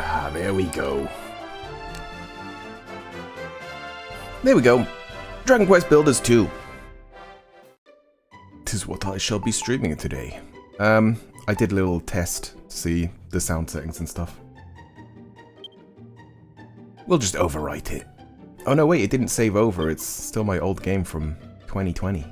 Ah, there we go. There we go. Dragon Quest Builders 2. 'Tis what I shall be streaming today. I did a little test to see the sound settings and stuff. We'll just overwrite it. Oh no, wait, it didn't save over. It's still my old game from 2020.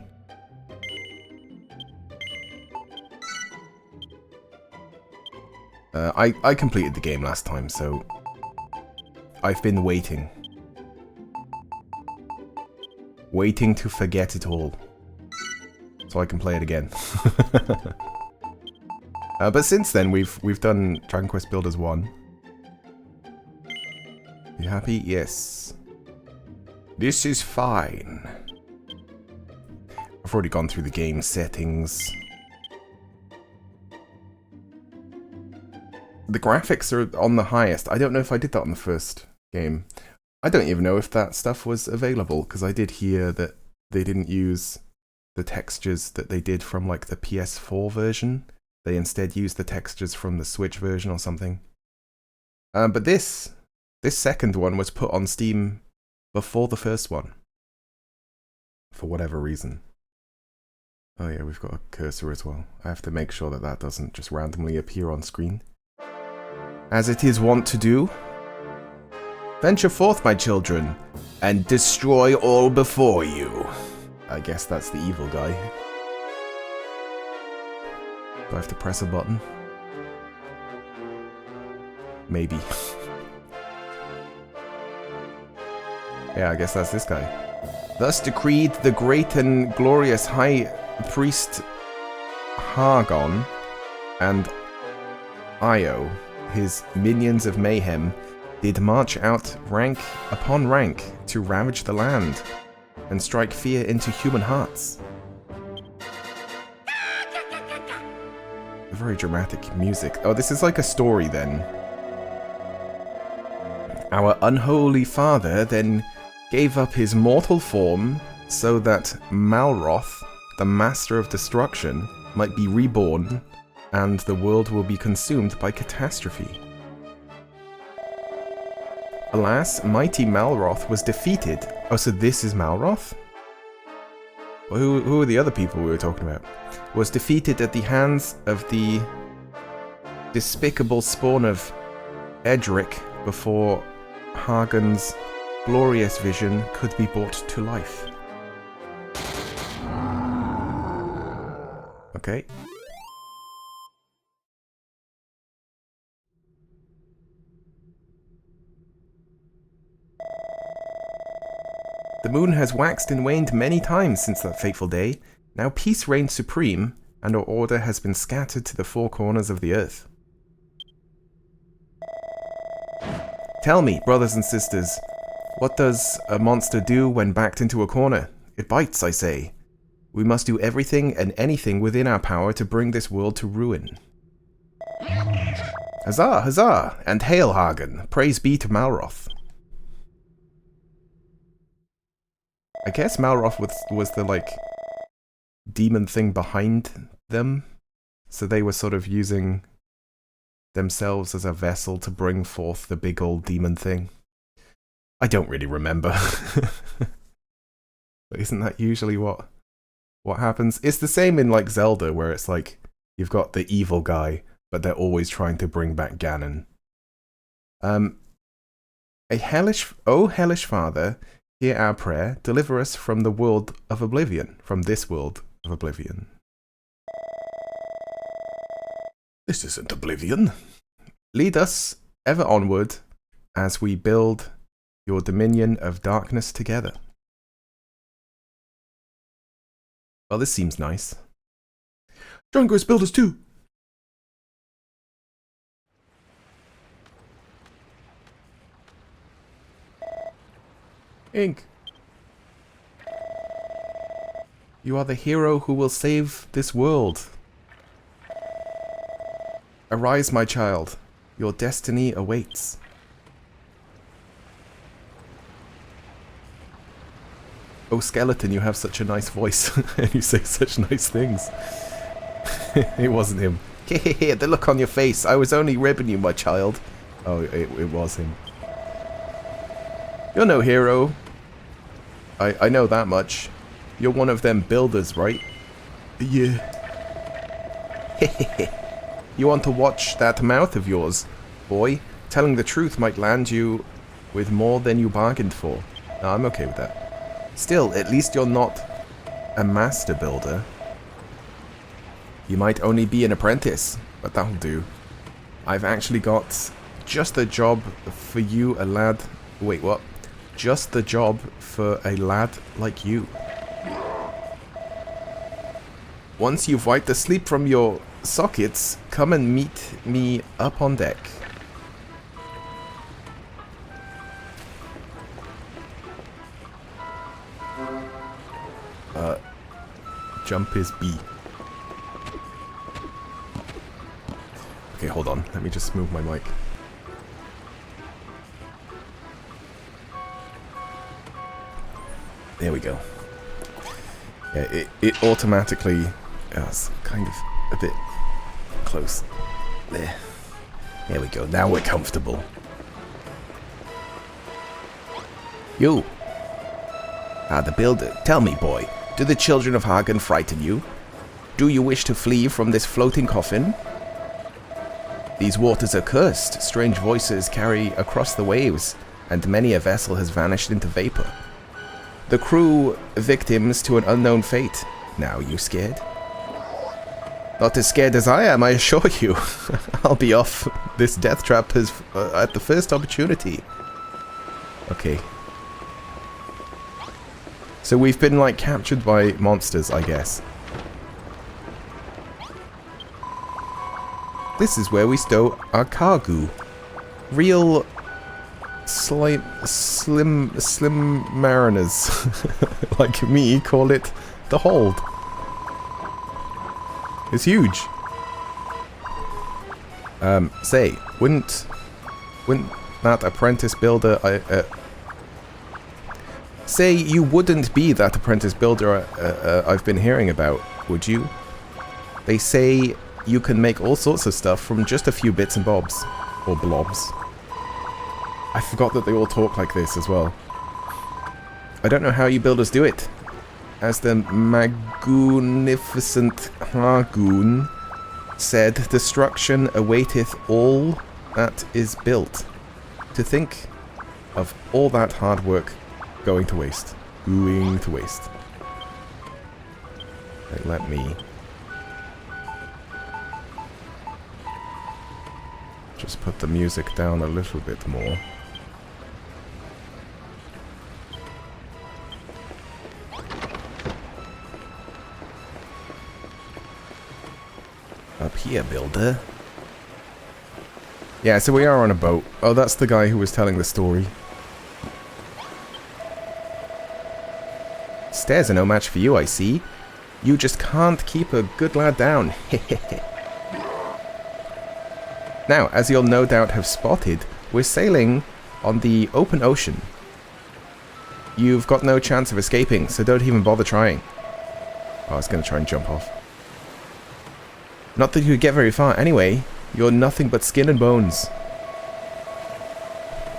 I completed the game last time, so I've been waiting. Waiting to forget it all. So I can play it again. But since then, we've done Dragon Quest Builders 1. You happy? Yes. This is fine. I've already gone through the game settings. The graphics are on the highest. I don't know if I did that on the first game. I don't even know if that stuff was available, because I did hear that they didn't use the textures that they did from like the PS4 version. They instead used the textures from the Switch version or something. But this second one was put on Steam before the first one. For whatever reason. Oh yeah, we've got a cursor as well. I have to make sure that that doesn't just randomly appear on screen. As it is wont to do. Venture forth, my children, and destroy all before you. I guess that's the evil guy. Do I have to press a button? Maybe. Yeah, I guess that's this guy. Thus decreed the great and glorious High Priest Hargon and Io, his minions of mayhem, did march out rank upon rank to ravage the land and strike fear into human hearts. Very dramatic music. Oh, this is like a story then. Our unholy father then gave up his mortal form so that Malroth, the master of destruction, might be reborn and the world will be consumed by catastrophe. Alas, mighty Malroth was defeated. Oh, so this is Malroth? Well, who are the other people we were talking about? Was defeated at the hands of the despicable spawn of Edric before Hagen's glorious vision could be brought to life. Okay. The moon has waxed and waned many times since that fateful day. Now peace reigns supreme, and our order has been scattered to the four corners of the earth. Tell me, brothers and sisters, what does a monster do when backed into a corner? It bites, I say. We must do everything and anything within our power to bring this world to ruin. Huzzah, huzzah, and hail Hagen. Praise be to Malroth. I guess Malroth was the, like, demon thing behind them. So they were sort of using themselves as a vessel to bring forth the big old demon thing. I don't really remember. But isn't that usually what happens? It's the same in, like, Zelda, where it's like, you've got the evil guy, but they're always trying to bring back Ganon. Oh hellish father, hear our prayer, deliver us from the world of oblivion, from this world of oblivion. This isn't oblivion. Lead us ever onward as we build your dominion of darkness together. Well, this seems nice. Dragon Quest Builders 2! Ink. You are the hero who will save this world. Arise, my child. Your destiny awaits. Oh, skeleton, you have such a nice voice. And you say such nice things. It wasn't him. The look on your face. I was only ribbing you, my child. Oh, it was him. You're no hero. I know that much. You're one of them builders, right? Yeah. You want to watch that mouth of yours, boy? Telling the truth might land you with more than you bargained for. No, I'm okay with that. Still, at least you're not a master builder. You might only be an apprentice, but that'll do. I've actually got just the job for you, a lad. Wait, what? Just the job for a lad like you. Once you've wiped the sleep from your sockets, come and meet me up on deck. Jump is B. Okay, hold on. Let me just move my mic. There we go. Yeah, it automatically... it's kind of a bit close. There. There we go. Now we're comfortable. You. The builder. Tell me, boy. Do the children of Hagen frighten you? Do you wish to flee from this floating coffin? These waters are cursed. Strange voices carry across the waves, and many a vessel has vanished into vapor. The crew victims to an unknown fate. Now you scared? Not as scared as I am, I assure you. I'll be off this death trap at the first opportunity. Okay. So we've been, like, captured by monsters, I guess. This is where we stow our cargo. Real slim mariners like me call it the hold. It's huge. Say, wouldn't that apprentice builder say you wouldn't be that apprentice builder I've been hearing about, would you? They say you can make all sorts of stuff from just a few bits and bobs. Or blobs. I forgot that they all talk like this as well. I don't know how you builders do it. As the magnificent Hargoon said, destruction awaiteth all that is built. To think of all that hard work going to waste. Going to waste. Right, let me just put the music down a little bit more. Up here, builder. Yeah, so we are on a boat. Oh, that's the guy who was telling the story. Stairs are no match for you, I see. You just can't keep a good lad down. Now, as you'll no doubt have spotted, we're sailing on the open ocean. You've got no chance of escaping, so don't even bother trying. Oh, I was going to try and jump off. Not that you'd get very far. Anyway, you're nothing but skin and bones.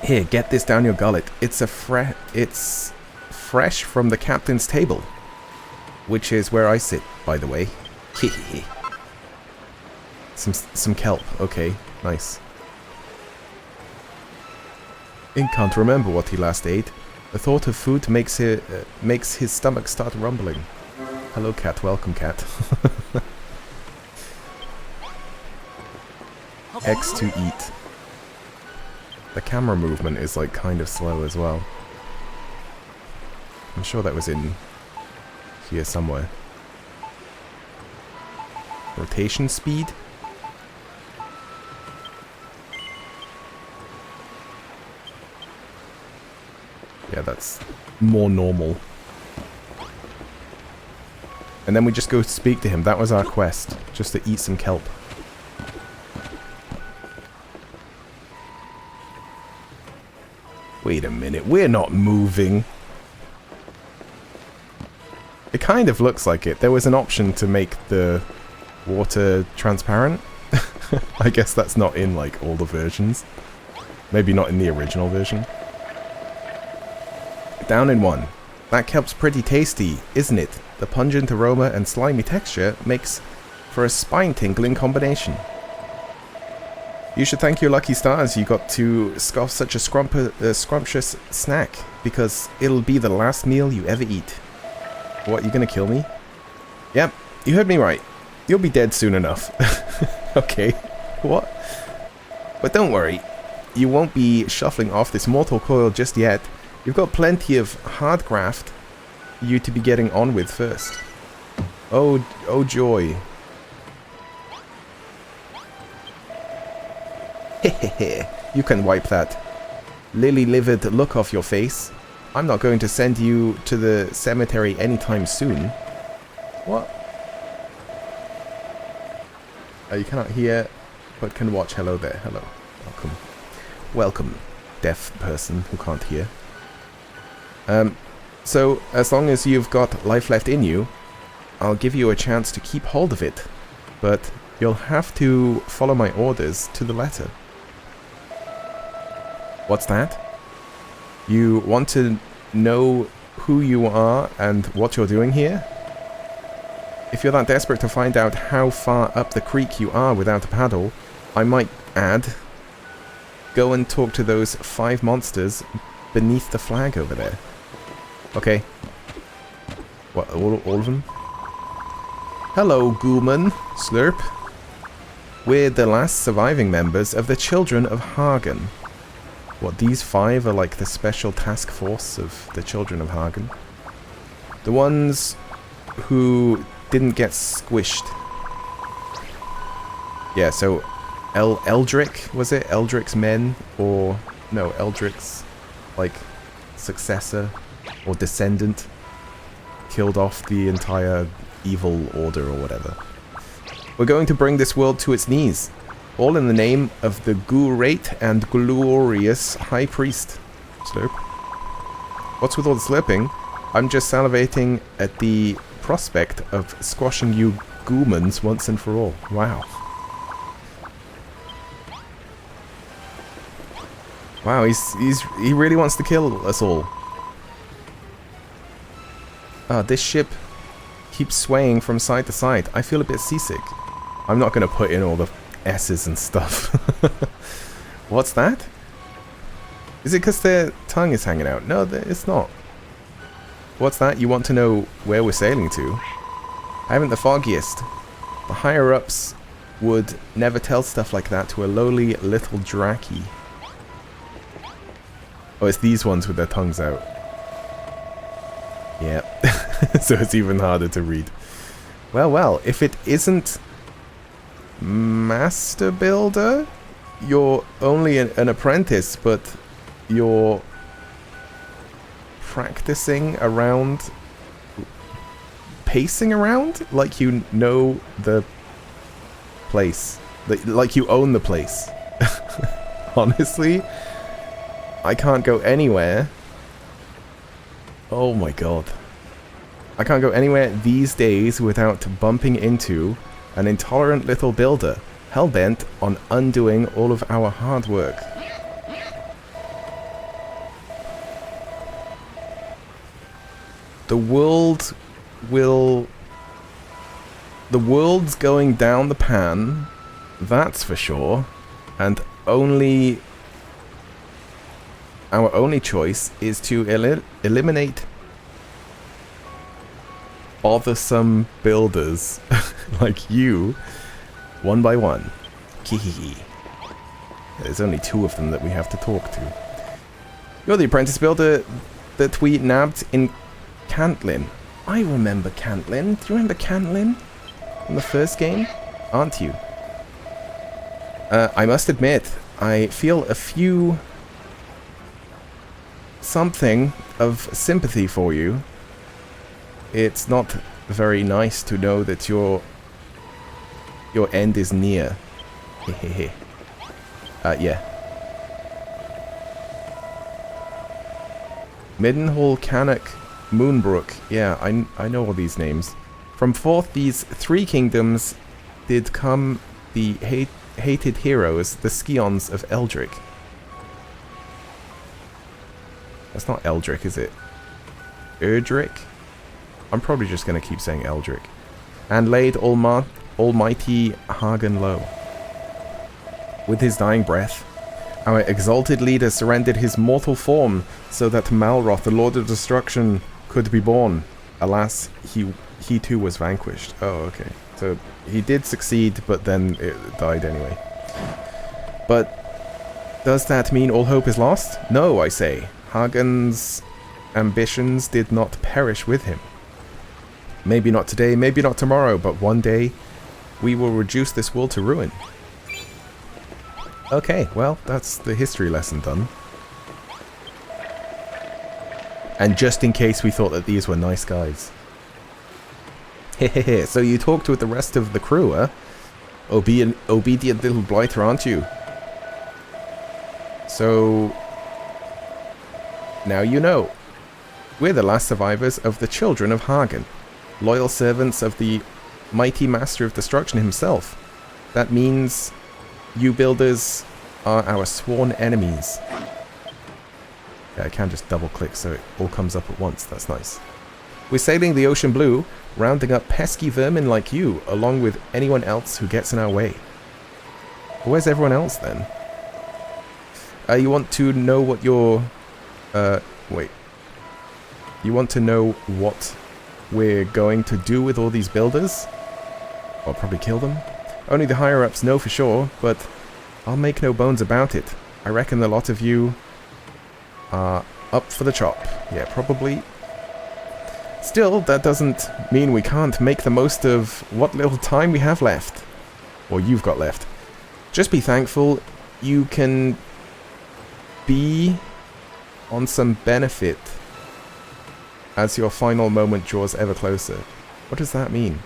Here, get this down your gullet. It's fresh from the captain's table. Which is where I sit, by the way. Some kelp. Okay, nice. Ink can't remember what he last ate. The thought of food makes his stomach start rumbling. Hello, cat. Welcome, cat. X to eat. The camera movement is like kind of slow as well. I'm sure that was in here somewhere. Rotation speed? Yeah, that's more normal. And then we just go speak to him. That was our quest. Just to eat some kelp. Wait a minute, we're not moving. It kind of looks like it. There was an option to make the water transparent. I guess that's not in, like, all the versions. Maybe not in the original version. Down in one. That kelp's pretty tasty, isn't it? The pungent aroma and slimy texture makes for a spine-tingling combination. You should thank your lucky stars you got to scoff such a scrumptious snack, because it'll be the last meal you ever eat. What, you gonna kill me? Yep, you heard me right. You'll be dead soon enough. Okay, what? But don't worry, you won't be shuffling off this mortal coil just yet. You've got plenty of hard graft you to be getting on with first. Oh joy. Hehehe, you can wipe that lily-livered look off your face. I'm not going to send you to the cemetery anytime soon. What? You cannot hear, but can watch. Hello there. Hello. Welcome. Welcome, deaf person who can't hear. So, as long as you've got life left in you, I'll give you a chance to keep hold of it. But you'll have to follow my orders to the letter. What's that? You want to know who you are and what you're doing here? If you're that desperate to find out how far up the creek you are without a paddle, I might add, go and talk to those 5 monsters beneath the flag over there. Okay. What, all of them? Hello, Ghoulman. Slurp. We're the last surviving members of the Children of Hagen. What, these 5 are like the special task force of the Children of Hagen? The ones who didn't get squished. Yeah, so Eldrick, was it? Eldrick's men? Or, no, Eldrick's, like, successor or descendant killed off the entire evil order or whatever. We're going to bring this world to its knees. All in the name of the great and glorious High Priest. Slurp. What's with all the slurping? I'm just salivating at the prospect of squashing you Ghoulmans once and for all. Wow. Wow, he really wants to kill us all. This ship keeps swaying from side to side. I feel a bit seasick. I'm not going to put in all the S's and stuff. What's that? Is it because their tongue is hanging out? No, it's not. What's that? You want to know where we're sailing to? I haven't the foggiest. The higher-ups would never tell stuff like that to a lowly little Draki. Oh, it's these ones with their tongues out. Yeah. So it's even harder to read. Well, if it isn't Master Builder, you're only an apprentice, but you're practicing around, pacing around like you know the place, like you own the place. Honestly, I can't go anywhere. Oh my god. I can't go anywhere these days without bumping into an intolerant little builder, hell-bent on undoing all of our hard work. The world's going down the pan, that's for sure, and our only choice is to eliminate bothersome builders like you, one by one. Kihihi. There's only 2 of them that we have to talk to. You're the apprentice builder that we nabbed in Cantlin. I remember Cantlin. Do you remember Cantlin? From the first game? Aren't you? I must admit, I feel something of sympathy for you. It's not very nice to know that your end is near. Hehehe. Yeah. Middenhall, Cannock, Moonbrook. Yeah, I know all these names. From forth these 3 kingdoms did come the hated heroes, the Scions of Eldrick. That's not Eldrick, is it? Erdrick? I'm probably just going to keep saying Eldrick. And laid almighty Hagen low. With his dying breath, our exalted leader surrendered his mortal form so that Malroth, the Lord of Destruction, could be born. Alas, he too was vanquished. Oh, okay. So he did succeed, but then it died anyway. But does that mean all hope is lost? No, I say. Hagen's ambitions did not perish with him. Maybe not today, maybe not tomorrow, but one day we will reduce this world to ruin. Okay, well, that's the history lesson done. And just in case we thought that these were nice guys. Hehehe, so you talked with the rest of the crew, huh? Obedient little blighter, aren't you? So... now you know. We're the last survivors of the children of Hagen. Loyal servants of the mighty Master of Destruction himself. That means you builders are our sworn enemies. Yeah, I can just double click so it all comes up at once. That's nice. We're sailing the ocean blue, rounding up pesky vermin like you, along with anyone else who gets in our way. Where's everyone else then? You want to know what your... wait. You want to know what we're going to do with all these builders? I'll probably kill them. Only the higher-ups know for sure, but I'll make no bones about it. I reckon a lot of you are up for the chop. Yeah, probably. Still, that doesn't mean we can't make the most of what little time we have left. Or you've got left. Just be thankful you can be on some benefit as your final moment draws ever closer. What does that mean?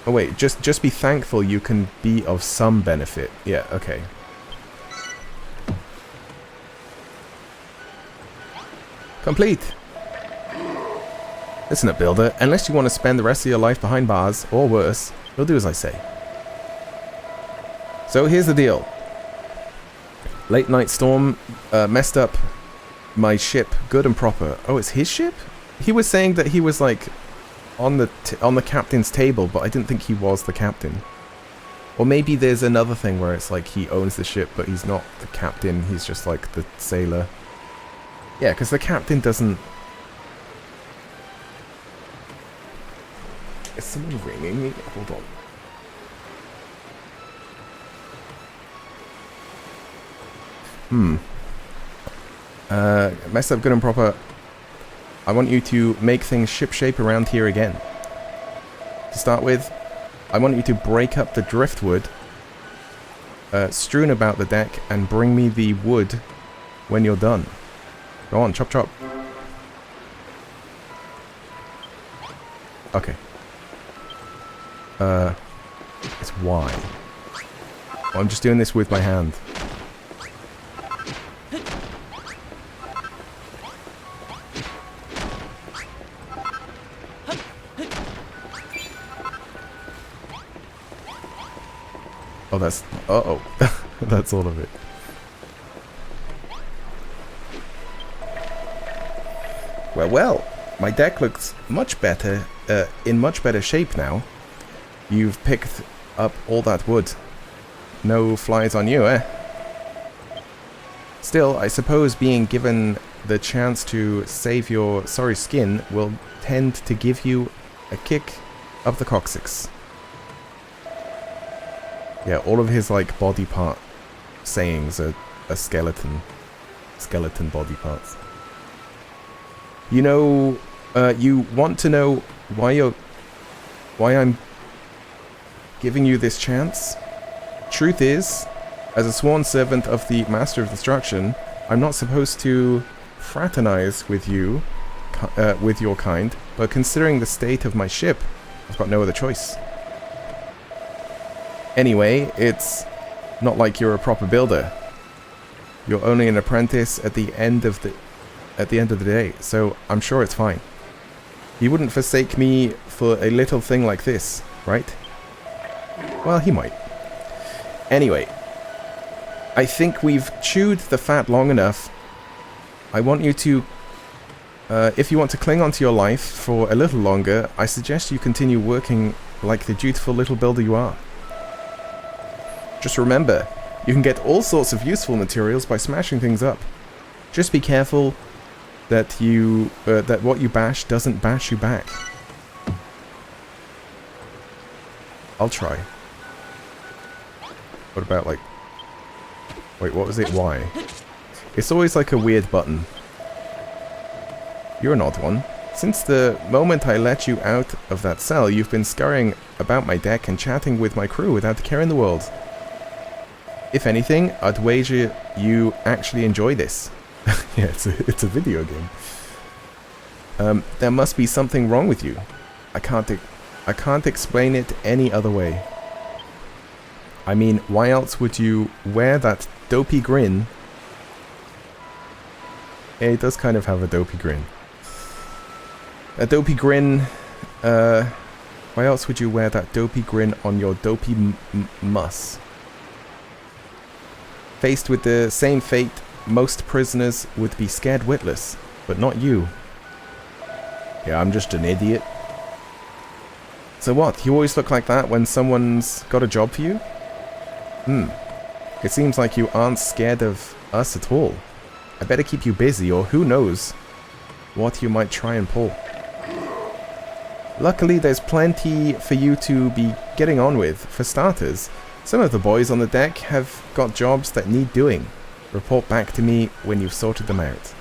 Oh wait, just be thankful you can be of some benefit. Yeah, okay. Complete! Listen up, builder. Unless you want to spend the rest of your life behind bars, or worse, you'll do as I say. So here's the deal. Late night storm messed up my ship good and proper. Oh, it's his ship? He was saying that he was like on the captain's table, but I didn't think he was the captain. Or maybe there's another thing where it's like he owns the ship, but he's not the captain. He's just like the sailor. Yeah, because the captain doesn't... Is someone ringing me? Hold on. Messed up good and proper. I want you to make things shipshape around here again. To start with, I want you to break up the driftwood strewn about the deck and bring me the wood when you're done. Go on, chop chop. Okay. It's Y. I'm just doing this with my hand. Oh, that's... Uh-oh. That's all of it. Well, my deck looks much better, in much better shape now. You've picked up all that wood. No flies on you, eh? Still, I suppose being given the chance to save your sorry skin will tend to give you a kick up the coccyx. Yeah, all of his, like, body part sayings are skeleton body parts. You know, you want to know why I'm giving you this chance? Truth is, as a sworn servant of the Master of Destruction, I'm not supposed to fraternize with you, with your kind, but considering the state of my ship, I've got no other choice. Anyway, it's not like you're a proper builder. You're only an apprentice at the end of the day, so I'm sure it's fine. You wouldn't forsake me for a little thing like this, right? Well, he might. Anyway, I think we've chewed the fat long enough. I want you to, if you want to cling on to your life for a little longer, I suggest you continue working like the dutiful little builder you are. Just remember, you can get all sorts of useful materials by smashing things up. Just be careful that that what you bash doesn't bash you back. I'll try. What about, like... Wait, what was it? Why? It's always like a weird button. You're an odd one. Since the moment I let you out of that cell, you've been scurrying about my deck and chatting with my crew without a care in the world. If anything, I'd wager you actually enjoy this. Yeah, it's a video game. There must be something wrong with you. I can't explain it any other way. I mean, why else would you wear that dopey grin? Yeah, it does kind of have a dopey grin. A dopey grin, why else would you wear that dopey grin on your dopey muss? Faced with the same fate, most prisoners would be scared witless, but not you. Yeah, I'm just an idiot. So what, you always look like that when someone's got a job for you? It seems like you aren't scared of us at all. I better keep you busy, or who knows what you might try and pull. Luckily, there's plenty for you to be getting on with. For starters, some of the boys on the deck have got jobs that need doing. Report back to me when you've sorted them out.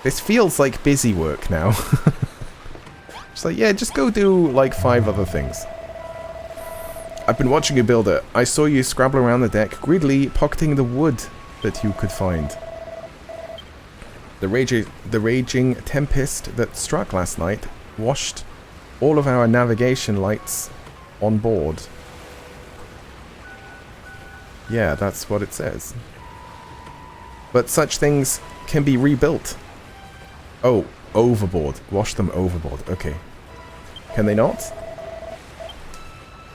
This feels like busy work now. It's like, yeah, just go do like 5 other things. I've been watching you, Builder. I saw you scrabble around the deck, greedily pocketing the wood that you could find. The raging tempest that struck last night washed all of our navigation lights on board. Yeah, that's what it says. But such things can be rebuilt. Oh, overboard. Wash them overboard. Okay. Can they not?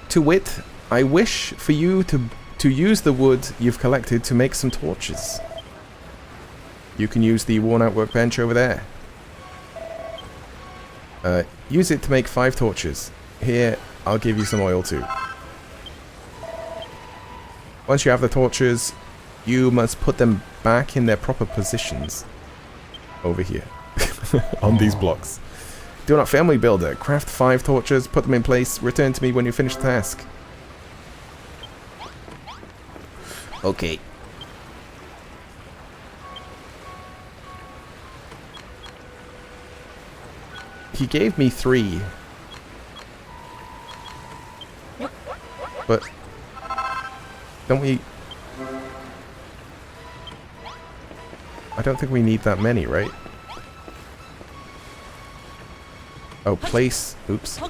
To wit, I wish for you to use the wood you've collected to make some torches. You can use the worn-out workbench over there. Use it to make 5 torches. Here, I'll give you some oil too. Once you have the torches, you must put them back in their proper positions. Over here. On these blocks. Do not fail me, Builder. Craft 5 torches, put them in place, return to me when you finish the task. Okay. He gave me 3. But don't we... I don't think we need that many, right? Oh, place... Oops.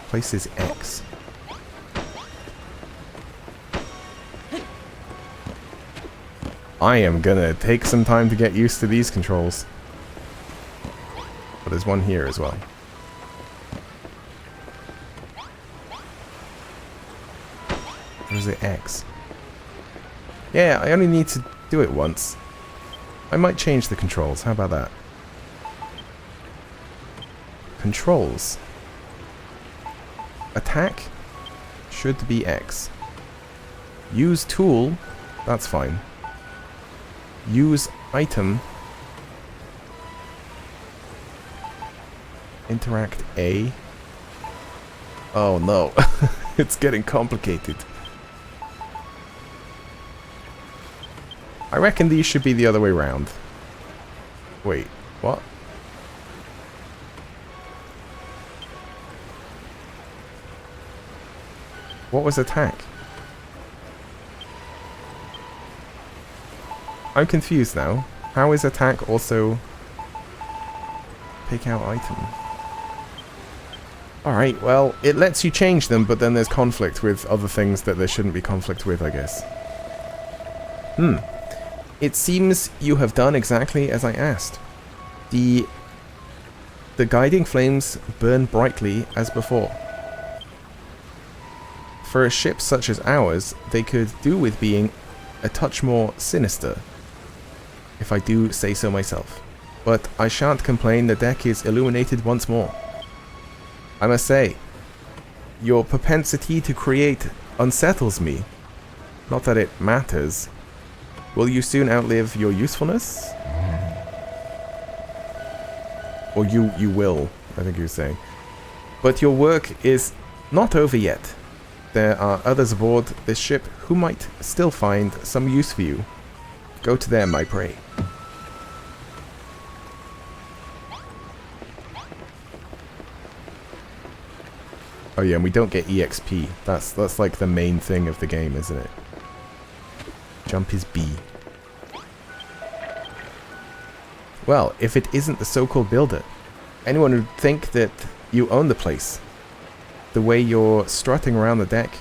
Place is X. I am gonna take some time to get used to these controls. But there's one here as well. Or is it X? Yeah, I only need to do it once. I might change the controls. How about that? Controls. Attack should be X. Use tool, that's fine. Use item. Interact A. Oh no, it's getting complicated. I reckon these should be the other way around. Wait, what? What was attack? I'm confused now. How is attack also pick out item? Alright, well, it lets you change them, but then there's conflict with other things that there shouldn't be conflict with, I guess. It seems you have done exactly as I asked. The guiding flames burn brightly as before. For a ship such as ours, they could do with being a touch more sinister. if I do say so myself. But I shan't complain, the deck is illuminated once more. I must say, your propensity to create unsettles me. Not that it matters. Will you soon outlive your usefulness? Or you will, I think you were saying. But your work is not over yet. There are others aboard this ship who might still find some use for you. Go to them, I pray. Oh yeah, and we don't get EXP. That's like the main thing of the game, isn't it? Jump is B. Well, if it isn't the so-called builder, anyone would think that you own the place. The way you're strutting around the deck.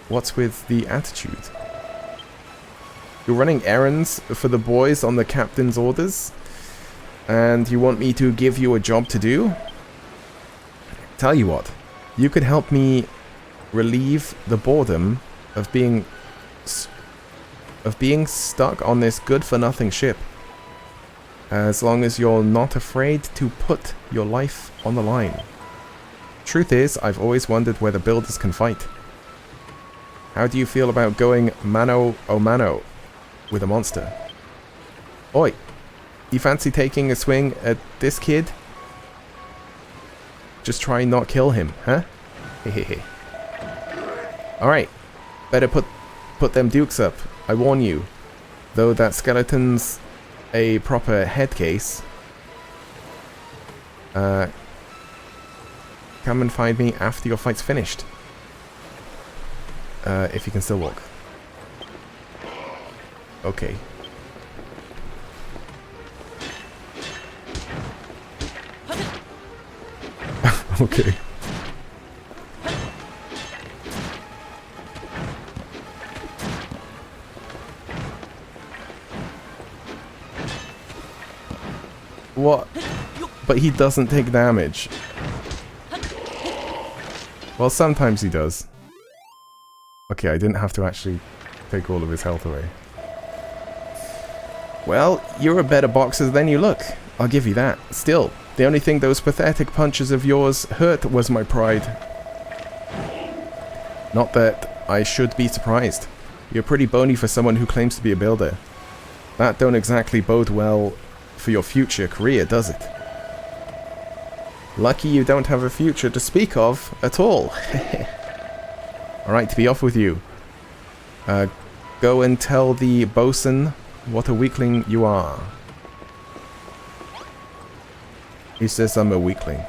What's with the attitude? You're running errands for the boys on the captain's orders? And you want me to give you a job to do? Tell you what, you could help me relieve the boredom of being stuck on this good-for-nothing ship. As long as you're not afraid to put your life on the line. Truth is, I've always wondered whether builders can fight. How do you feel about going mano a mano with a monster? Oi, you fancy taking a swing at this kid? Just try and not kill him, huh? Hehehe. Alright, better put them dukes up, I warn you. Though that skeleton's a proper head case. Come and find me after your fight's finished. If you can still walk. Okay. Okay. What? But he doesn't take damage. Well, sometimes he does. Okay, I didn't have to actually take all of his health away. Well, you're a better boxer than you look. I'll give you that. Still, the only thing those pathetic punches of yours hurt was my pride. Not that I should be surprised. You're pretty bony for someone who claims to be a builder. That don't exactly bode well for your future career, does it? Lucky you don't have a future to speak of at all. Alright, to be off with you. Go and tell the bosun what a weakling you are. He says I'm a weakling.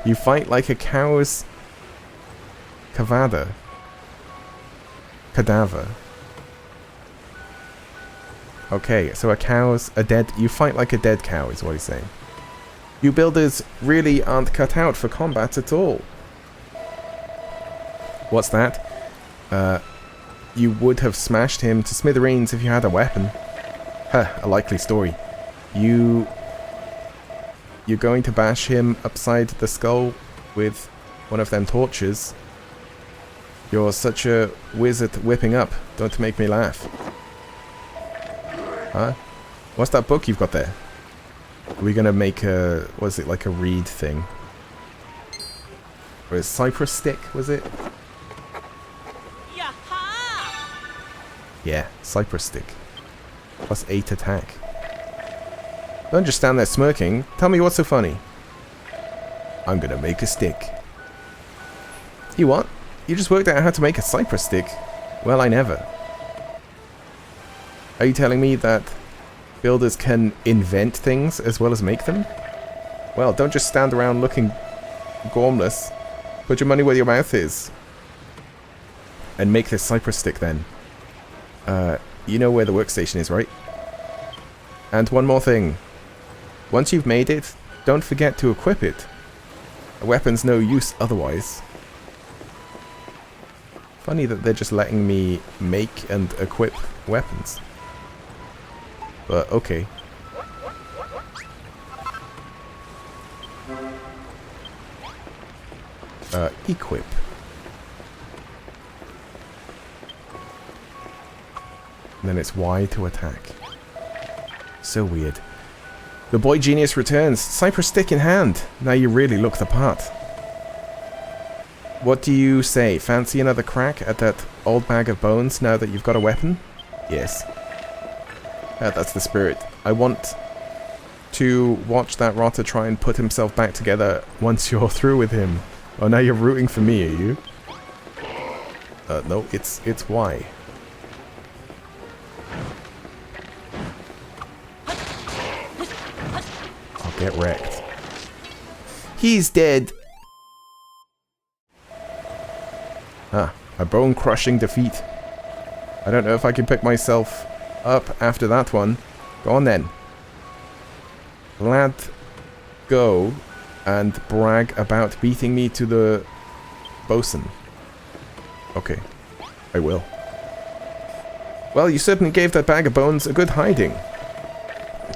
You fight like a cow's cadaver. Okay, so you fight like a dead cow is what he's saying. You builders really aren't cut out for combat at all. What's that? You would have smashed him to smithereens if you had a weapon. Huh, a likely story. You're going to bash him upside the skull with one of them torches. You're such a whiz at whipping up. Don't make me laugh. Huh? What's that book you've got there? Are we gonna make a... was it like a reed thing? Or a cypress stick, was it? Yeah, cypress stick. Plus 8 attack. Don't just stand there smirking. Tell me what's so funny. I'm gonna make a stick. You what? You just worked out how to make a cypress stick? Well, I never. Are you telling me that builders can invent things as well as make them? Well, don't just stand around looking gormless. Put your money where your mouth is. And make this cypress stick then. You know where the workstation is, right? And one more thing. Once you've made it, don't forget to equip it. A weapon's no use otherwise. Funny that they're just letting me make and equip weapons. But okay. Equip. and then it's Y to attack. So weird. The boy genius returns, Cypress stick in hand. Now you really look the part. What do you say? Fancy another crack at that old bag of bones now that you've got a weapon? Yes. That's the spirit. I want to watch that rotter try and put himself back together once you're through with him. Oh, now you're rooting for me, are you? No, it's Y. I'll get wrecked. He's dead! Ah, a bone-crushing defeat. I don't know if I can pick myself up after that one. Go on then. Lad, go and brag about beating me to the bosun. Okay, I will. Well, you certainly gave that bag of bones a good hiding.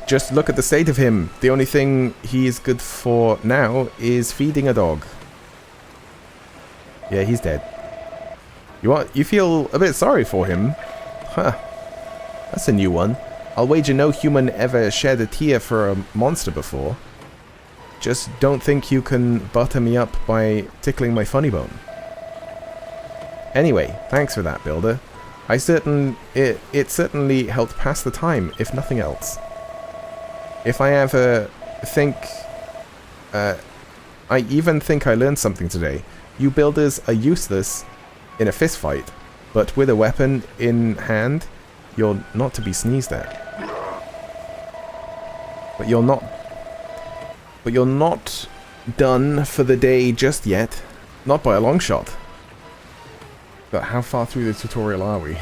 Just look at the state of him. The only thing he is good for now is feeding a dog. Yeah, he's dead. You feel a bit sorry for him? Huh. That's a new one. I'll wager no human ever shed a tear for a monster before. Just don't think you can butter me up by tickling my funny bone. Anyway, thanks for that, Builder. It certainly helped pass the time, if nothing else. If I ever think... I even think I learned something today. You builders are useless in a fist fight, but with a weapon in hand, you're not to be sneezed at. But you're not done for the day just yet. Not by a long shot. But how far through the tutorial are we?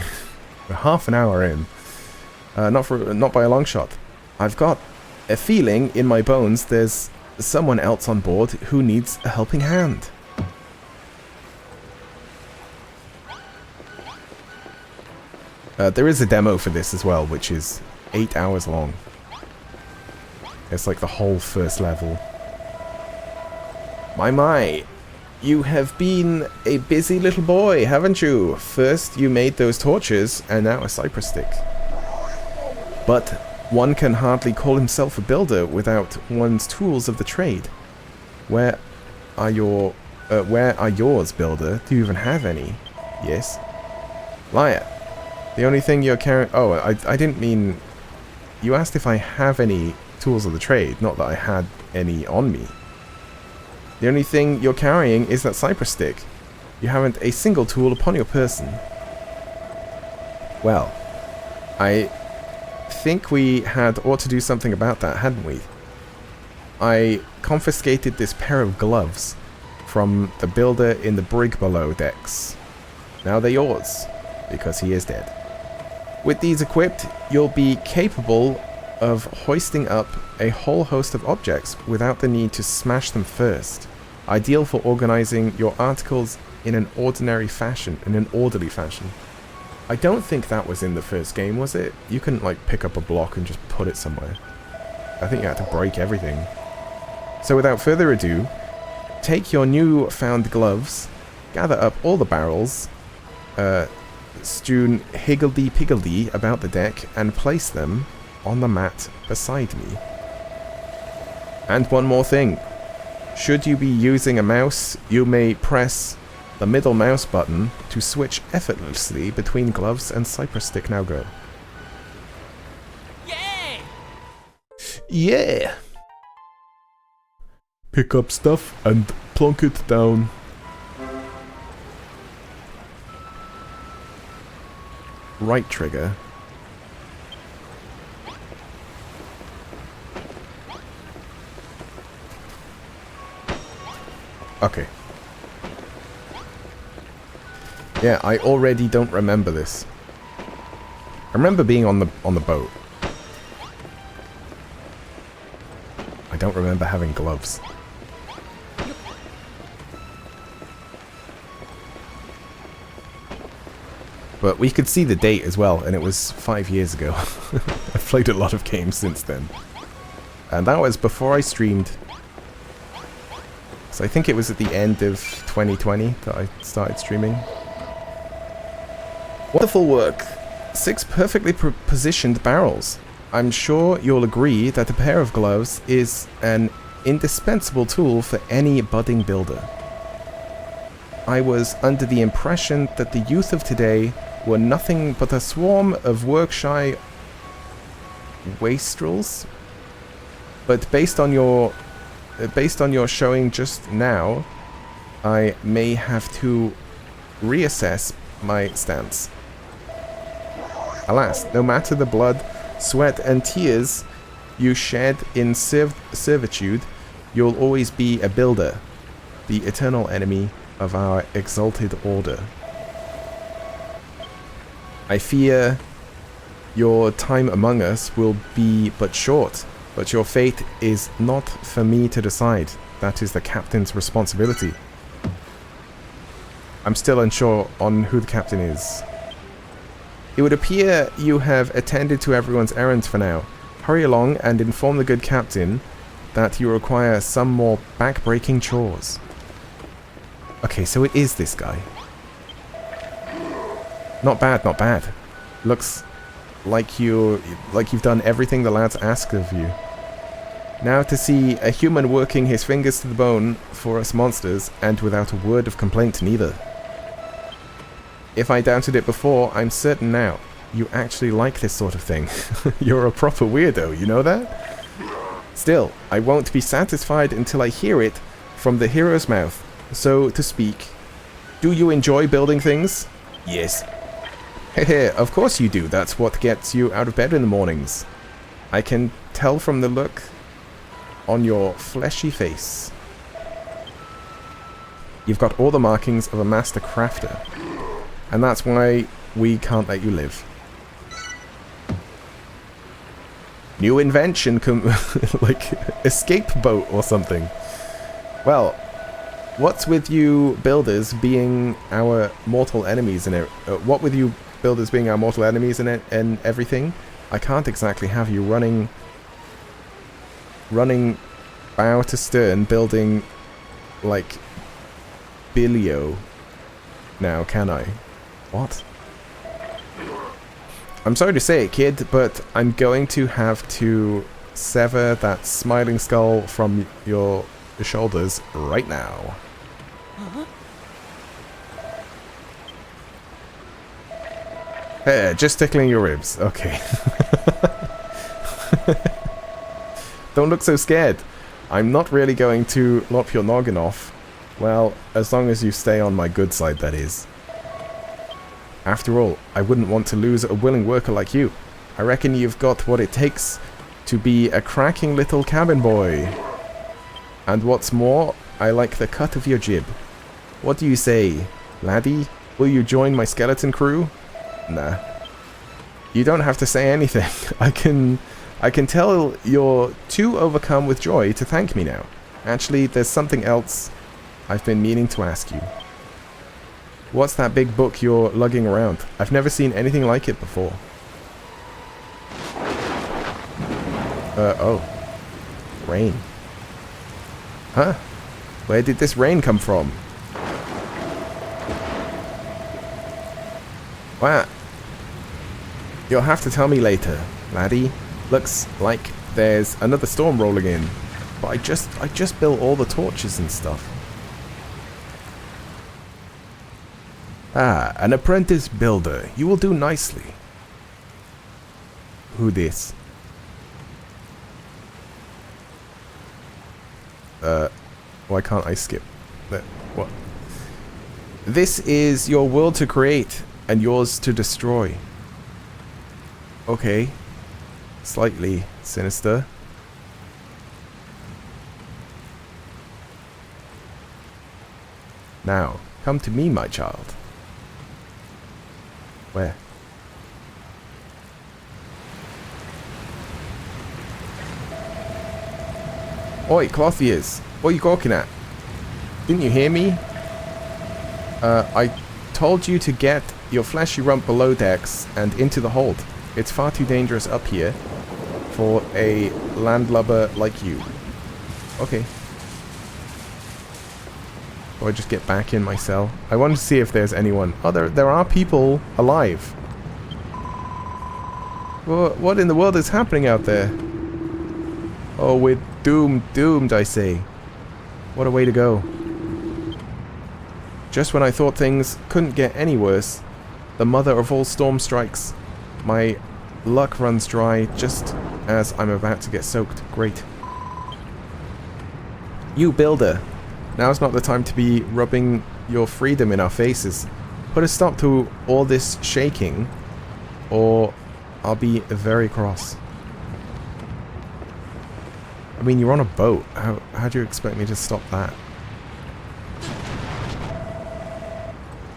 We're half an hour in. Not by a long shot. I've got a feeling in my bones there's someone else on board who needs a helping hand. There is a demo for this as well, which is 8 hours long. It's like the whole first level. My, you have been a busy little boy, haven't you? First you made those torches, and now a cypress stick. But one can hardly call himself a builder without one's tools of the trade. Where are yours, Builder? Do you even have any? Yes. Liar. The only thing you're carrying... Oh, I didn't mean... You asked if I have any tools of the trade, not that I had any on me. The only thing you're carrying is that cypress stick. You haven't a single tool upon your person. Well, I think we had ought to do something about that, hadn't we? I confiscated this pair of gloves from the builder in the brig below decks. Now they're yours, because he is dead. With these equipped, you'll be capable of hoisting up a whole host of objects without the need to smash them first. Ideal for organizing your articles in an orderly fashion. I don't think that was in the first game, was it? You couldn't like pick up a block and just put it somewhere. I think you had to break everything. So without further ado, take your new found gloves, gather up all the barrels, strewn higgledy-piggledy about the deck, and place them on the mat beside me. And one more thing. Should you be using a mouse, you may press the middle mouse button to switch effortlessly between gloves and cypress stick. Now go. Yeah! Yeah! Pick up stuff and plonk it down. Right trigger. Okay. Yeah, I already don't remember this. I remember being on the boat. I don't remember having gloves. But we could see the date as well, and it was 5 years ago. I've played a lot of games since then. And that was before I streamed. So I think it was at the end of 2020 that I started streaming. Wonderful work, 6 perfectly positioned barrels. I'm sure you'll agree that a pair of gloves is an indispensable tool for any budding builder. I was under the impression that the youth of today were nothing but a swarm of work-shy wastrels. But based on your showing just now, I may have to reassess my stance. Alas, no matter the blood, sweat, and tears you shed in servitude, you'll always be a builder, the eternal enemy of our exalted order. I fear your time among us will be but short, but your fate is not for me to decide. That is the captain's responsibility. I'm still unsure on who the captain is. It would appear you have attended to everyone's errands for now. Hurry along and inform the good captain that you require some more back-breaking chores. Okay, so it is this guy. Not bad, not bad. Looks like you've done everything the lads asked of you. Now to see a human working his fingers to the bone for us monsters, and without a word of complaint neither. If I doubted it before, I'm certain now. You actually like this sort of thing. You're a proper weirdo, you know that? Still, I won't be satisfied until I hear it from the hero's mouth, so to speak. Do you enjoy building things? Yes. Hehe, of course you do. That's what gets you out of bed in the mornings. I can tell from the look on your fleshy face. You've got all the markings of a master crafter. And that's why we can't let you live. New invention, like escape boat or something. Well, what's with you builders being our mortal enemies and what with you builders being our mortal enemies and everything? I can't exactly have you running bow to stern building like Billio now, can I? What? I'm sorry to say it, kid, but I'm going to have to sever that smiling skull from your shoulders right now. Just tickling your ribs. Okay. Don't look so scared. I'm not really going to lop your noggin off. Well, as long as you stay on my good side, that is. After all, I wouldn't want to lose a willing worker like you. I reckon you've got what it takes to be a cracking little cabin boy. And what's more, I like the cut of your jib. What do you say, laddie? Will you join my skeleton crew? Nah. You don't have to say anything. I can tell you're too overcome with joy to thank me now. Actually, there's something else I've been meaning to ask you. What's that big book you're lugging around? I've never seen anything like it before. Oh. Rain. Huh? Where did this rain come from? Wow. You'll have to tell me later, laddie. Looks like there's another storm rolling in. But I just built all the torches and stuff. Ah, an apprentice builder. You will do nicely. Who this? Why can't I skip? What? This is your world to create and yours to destroy. Okay. Slightly sinister. Now, come to me, my child. Where? Oi, cloth ears. What are you gawking at? Didn't you hear me? I told you to get your fleshy rump below decks and into the hold. It's far too dangerous up here for a landlubber like you. Okay. Do I just get back in my cell? I want to see if there's anyone. Oh, there are people alive. What in the world is happening out there? Oh, we're doomed, I say. What a way to go. Just when I thought things couldn't get any worse, the mother of all storm strikes. My luck runs dry just as I'm about to get soaked. Great. You builder. Now's not the time to be rubbing your freedom in our faces. Put a stop to all this shaking, or I'll be very cross. I mean, you're on a boat. How do you expect me to stop that?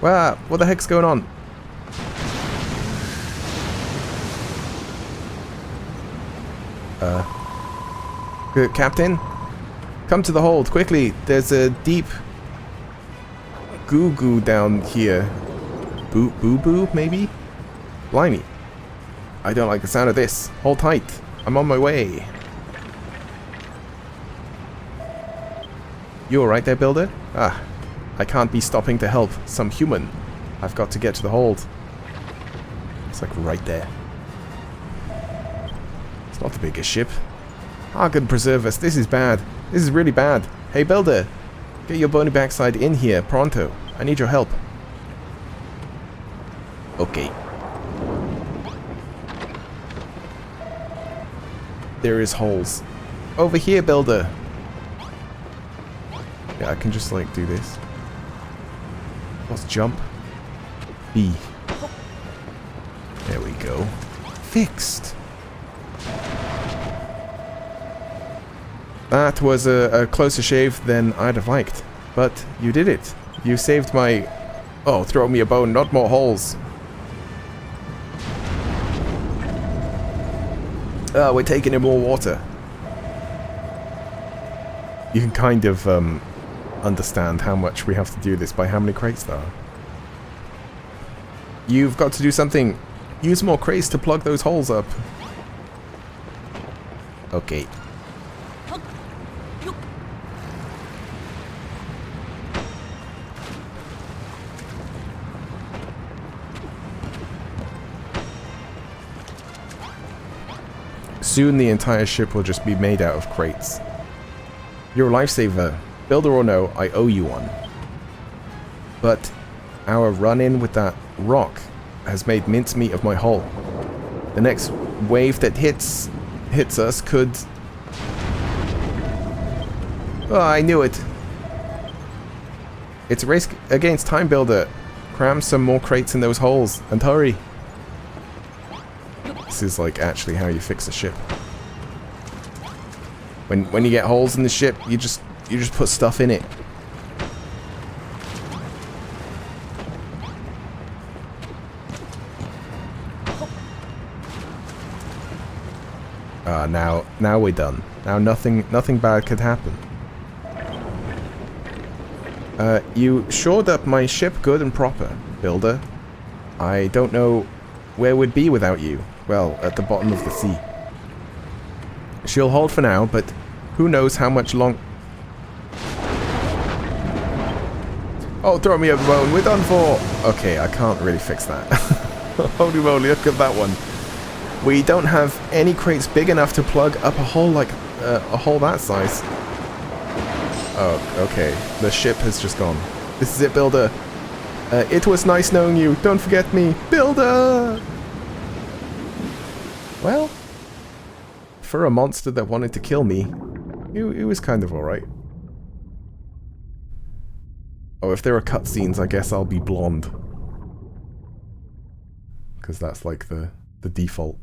Wow, what the heck's going on? Good, Captain? Come to the hold, quickly. There's a deep goo-goo down here. Boo-boo, maybe? Blimey. I don't like the sound of this. Hold tight. I'm on my way. You alright there, builder? Ah, I can't be stopping to help some human. I've got to get to the hold. It's like right there. It's not the biggest ship. Ah, good preserve us. This is bad. This is really bad. Hey, builder. Get your bony backside in here, pronto. I need your help. Okay. There is holes. Over here, builder. Yeah, I can just like do this. Let's jump. B. There we go. Fixed. That was a closer shave than I'd have liked. But you did it. You saved my... Oh, throw me a bone, not more holes. We're taking in more water. You can kind of understand how much we have to do this by how many crates there are. You've got to do something. Use more crates to plug those holes up. Okay. Soon the entire ship will just be made out of crates. You're a lifesaver. Builder or no, I owe you one. But our run-in with that rock has made mincemeat of my hull. The next wave that hits us could... Oh, I knew it. It's a race against time, builder. Cram some more crates in those holes, and hurry. This is like actually how you fix a ship. When you get holes in the ship, you just put stuff in it. Now we're done. Now nothing bad could happen. You shored up my ship good and proper, builder. I don't know where we'd be without you. Well, at the bottom of the sea. She'll hold for now, but who knows how much long... Oh, throw me a bone. We're done for. Okay, I can't really fix that. Holy moly, look at that one. We don't have any crates big enough to plug up a hole like a hole that size. Oh, okay. The ship has just gone. This is it, builder. It was nice knowing you. Don't forget me, builder. Well, for a monster that wanted to kill me, it was kind of alright. Oh, if there are cutscenes, I guess I'll be blonde. Because that's like the default.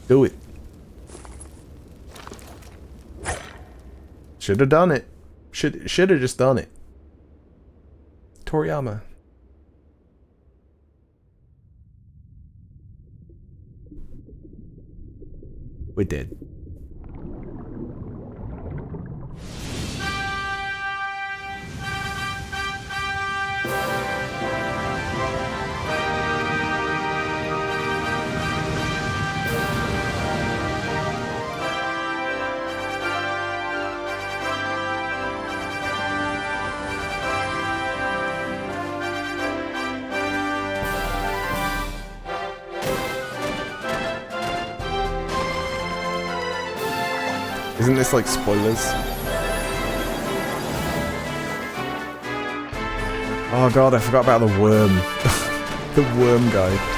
Do it. Should have done it. Should have just done it. Toriyama. We're dead. Isn't this like spoilers? Oh god, I forgot about the worm. The worm guy.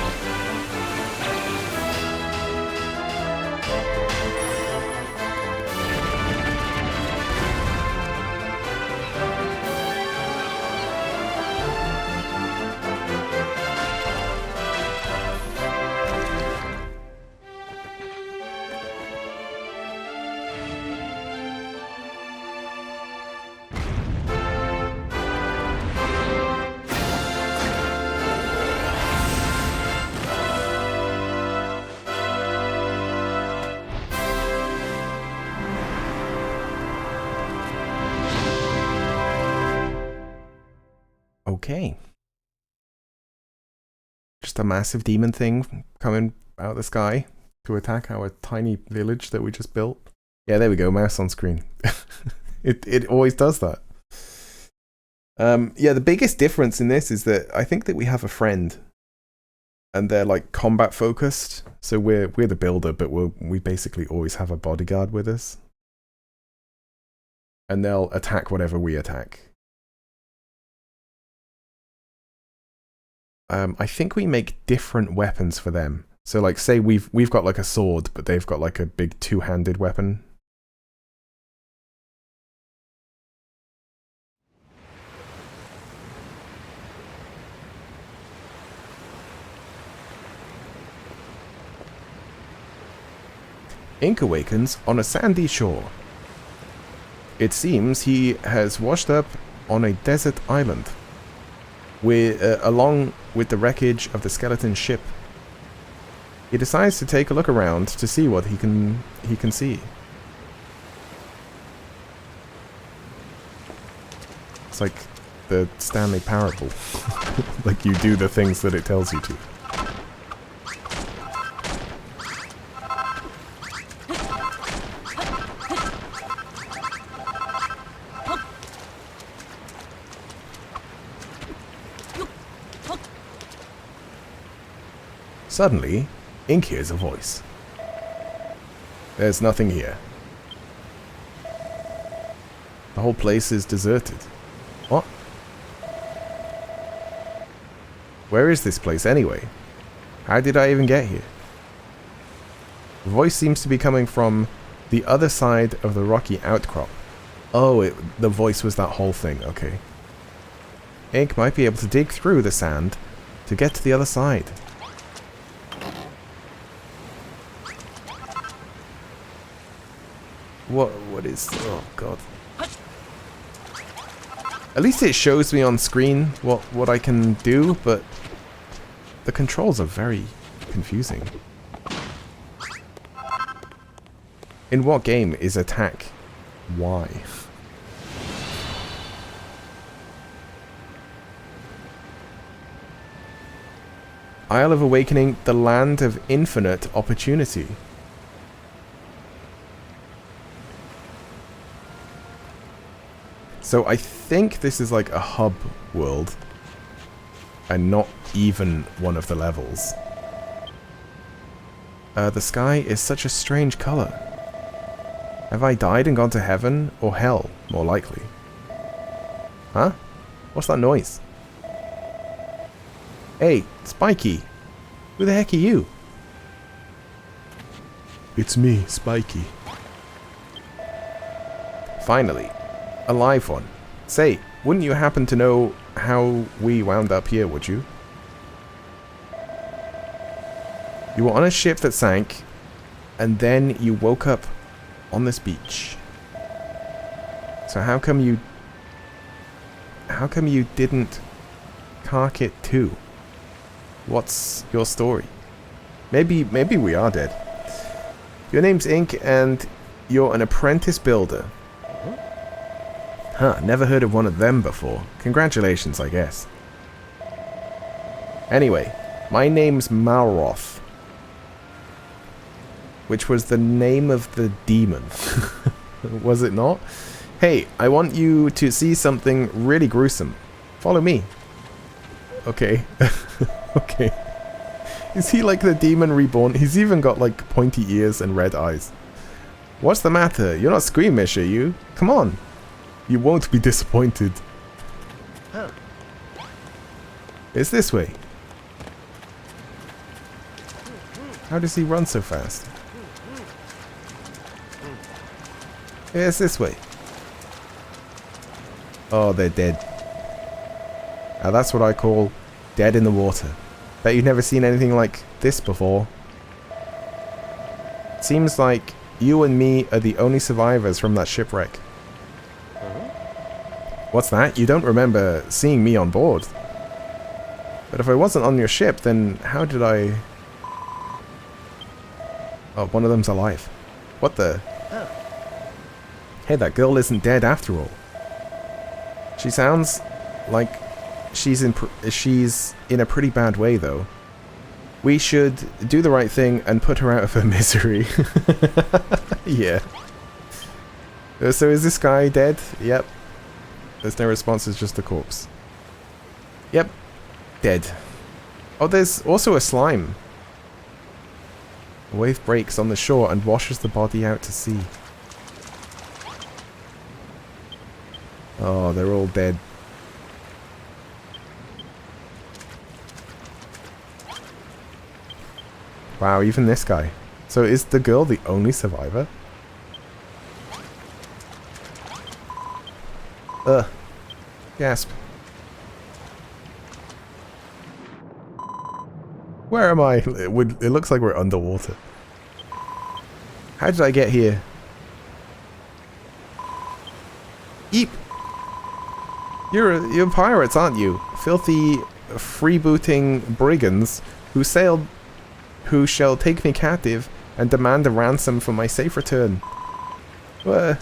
Okay. Just a massive demon thing coming out of the sky to attack our tiny village that we just built. Yeah, there we go, mouse on screen. It always does that. Yeah, the biggest difference in this is that I think that we have a friend. And they're like combat focused. So we're the builder, but we basically always have a bodyguard with us. And they'll attack whatever we attack. I think we make different weapons for them. So like say we've got like a sword, but they've got like a big two-handed weapon. Ink awakens on a sandy shore. It seems he has washed up on a desert island. Along with the wreckage of the skeleton ship. He decides to take a look around to see what he can see. It's like the Stanley Parable. Like you do the things that it tells you to. Suddenly, Ink hears a voice. There's nothing here. The whole place is deserted. What? Where is this place anyway? How did I even get here? The voice seems to be coming from the other side of the rocky outcrop. Oh, the voice was that whole thing, okay. Ink might be able to dig through the sand to get to the other side. What is... oh god. At least it shows me on screen what I can do, but the controls are very confusing. In what game is attack Y? Isle of Awakening, the land of infinite opportunity. So I think this is like a hub world, and not even one of the levels. The sky is such a strange color. Have I died and gone to heaven, or hell, more likely? Huh? What's that noise? Hey, Spiky! Who the heck are you? It's me, Spiky. Finally. A live one. Say, wouldn't you happen to know how we wound up here, would you? You were on a ship that sank, and then you woke up on this beach. So how come you didn't cark it too? What's your story? Maybe we are dead. Your name's Ink, and you're an apprentice builder. Huh, never heard of one of them before. Congratulations, I guess. Anyway, my name's Malroth. Which was the name of the demon. Was it not? Hey, I want you to see something really gruesome. Follow me. Okay. Okay. Is he like the demon reborn? He's even got like pointy ears and red eyes. What's the matter? You're not squeamish, are you? Come on. You won't be disappointed. It's this way. How does he run so fast? It's this way. Oh, they're dead. Now that's what I call dead in the water. Bet you've never seen anything like this before. Seems like you and me are the only survivors from that shipwreck. What's that? You don't remember seeing me on board. But if I wasn't on your ship, then how did I... Oh, one of them's alive. What the... Hey, that girl isn't dead after all. She sounds like she's in a pretty bad way, though. We should do the right thing and put her out of her misery. Yeah. So is this guy dead? Yep. There's no response, it's just a corpse. Yep. Dead. Oh, there's also a slime. A wave breaks on the shore and washes the body out to sea. Oh, they're all dead. Wow, even this guy. So is the girl the only survivor? Ugh. Gasp. Where am I? It looks like we're underwater. How did I get here? Eep! You're pirates, aren't you? Filthy, freebooting brigands who shall take me captive and demand a ransom for my safe return. Yeah,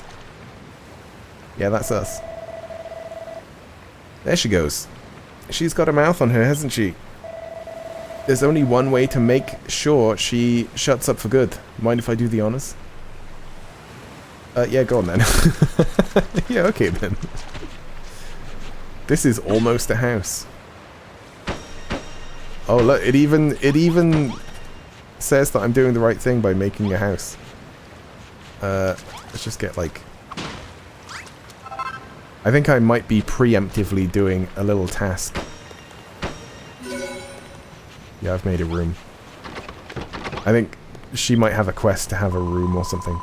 that's us. There she goes. She's got a mouth on her, hasn't she? There's only one way to make sure she shuts up for good. Mind if I do the honors? Yeah, go on then. Yeah, okay then. This is almost a house. Oh look, it even says that I'm doing the right thing by making a house. Let's just get like... I think I might be preemptively doing a little task. Yeah, I've made a room. I think she might have a quest to have a room or something.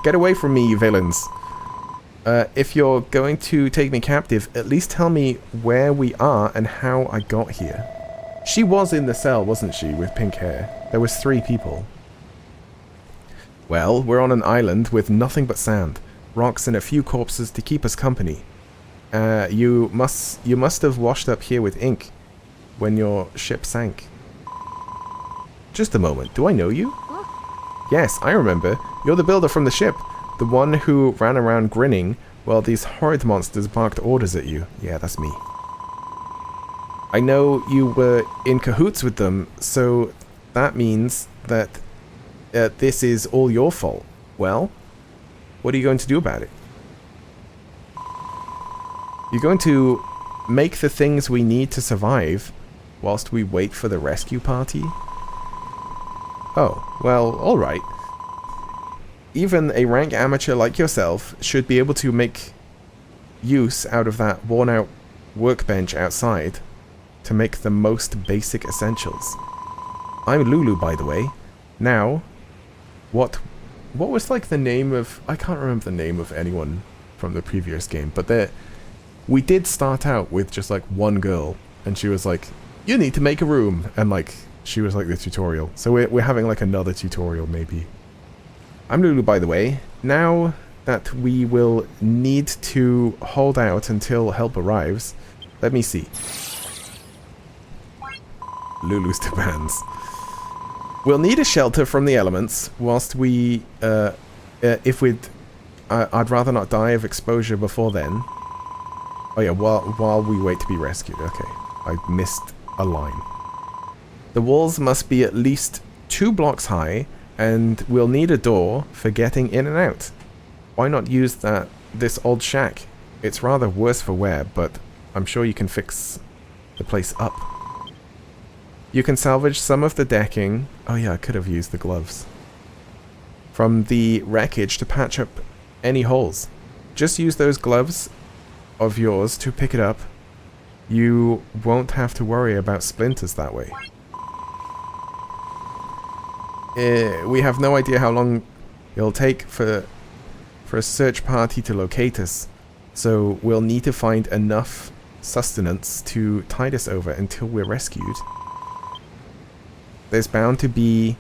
Get away from me, you villains! If you're going to take me captive, at least tell me where we are and how I got here. She was in the cell, wasn't she, with pink hair? There was 3 people. Well, we're on an island with nothing but sand, rocks and a few corpses to keep us company. You must have washed up here with ink when your ship sank. Just a moment, do I know you? Yes, I remember. You're the builder from the ship. The one who ran around grinning while these horrid monsters barked orders at you. Yeah, that's me. I know you were in cahoots with them, so that means that this is all your fault. Well, what are you going to do about it? You're going to make the things we need to survive whilst we wait for the rescue party? Oh, well, alright. Even a rank amateur like yourself should be able to make use out of that worn-out workbench outside to make the most basic essentials. I'm Lulu, by the way. Now, what was like the name of... I can't remember the name of anyone from the previous game, but we did start out with just like one girl, and she was like, you need to make a room, and like, she was like the tutorial. So we're having like another tutorial maybe. I'm Lulu, by the way. Now that we will need to hold out until help arrives, let me see. Lulu's demands. We'll need a shelter from the elements whilst we, I'd rather not die of exposure before then. Oh yeah, while we wait to be rescued. Okay, I missed a line. The walls must be at least 2 blocks high, and we'll need a door for getting in and out. Why not use this old shack? It's rather worse for wear, but I'm sure you can fix the place up. You can salvage some of the decking. Oh yeah, I could have used the gloves. from the wreckage to patch up any holes. Just use those gloves of yours to pick it up. You won't have to worry about splinters that way. We have no idea how long it'll take for a search party to locate us, so we'll need to find enough sustenance to tide us over until we're rescued. There's bound to be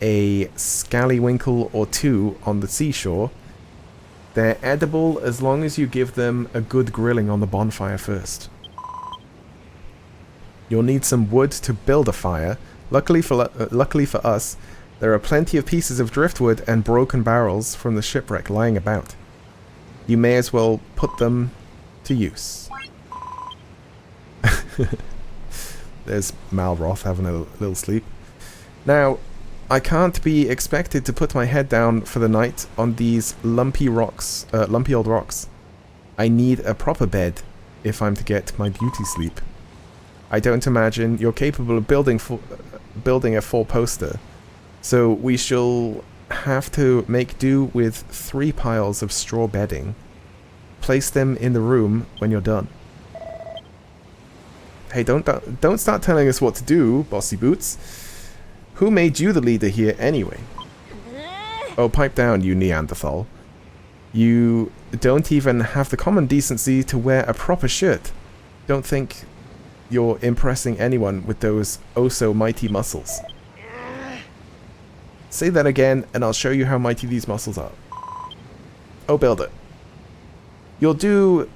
a scallywinkle or two on the seashore. They're edible as long as you give them a good grilling on the bonfire first. You'll need some wood to build a fire. Luckily for us, there are plenty of pieces of driftwood and broken barrels from the shipwreck lying about. You may as well put them to use. There's Malroth having a little sleep. Now, I can't be expected to put my head down for the night on these lumpy old rocks. I need a proper bed if I'm to get my beauty sleep. I don't imagine you're capable of building a four-poster, so we shall have to make do with 3 piles of straw bedding. Place them in the room when you're done. Hey, don't start telling us what to do, Bossy Boots. Who made you the leader here anyway? Oh, pipe down, you Neanderthal. You don't even have the common decency to wear a proper shirt. Don't think you're impressing anyone with those oh-so-mighty muscles. Say that again, and I'll show you how mighty these muscles are. Oh, Builder. You'll do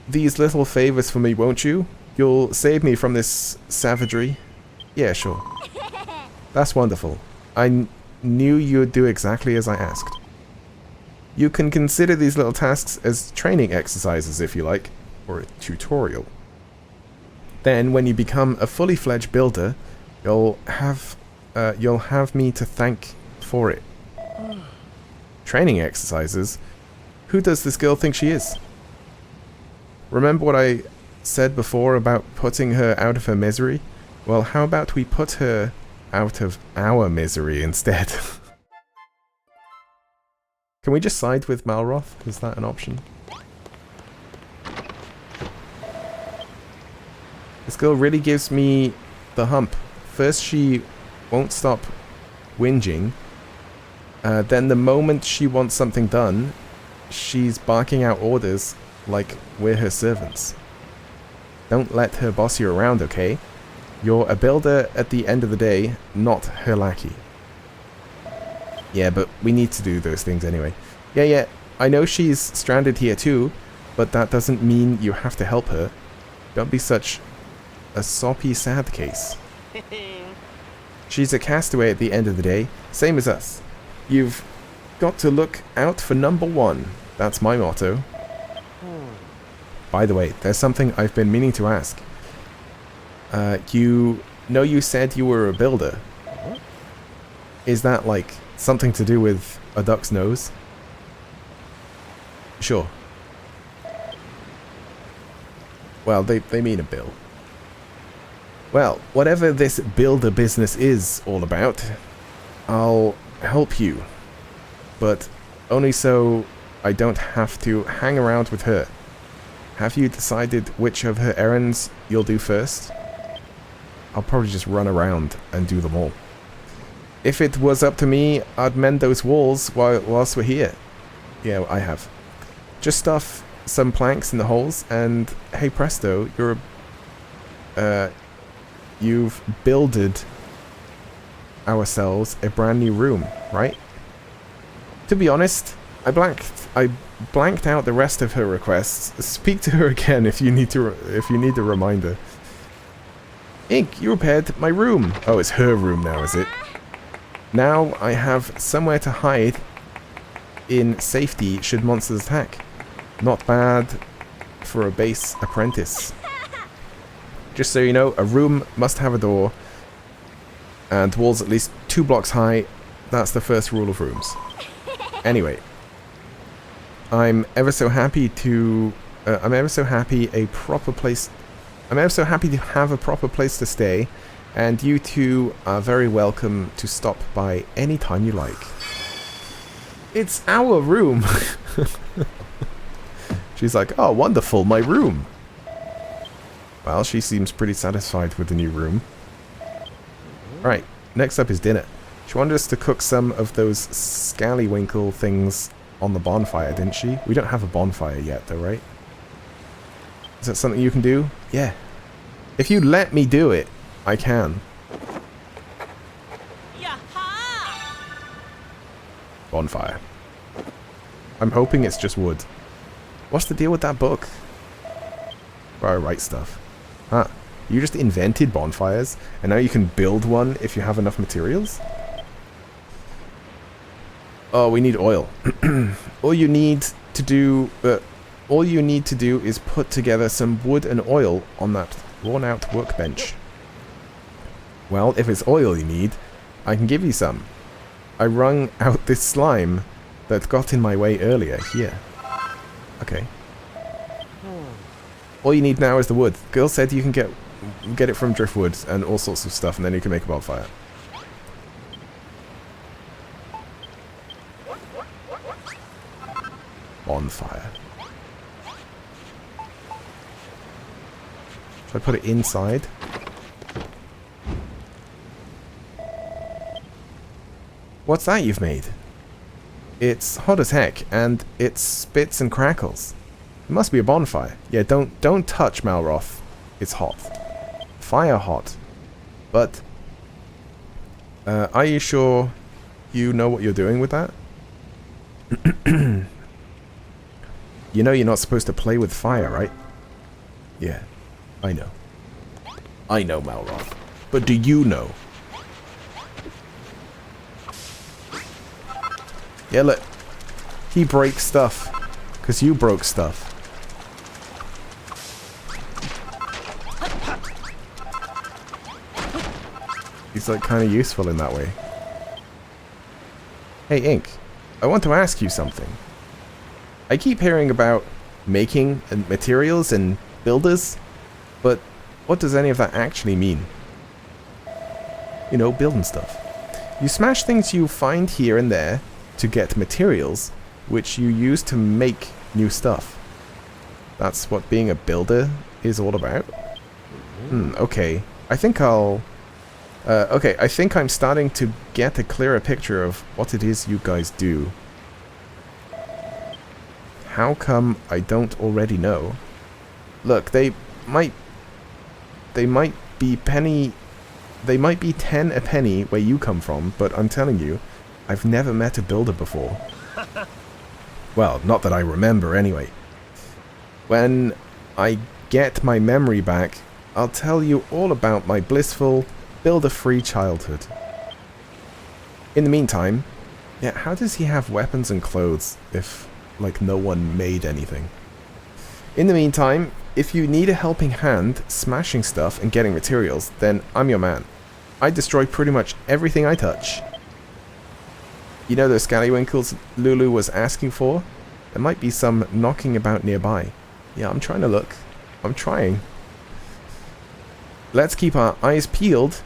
these little favors for me, won't you? You'll save me from this savagery? Yeah, sure. That's wonderful. I knew you'd do exactly as I asked. You can consider these little tasks as training exercises, if you like, or a tutorial. Then, when you become a fully fledged builder, you'll have me to thank for it. Training exercises? Who does this girl think she is? Remember what I said before about putting her out of her misery? Well, how about we put her out of our misery instead? Can we just side with Malroth? Is that an option? This girl really gives me the hump. First she won't stop whinging. Then the moment she wants something done, she's barking out orders like we're her servants. Don't let her boss you around, okay? You're a builder at the end of the day, not her lackey. Yeah, but we need to do those things anyway. Yeah, I know she's stranded here too, but that doesn't mean you have to help her. Don't be such a soppy sad case. She's a castaway at the end of the day, same as us. You've got to look out for number 1. That's my motto. By the way, there's something I've been meaning to ask. You said you were a builder. Is that like something to do with a duck's nose? Sure. Well, they mean a bill. Well, whatever this builder business is all about, I'll help you. But only so I don't have to hang around with her. Have you decided which of her errands you'll do first? I'll probably just run around and do them all. If it was up to me, I'd mend those walls whilst we're here. Yeah, I have. Just stuff some planks in the holes, and hey presto, you've builded ourselves a brand new room, right? To be honest, I blanked out the rest of her requests. Speak to her again if you need a reminder. Ink, you repaired my room. Oh, it's her room now, is it? Now I have somewhere to hide in safety should monsters attack. Not bad for a base apprentice. Just so you know, a room must have a door and walls at least 2 blocks high. That's the first rule of rooms. Anyway, I'm ever so happy to have a proper place to stay, and you two are very welcome to stop by any time you like. It's our room. She's like, oh, wonderful, my room. Well, she seems pretty satisfied with the new room. Right, next up is dinner. She wanted us to cook some of those scallywinkle things on the bonfire, didn't she? We don't have a bonfire yet, though, right? Is that something you can do? Yeah. If you let me do it, I can. Bonfire. I'm hoping it's just wood. What's the deal with that book? Where I write stuff. Huh. You just invented bonfires, and now you can build one if you have enough materials? Oh, we need oil. All you need to do is put together some wood and oil on that worn-out workbench. Well, if it's oil you need, I can give you some. I wrung out this slime that got in my way earlier. Here. Okay. All you need now is the wood. Girl said you can get it from driftwood and all sorts of stuff, and then you can make a bonfire. Bonfire. Should I put it inside? What's that you've made? It's hot as heck, and it spits and crackles. It must be a bonfire. Yeah, don't touch Malroth. It's hot. Fire hot. But, are you sure you know what you're doing with that? You know you're not supposed to play with fire, right? Yeah, I know. I know, Malroth. But do you know? Yeah, look. He breaks stuff. Because you broke stuff. He's like kind of useful in that way. Hey, Ink. I want to ask you something. I keep hearing about making and materials and builders, but what does any of that actually mean? You know, building stuff. You smash things you find here and there to get materials, which you use to make new stuff. That's what being a builder is all about? Okay. I think I think I'm starting to get a clearer picture of what it is you guys do. How come I don't already know? Look, they might be 10 a penny where you come from, but I'm telling you, I've never met a builder before. Well, not that I remember anyway. When I get my memory back, I'll tell you all about my blissful, builder-free childhood. In the meantime, yeah, how does he have weapons and clothes if, like, no one made anything? In the meantime, if you need a helping hand smashing stuff and getting materials, then I'm your man. I destroy pretty much everything I touch. You know those scallywinkles Lulu was asking for? There might be some knocking about nearby. Yeah, I'm trying to look. I'm trying. Let's keep our eyes peeled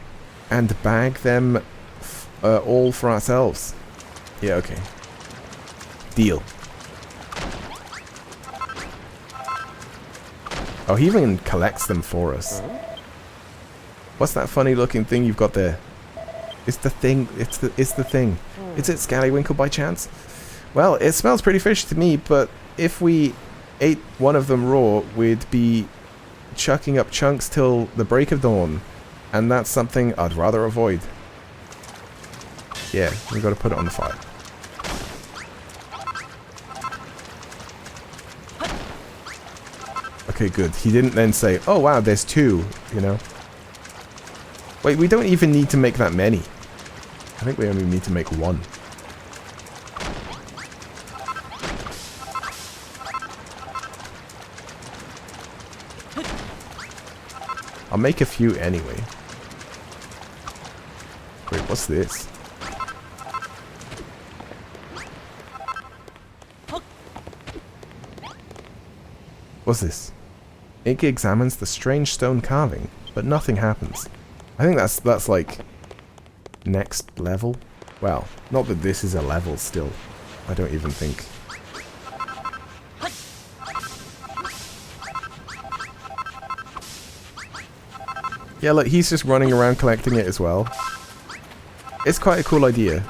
and bag them all for ourselves. Yeah, okay. Deal. Oh, he even collects them for us. What's that funny looking thing you've got there? It's the thing. It's the thing. Is it scallywinkle by chance? Well, it smells pretty fishy to me, but if we ate one of them raw, we'd be chucking up chunks till the break of dawn, and that's something I'd rather avoid. Yeah, we gotta put it on the fire. Okay, good. He didn't then say, oh wow, there's two, you know. Wait, we don't even need to make that many. I think we only need to make one. I'll make a few anyway. Wait, what's this? What's this? Ink examines the strange stone carving, but nothing happens. I think that's like next level. Well, not that this is a level still. I don't even think. Yeah, look, he's just running around collecting it as well. It's quite a cool idea.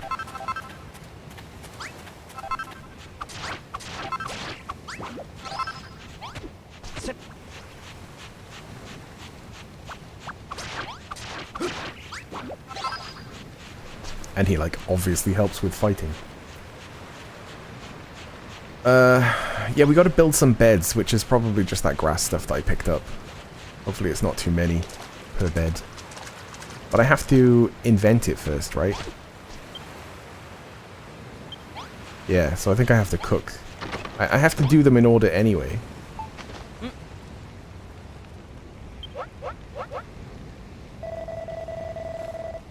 And he, like, obviously helps with fighting. Yeah, we gotta build some beds, which is probably just that grass stuff that I picked up. Hopefully it's not too many per bed. But I have to invent it first, right? Yeah, so I think I have to cook. I have to do them in order anyway.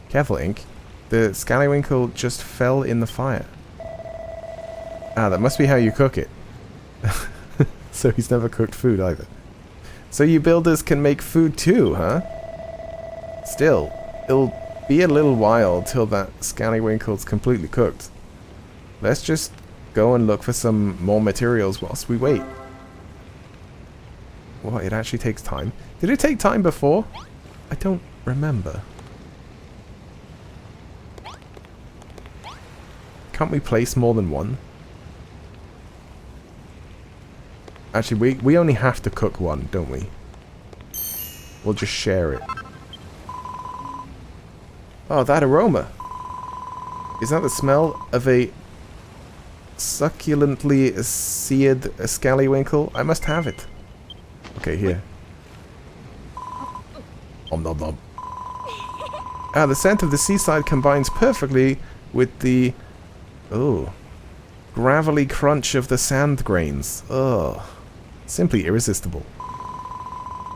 Careful, Ink. The Scallywinkle just fell in the fire. Ah, that must be how you cook it. So he's never cooked food either. So you builders can make food too, huh? Still, it'll be a little while till that Scallywinkle's completely cooked. Let's just go and look for some more materials whilst we wait. What, it actually takes time? Did it take time before? I don't remember. Can't we place more than one? Actually, we only have to cook one, don't we? We'll just share it. Oh, that aroma! Is that the smell of a succulently seared Scallywinkle? I must have it. Okay, here. Om nom nom. Ah, the scent of the seaside combines perfectly with the... oh. Gravelly crunch of the sand grains. Ugh. Simply irresistible.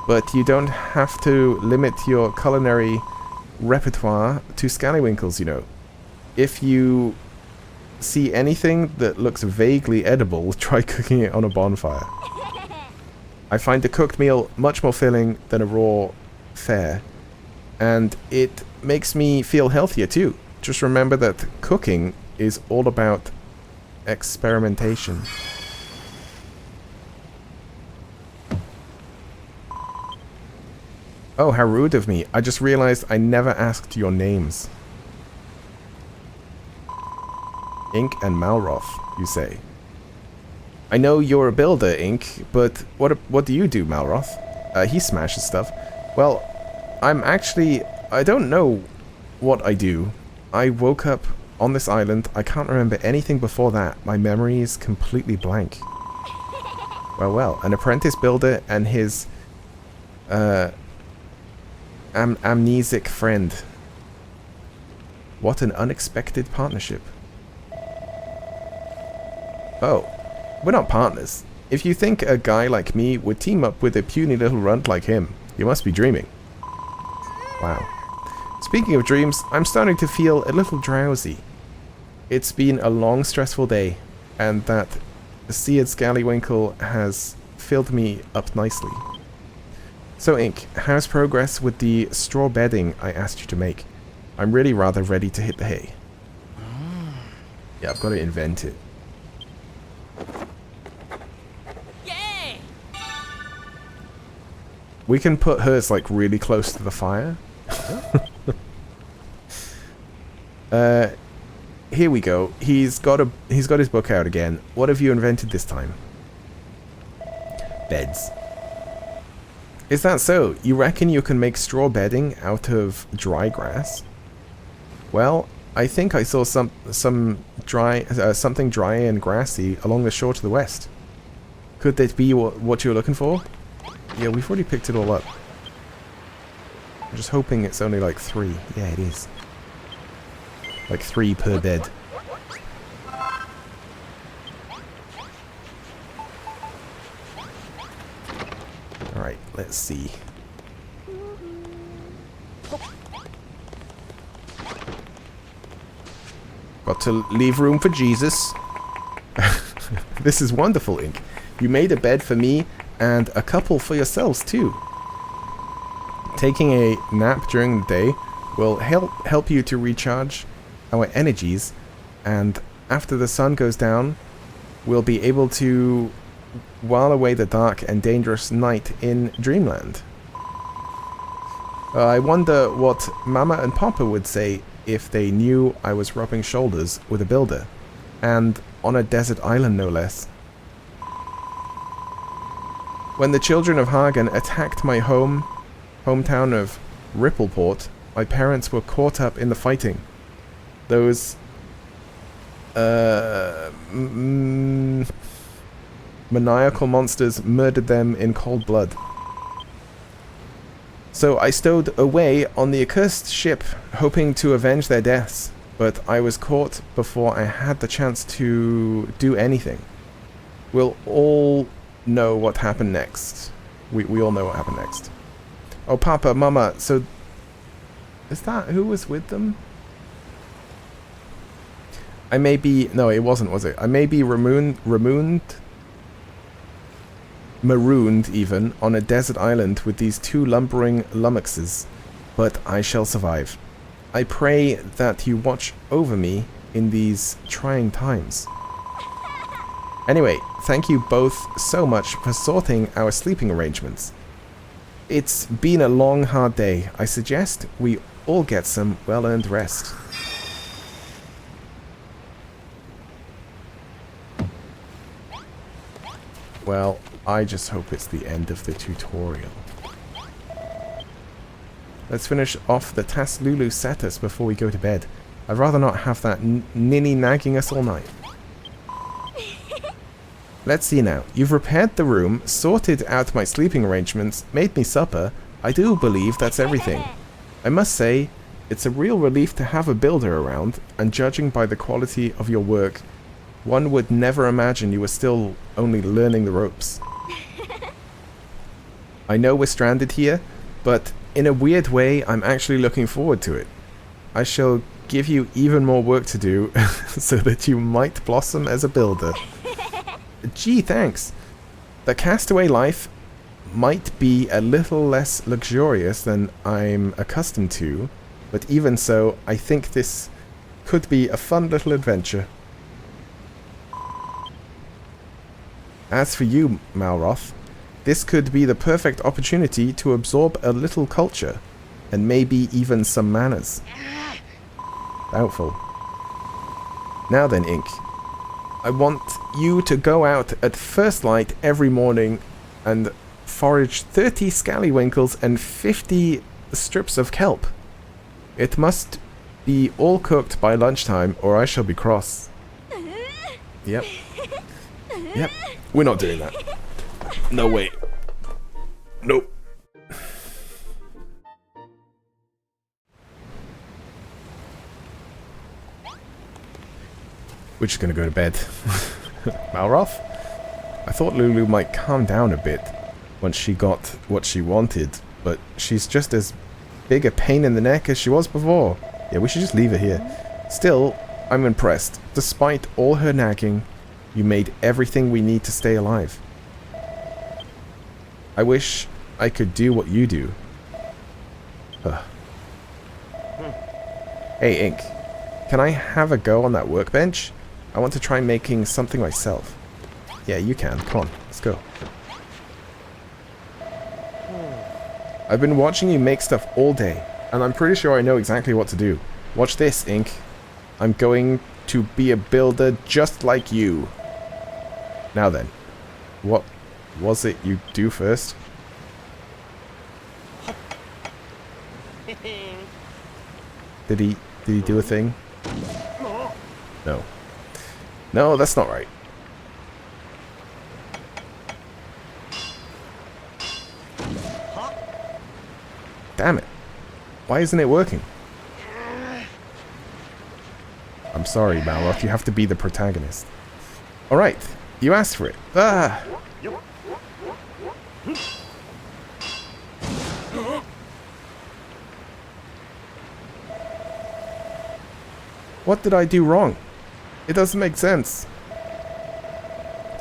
But you don't have to limit your culinary repertoire to Scallywinkles, you know. If you see anything that looks vaguely edible, try cooking it on a bonfire. I find a cooked meal much more filling than a raw fare, and it makes me feel healthier too. Just remember that cooking is all about experimentation. Oh, how rude of me. I just realized I never asked your names. Ink and Malroth, you say. I know you're a builder, Ink, but what do you do, Malroth? He smashes stuff. Well, I don't know what I do. I woke up on this island. I can't remember anything before that. My memory is completely blank. Well, an apprentice builder and his amnesic friend. What an unexpected partnership. Oh, we're not partners. If you think a guy like me would team up with a puny little runt like him, you must be dreaming. Wow. Speaking of dreams, I'm starting to feel a little drowsy. It's been a long, stressful day, and that seared Scallywinkle has filled me up nicely. So, Ink, how's progress with the straw bedding I asked you to make? I'm really rather ready to hit the hay. Yeah, I've got to invent it. Yay! We can put hers, like, really close to the fire. Here we go. He's got his book out again. What have you invented this time? Beds. Is that so? You reckon you can make straw bedding out of dry grass? Well, I think I saw something dry and grassy along the shore to the west. Could that be what you were looking for? Yeah, we've already picked it all up. I'm just hoping it's only like 3. Yeah, it is. Like 3 per bed. Alright, let's see. Got to leave room for Jesus. This is wonderful, Ink. You made a bed for me and a couple for yourselves too. Taking a nap during the day will help you to recharge our energies and after the sun goes down, we'll be able to while away the dark and dangerous night in Dreamland. I wonder what Mama and Papa would say if they knew I was rubbing shoulders with a builder, and on a desert island no less. When the children of Hagen attacked my hometown of Rippleport, my parents were caught up in the fighting. Those maniacal monsters murdered them in cold blood. So I stowed away on the accursed ship, hoping to avenge their deaths, but I was caught before I had the chance to do anything. We'll all know what happened next. We all know what happened next. Oh, Papa, Mama, so... Is that who was with them? I may be... No, it wasn't, was it? I may be marooned even, on a desert island with these two lumbering lummoxes, but I shall survive. I pray that you watch over me in these trying times. Anyway, thank you both so much for sorting our sleeping arrangements. It's been a long, hard day. I suggest we all get some well-earned rest. Well, I just hope it's the end of the tutorial. Let's finish off the task Lulu set us before we go to bed. I'd rather not have that ninny nagging us all night. Let's see now. You've repaired the room, sorted out my sleeping arrangements, made me supper. I do believe that's everything. I must say, it's a real relief to have a builder around, and judging by the quality of your work, one would never imagine you were still only learning the ropes. I know we're stranded here, but in a weird way, I'm actually looking forward to it. I shall give you even more work to do, so that you might blossom as a builder. Gee, thanks. The castaway life might be a little less luxurious than I'm accustomed to, but even so, I think this could be a fun little adventure. As for you, Malroth, this could be the perfect opportunity to absorb a little culture, and maybe even some manners. Doubtful. Now then, Ink. I want you to go out at first light every morning and forage 30 scallywinkles and 50 strips of kelp. It must be all cooked by lunchtime or I shall be cross. Yep. Yep. We're not doing that. No way. Nope. We're just gonna go to bed. Malroth? I thought Lulu might calm down a bit once she got what she wanted, but she's just as big a pain in the neck as she was before. Yeah, we should just leave her here. Still, I'm impressed. Despite all her nagging, you made everything we need to stay alive. I wish I could do what you do. Hey, Ink. Can I have a go on that workbench? I want to try making something myself. Yeah, you can. Come on, let's go. I've been watching you make stuff all day, and I'm pretty sure I know exactly what to do. Watch this, Ink. I'm going to be a builder just like you. Now then, what was it you do first? Did he do a thing? No. No, that's not right. Damn it. Why isn't it working? I'm sorry, Malroth. You have to be the protagonist. Alright. You asked for it. Ah! What did I do wrong? It doesn't make sense.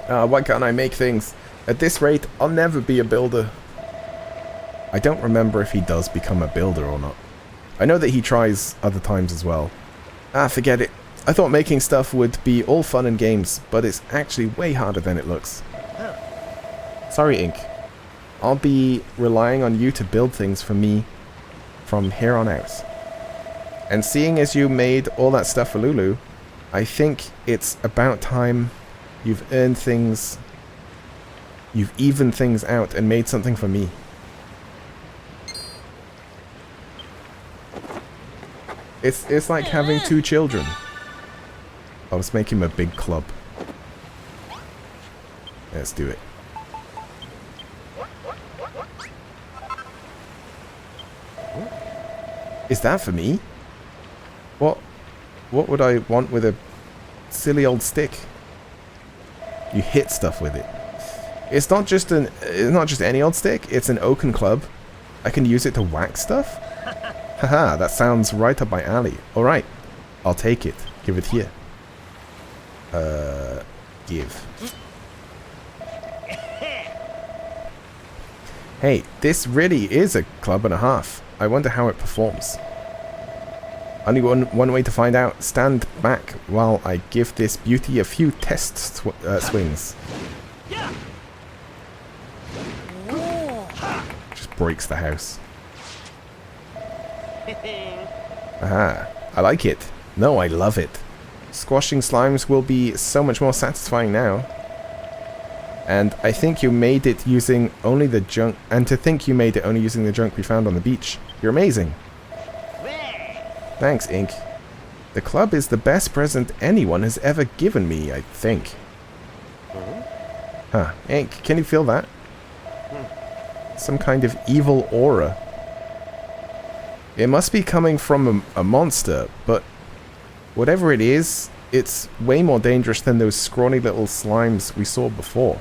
Why can't I make things? At this rate, I'll never be a builder. I don't remember if he does become a builder or not. I know that he tries other times as well. Ah, forget it. I thought making stuff would be all fun and games, but it's actually way harder than it looks. Sorry, Ink. I'll be relying on you to build things for me from here on out. And seeing as you made all that stuff for Lulu, I think it's about time you've earned things, you've evened things out and made something for me. It's like having two children. I'll just make him a big club. Let's do it. Is that for me? What would I want with a silly old stick? You hit stuff with it. It's not just any old stick, it's an oaken club. I can use it to whack stuff? Haha, that sounds right up my alley. Alright, I'll take it. Give it here. Give. Hey, this really is a club and a half. I wonder how it performs. Only one way to find out. Stand back while I give this beauty a few test swings. Just breaks the house. Aha, I like it. No, I love it. Squashing slimes will be so much more satisfying now. And I think you made it using only the junk. And to think you made it only using the junk we found on the beach. You're amazing. Thanks, Ink. The club is the best present anyone has ever given me, I think. Huh. Ink, can you feel that? Some kind of evil aura. It must be coming from a monster, but whatever it is, it's way more dangerous than those scrawny little slimes we saw before.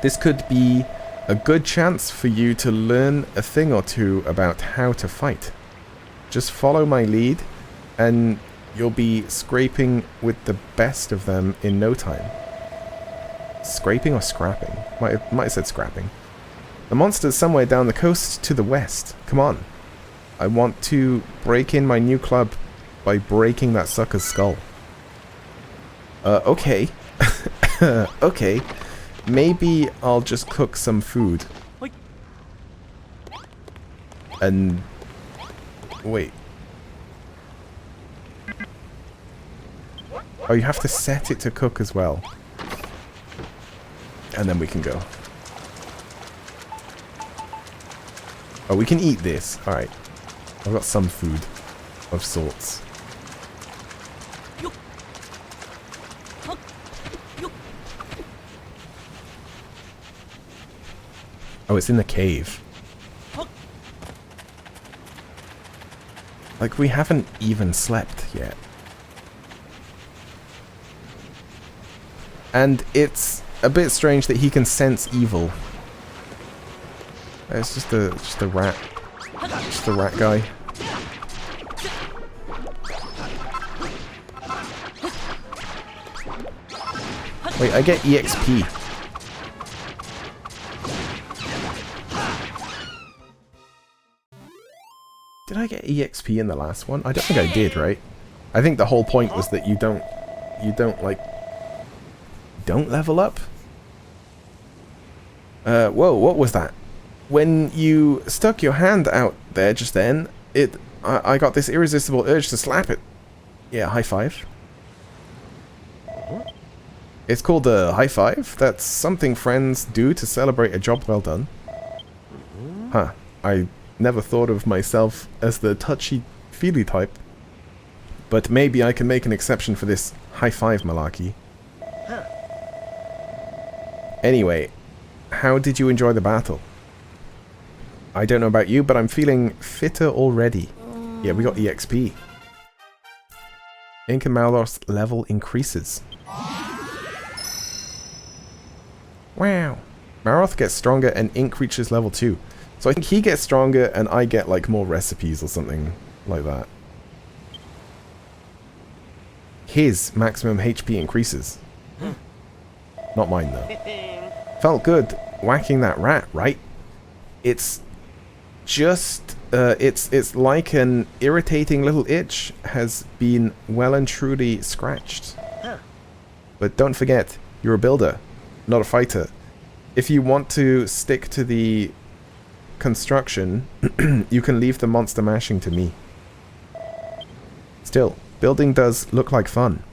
This could be a good chance for you to learn a thing or two about how to fight. Just follow my lead, and you'll be scraping with the best of them in no time. Scraping or scrapping? Might have said scrapping. The monster's somewhere down the coast to the west. Come on. I want to break in my new club by breaking that sucker's skull. Okay. Okay. Maybe I'll just cook some food. And... wait. Oh, you have to set it to cook as well. And then we can go. Oh, we can eat this. Alright. I've got some food of sorts. Oh, it's in the cave. Like, we haven't even slept yet. And it's a bit strange that he can sense evil. It's just a rat. Just a rat guy. Wait, I get EXP. Did I get EXP in the last one? I don't think I did, right? I think the whole point was that you don't level up? Whoa, what was that? When you stuck your hand out there just then, I got this irresistible urge to slap it. Yeah, high five. It's called a high five. That's something friends do to celebrate a job well done. Huh. I never thought of myself as the touchy-feely type. But maybe I can make an exception for this high five malarkey. Anyway, how did you enjoy the battle? I don't know about you, but I'm feeling fitter already. Yeah, we got EXP. Ink and Malroth's level increases. Wow. Malroth gets stronger and Ink reaches level 2. So I think he gets stronger and I get like more recipes or something like that. His maximum HP increases. Not mine though. Felt good whacking that rat, right? It's just it's like an irritating little itch has been well and truly scratched. But don't forget, you're a builder, not a fighter. If you want to stick to the construction, you can leave the monster mashing to me. Still, building does look like fun.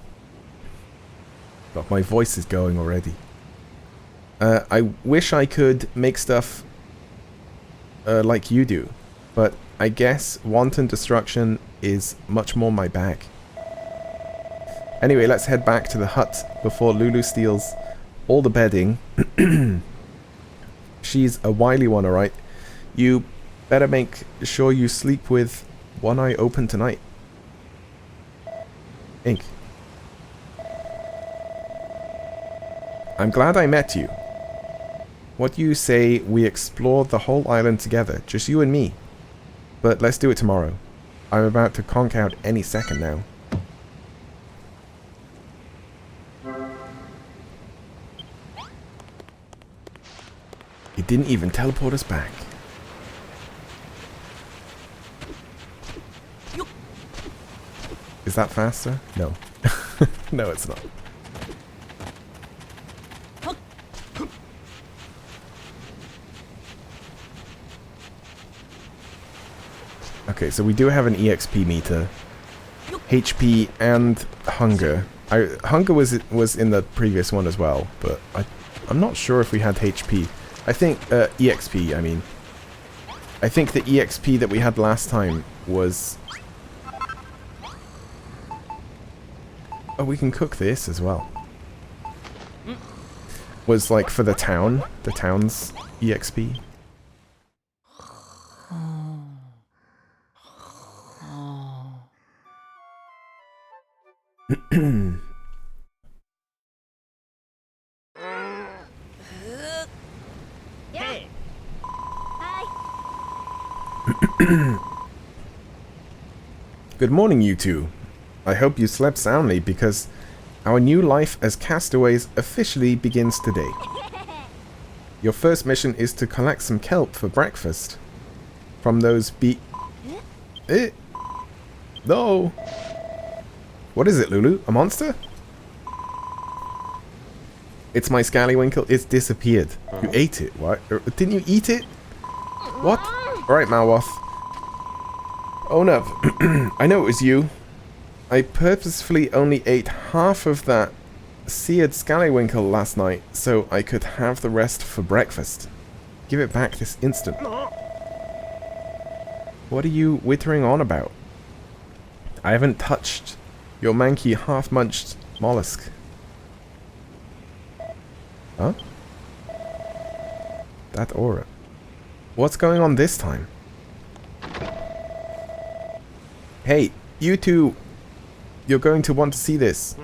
But my voice is going already. I wish I could make stuff like you do, but I guess wanton destruction is much more my bag. Anyway, let's head back to the hut before Lulu steals all the bedding. She's a wily one, alright? You better make sure you sleep with one eye open tonight. Ink. I'm glad I met you. What do you say we explore the whole island together, just you and me? But let's do it tomorrow. I'm about to conk out any second now. It didn't even teleport us back. Is that faster? No. No, it's not. Okay, so we do have an EXP meter. HP and hunger. Hunger was in the previous one as well, but I'm not sure if we had HP. I think EXP, I mean. I think the EXP that we had last time was... Oh, we can cook this as well. Was like for the town's EXP. Good morning, you two. I hope you slept soundly because our new life as castaways officially begins today. Your first mission is to collect some kelp for breakfast. From those No! What is it, Lulu? A monster? It's my Scallywinkle. It's disappeared. You ate it, what? Didn't you eat it? What? Alright, Malwoth. Oh no. I know it was you. I purposefully only ate half of that seared Scallywinkle last night so I could have the rest for breakfast. Give it back this instant. What are you wittering on about? I haven't touched your manky half-munched mollusk. Huh? That aura. What's going on this time? Hey, you two! You're going to want to see this.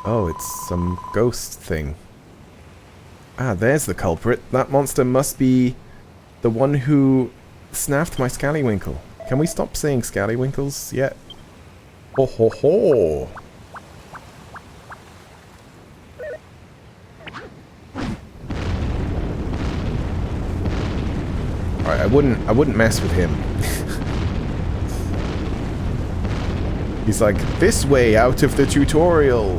Oh, it's some ghost thing. Ah, there's the culprit. That monster must be the one who snaffed my Scallywinkle. Can we stop saying Scallywinkles yet? Oh ho ho! Alright, I wouldn't mess with him. He's like, this way out of the tutorial.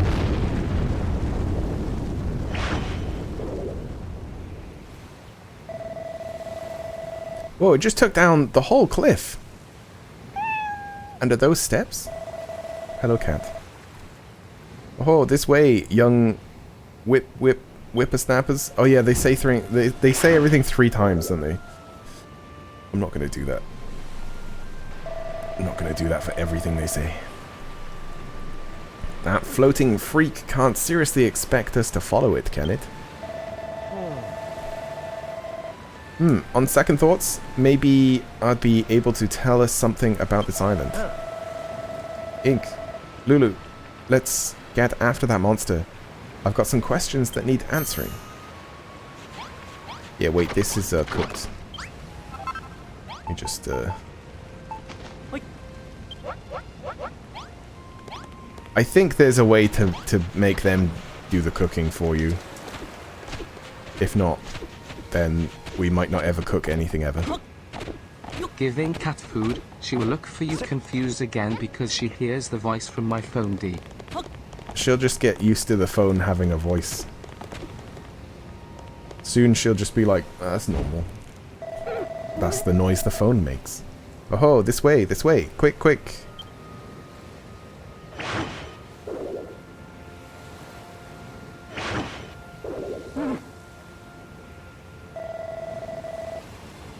Whoa, it just took down the whole cliff. And are those steps? Hello, cat. Oh, this way, young whippersnappers. Oh yeah, they say they say everything 3 times, don't they? I'm not gonna do that. I'm not gonna do that for everything they say. That floating freak can't seriously expect us to follow it, can it? On second thoughts, maybe I'd be able to tell us something about this island. Ink, Lulu, let's get after that monster. I've got some questions that need answering. Yeah, wait, this is cooked. Let me just I think there's a way to make them do the cooking for you. If not, then we might not ever cook anything ever. Giving cat food, she will look for you confused again because she hears the voice from my phone D. She'll just get used to the phone having a voice. Soon she'll just be like, that's normal. That's the noise the phone makes. Oh, this way, quick, quick.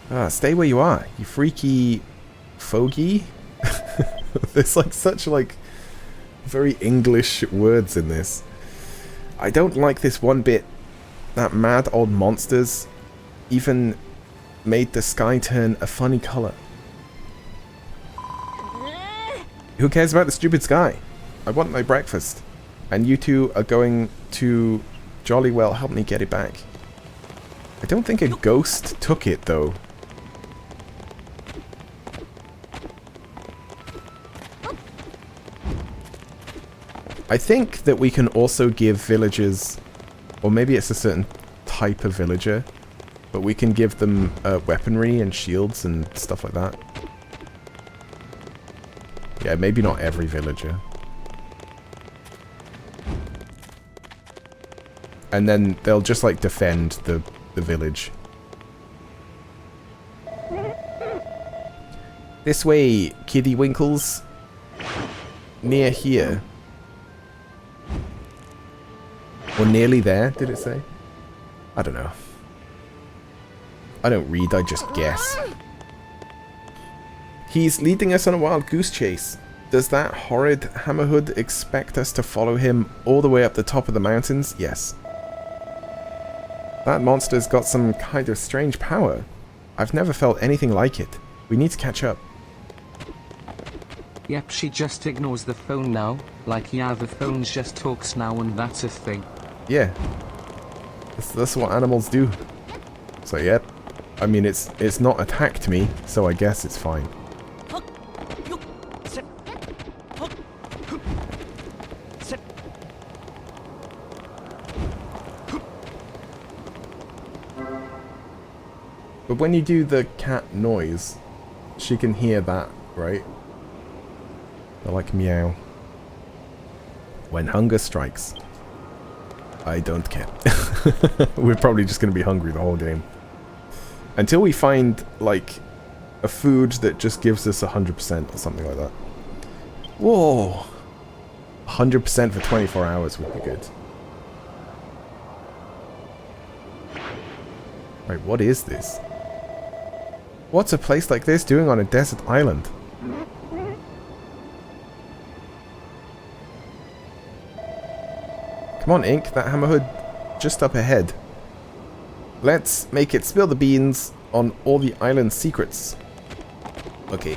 Ah, stay where you are, you freaky fogey. There's like such like very English words in this. I don't like this one bit. That mad old monsters even made the sky turn a funny color. Who cares about the stupid sky? I want my breakfast. And you two are going to jolly well help me get it back. I don't think a ghost took it though. I think that we can also give villagers, or maybe it's a certain type of villager, but we can give them weaponry and shields and stuff like that. Yeah, maybe not every villager. And then they'll just like defend the village. This way, Kiddie Winkles. Near here. Or nearly there, did it say? I don't know. I don't read, I just guess. He's leading us on a wild goose chase. Does that horrid Hammerhood expect us to follow him all the way up the top of the mountains? Yes. That monster's got some kind of strange power. I've never felt anything like it. We need to catch up. Yep, she just ignores the phone now. Like, yeah, the phone just talks now and that's a thing. Yeah. That's what animals do. So, yep. I mean, it's not attacked me, so I guess it's fine. But when you do the cat noise, she can hear that, right? They're like meow. When hunger strikes. I don't care. We're probably just going to be hungry the whole game. Until we find, like, a food that just gives us 100% or something like that. Whoa! 100% for 24 hours would be good. Right, what is this? What's a place like this doing on a desert island? Come on, Ink, that Hammerhood just up ahead. Let's make it spill the beans on all the island's secrets. Okay.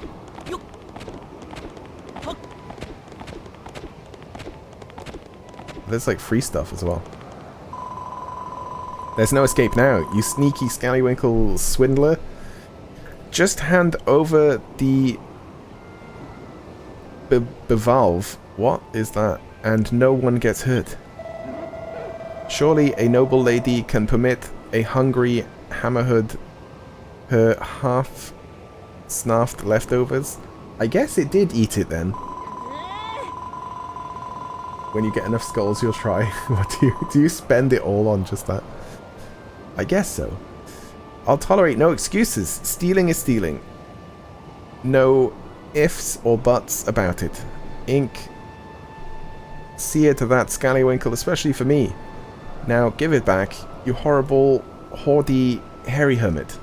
There's like free stuff as well. There's no escape now, you sneaky scallywinkle swindler. Just hand over the Bevalve. What is that? And no one gets hurt. Surely a noble lady can permit a hungry Hammerhood her half-snaffed leftovers? I guess it did eat it then. When you get enough skulls, you'll try. What do you spend it all on just that? I guess so. I'll tolerate no excuses. Stealing is stealing. No ifs or buts about it. Ink. See it to that scallywinkle, especially for me. Now give it back, you horrible, hoardy, hairy hermit.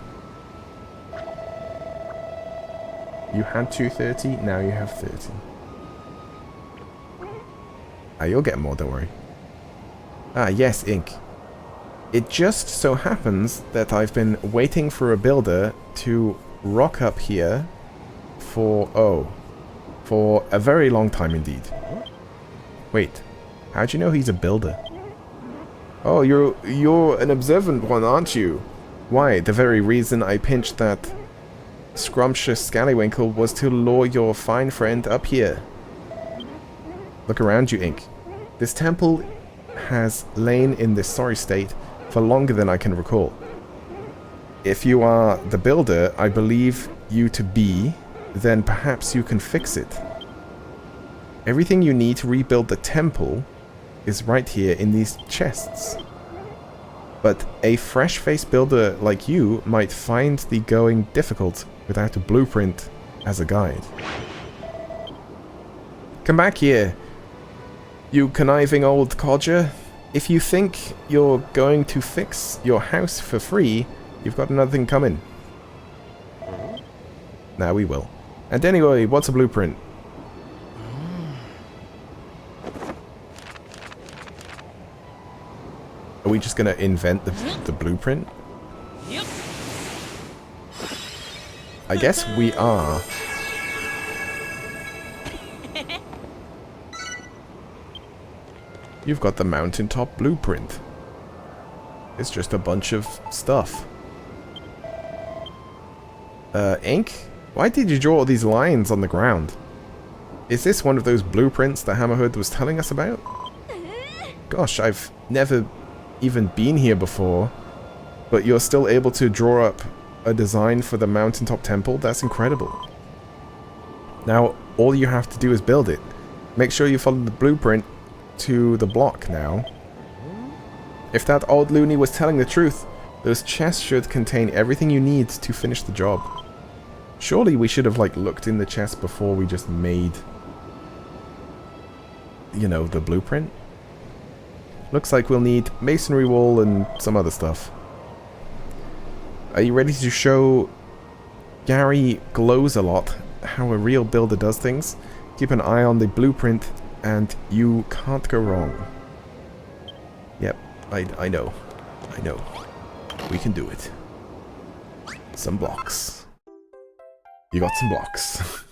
You had 230, now you have 30. Ah, you'll get more, don't worry. Ah, yes, Ink. It just so happens that I've been waiting for a builder to rock up here for a very long time indeed. Wait, how'd you know he's a builder? Oh, you're an observant one, aren't you? Why, the very reason I pinched that scrumptious scallywinkle was to lure your fine friend up here. Look around you, Ink. This temple has lain in this sorry state for longer than I can recall. If you are the builder I believe you to be, then perhaps you can fix it. Everything you need to rebuild the temple is right here in these chests. But a fresh-faced builder like you might find the going difficult without a blueprint as a guide. Come back here, you conniving old codger. If you think you're going to fix your house for free, you've got another thing coming. Now we will. And anyway, what's a blueprint? Are we just gonna invent the blueprint? Yep. I guess we are. You've got the mountaintop blueprint. It's just a bunch of stuff. Ink? Why did you draw all these lines on the ground? Is this one of those blueprints that Hammerhood was telling us about? Gosh, I've never even been here before, but you're still able to draw up a design for the mountaintop temple? That's incredible. Now, all you have to do is build it. Make sure you follow the blueprint to the block now. If that old loony was telling the truth, those chests should contain everything you need to finish the job. Surely we should have, like, looked in the chest before we just made, you know, the blueprint. Looks like we'll need masonry wall and some other stuff. Are you ready to show Gary Glows a lot how a real builder does things? Keep an eye on the blueprint and you can't go wrong. Yep, I know. I know. We can do it. Some blocks. You got some blocks.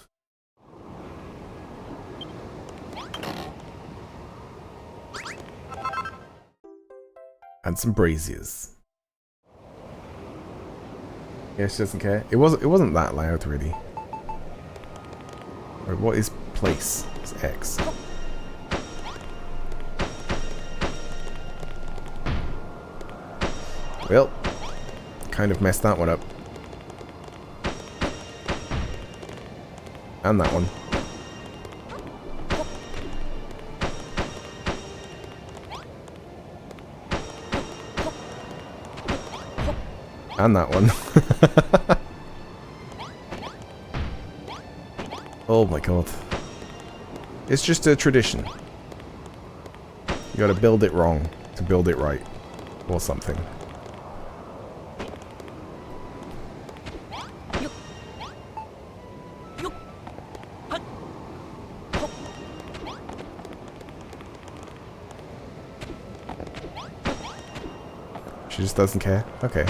And some braziers. Yeah, she doesn't care. It wasn't that loud, really. Right, what is place? It's X. Well, kind of messed that one up. And that one. And that one. Oh my god. It's just a tradition. You gotta build it wrong to build it right. Or something. She just doesn't care? Okay.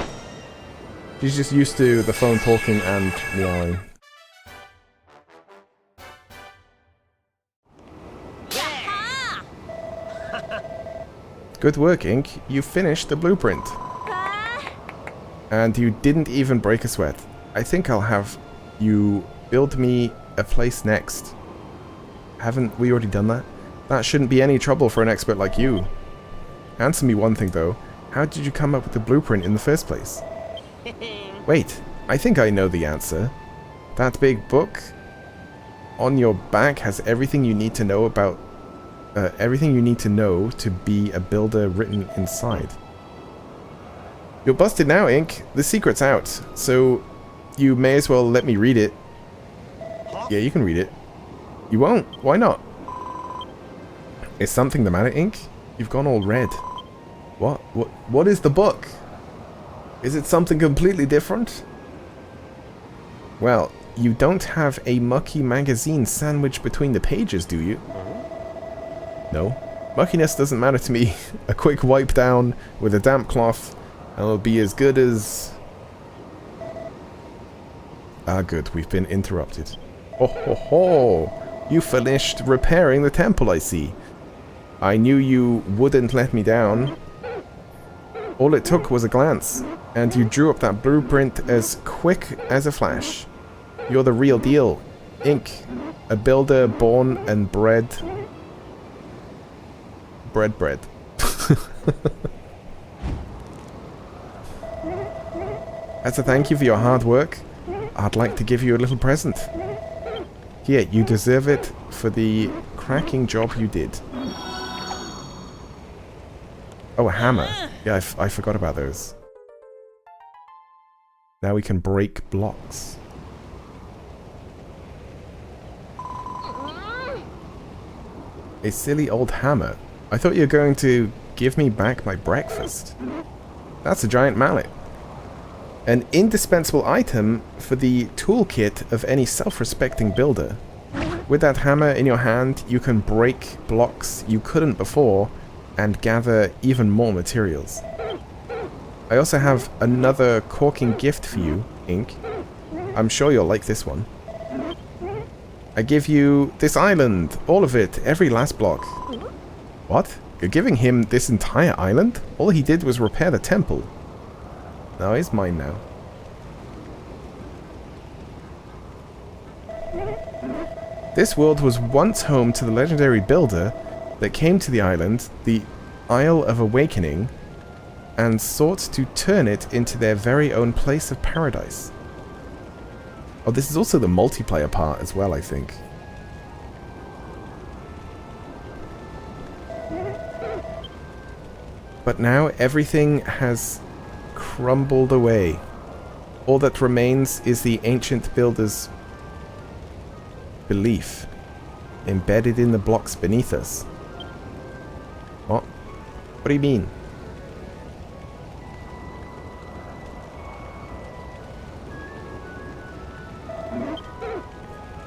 She's just used to the phone talking and meowing. Good work, Ink. You finished the blueprint. And you didn't even break a sweat. I think I'll have you build me a place next. Haven't we already done that? That shouldn't be any trouble for an expert like you. Answer me one thing, though. How did you come up with the blueprint in the first place? Wait, I think I know the answer. That big book on your back has everything you need to know about everything you need to know to be a builder written inside. You're busted now, Ink. The secret's out, so you may as well let me read it. Yeah, you can read it. You won't? Why not? Is something the matter, Ink? You've gone all red. What is the book? Is it something completely different? Well, you don't have a mucky magazine sandwiched between the pages, do you? No. Muckiness doesn't matter to me. A quick wipe down with a damp cloth and it'll be as good as... Ah, good. We've been interrupted. Oh ho ho! You finished repairing the temple, I see. I knew you wouldn't let me down. All it took was a glance, and you drew up that blueprint as quick as a flash. You're the real deal, Ink. A builder born and bred. Bread. As a thank you for your hard work, I'd like to give you a little present. Here, you deserve it for the cracking job you did. Oh, a hammer. Yeah, I forgot about those. Now we can break blocks. A silly old hammer. I thought you were going to give me back my breakfast. That's a giant mallet. An indispensable item for the toolkit of any self-respecting builder. With that hammer in your hand, you can break blocks you couldn't before and gather even more materials. I also have another corking gift for you, Ink. I'm sure you'll like this one. I give you this island, all of it, every last block. What? You're giving him this entire island? All he did was repair the temple. No, it's mine now. This world was once home to the legendary builder that came to the island, the Isle of Awakening, and sought to turn it into their very own place of paradise. Oh, this is also the multiplayer part as well, I think. But now everything has crumbled away. All that remains is the ancient builder's belief, embedded in the blocks beneath us. What? What do you mean?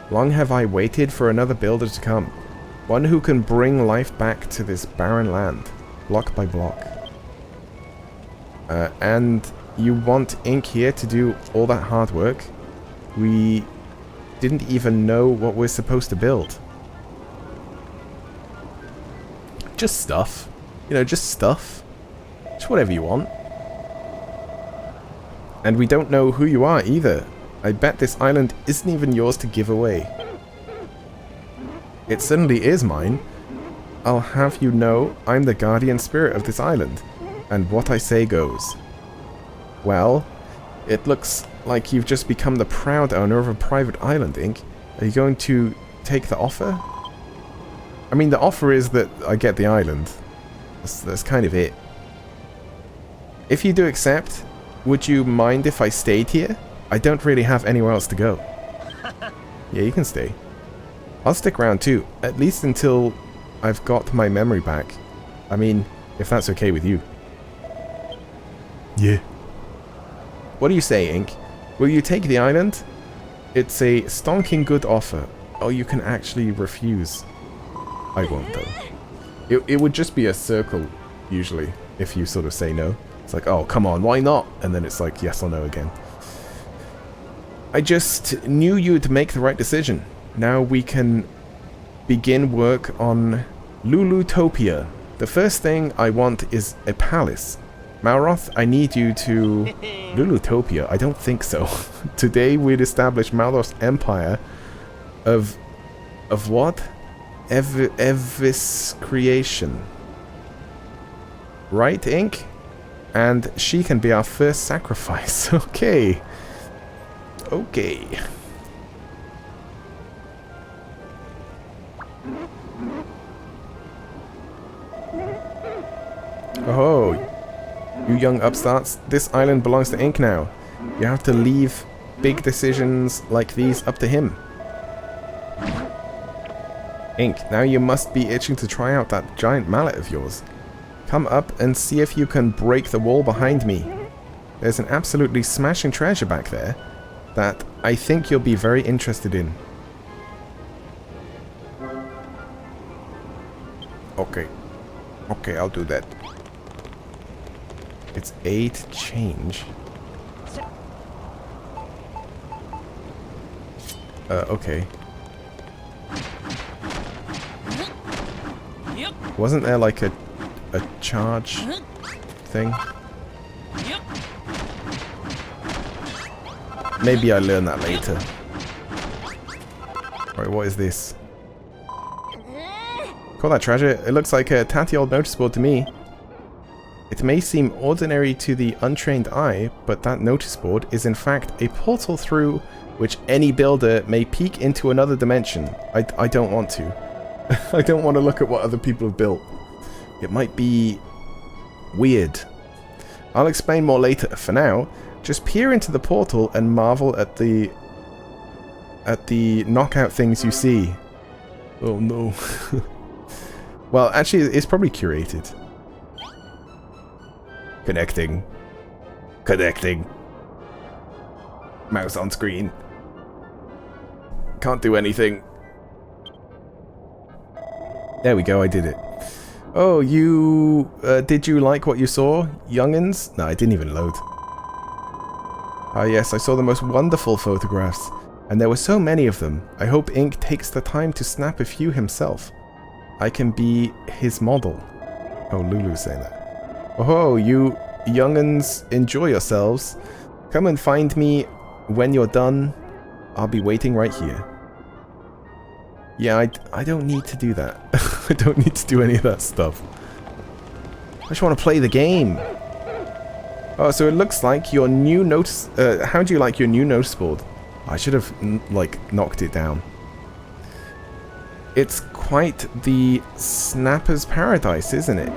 Long have I waited for another builder to come. One who can bring life back to this barren land, block by block. And you want Ink here to do all that hard work? We didn't even know what we're supposed to build. Just stuff. You know, just stuff. Just whatever you want. And we don't know who you are either. I bet this island isn't even yours to give away. It certainly is mine. I'll have you know I'm the guardian spirit of this island, and what I say goes. Well, it looks like you've just become the proud owner of a private island, Ink. Are you going to take the offer? I mean, the offer is that I get the island. That's kind of it. If you do accept, would you mind if I stayed here? I don't really have anywhere else to go. Yeah, you can stay. I'll stick around too, at least until I've got my memory back. I mean, if that's okay with you. Yeah. What do you say, Ink? Will you take the island? It's a stonking good offer. Oh, you can actually refuse. I won't, though. It would just be a circle, usually, if you sort of say no. It's like, oh, come on, why not? And then it's like, yes or no again. I just knew you'd make the right decision. Now we can begin work on Lulutopia. The first thing I want is a palace. Malroth, I need you to... Lulutopia? I don't think so. Today we'd establish Malroth's empire of what? Evis creation. Right, Ink? And she can be our first sacrifice. Okay. Okay. Oh, you young upstarts, this island belongs to Ink now. You have to leave big decisions like these up to him. Ink, now you must be itching to try out that giant mallet of yours. Come up and see if you can break the wall behind me. There's an absolutely smashing treasure back there that I think you'll be very interested in. Okay. Okay, I'll do that. It's A to change. Okay. Wasn't there like a charge thing? Maybe I learn that later. Alright, what is this? Call that treasure? It looks like a tatty old notice board to me. It may seem ordinary to the untrained eye, but that notice board is in fact a portal through which any builder may peek into another dimension. I don't want to. I don't want to look at what other people have built. It might be weird. I'll explain more later. For now, just peer into the portal and marvel at the knockout things you see. Oh no. Well, actually, it's probably curated. Connecting. Connecting. Mouse on screen. Can't do anything. There we go, I did it. Oh, you... did you like what you saw, youngins? No, I didn't even load. Ah yes, I saw the most wonderful photographs. And there were so many of them. I hope Ink takes the time to snap a few himself. I can be his model. Oh, Lulu's saying that. Oh, you young'uns, enjoy yourselves. Come and find me when you're done. I'll be waiting right here. Yeah, I don't need to do that. I don't need to do any of that stuff. I just want to play the game. Oh, so it looks like your new notice... how do you like your new notice board? I should have, like, knocked it down. It's quite the snapper's paradise, isn't it?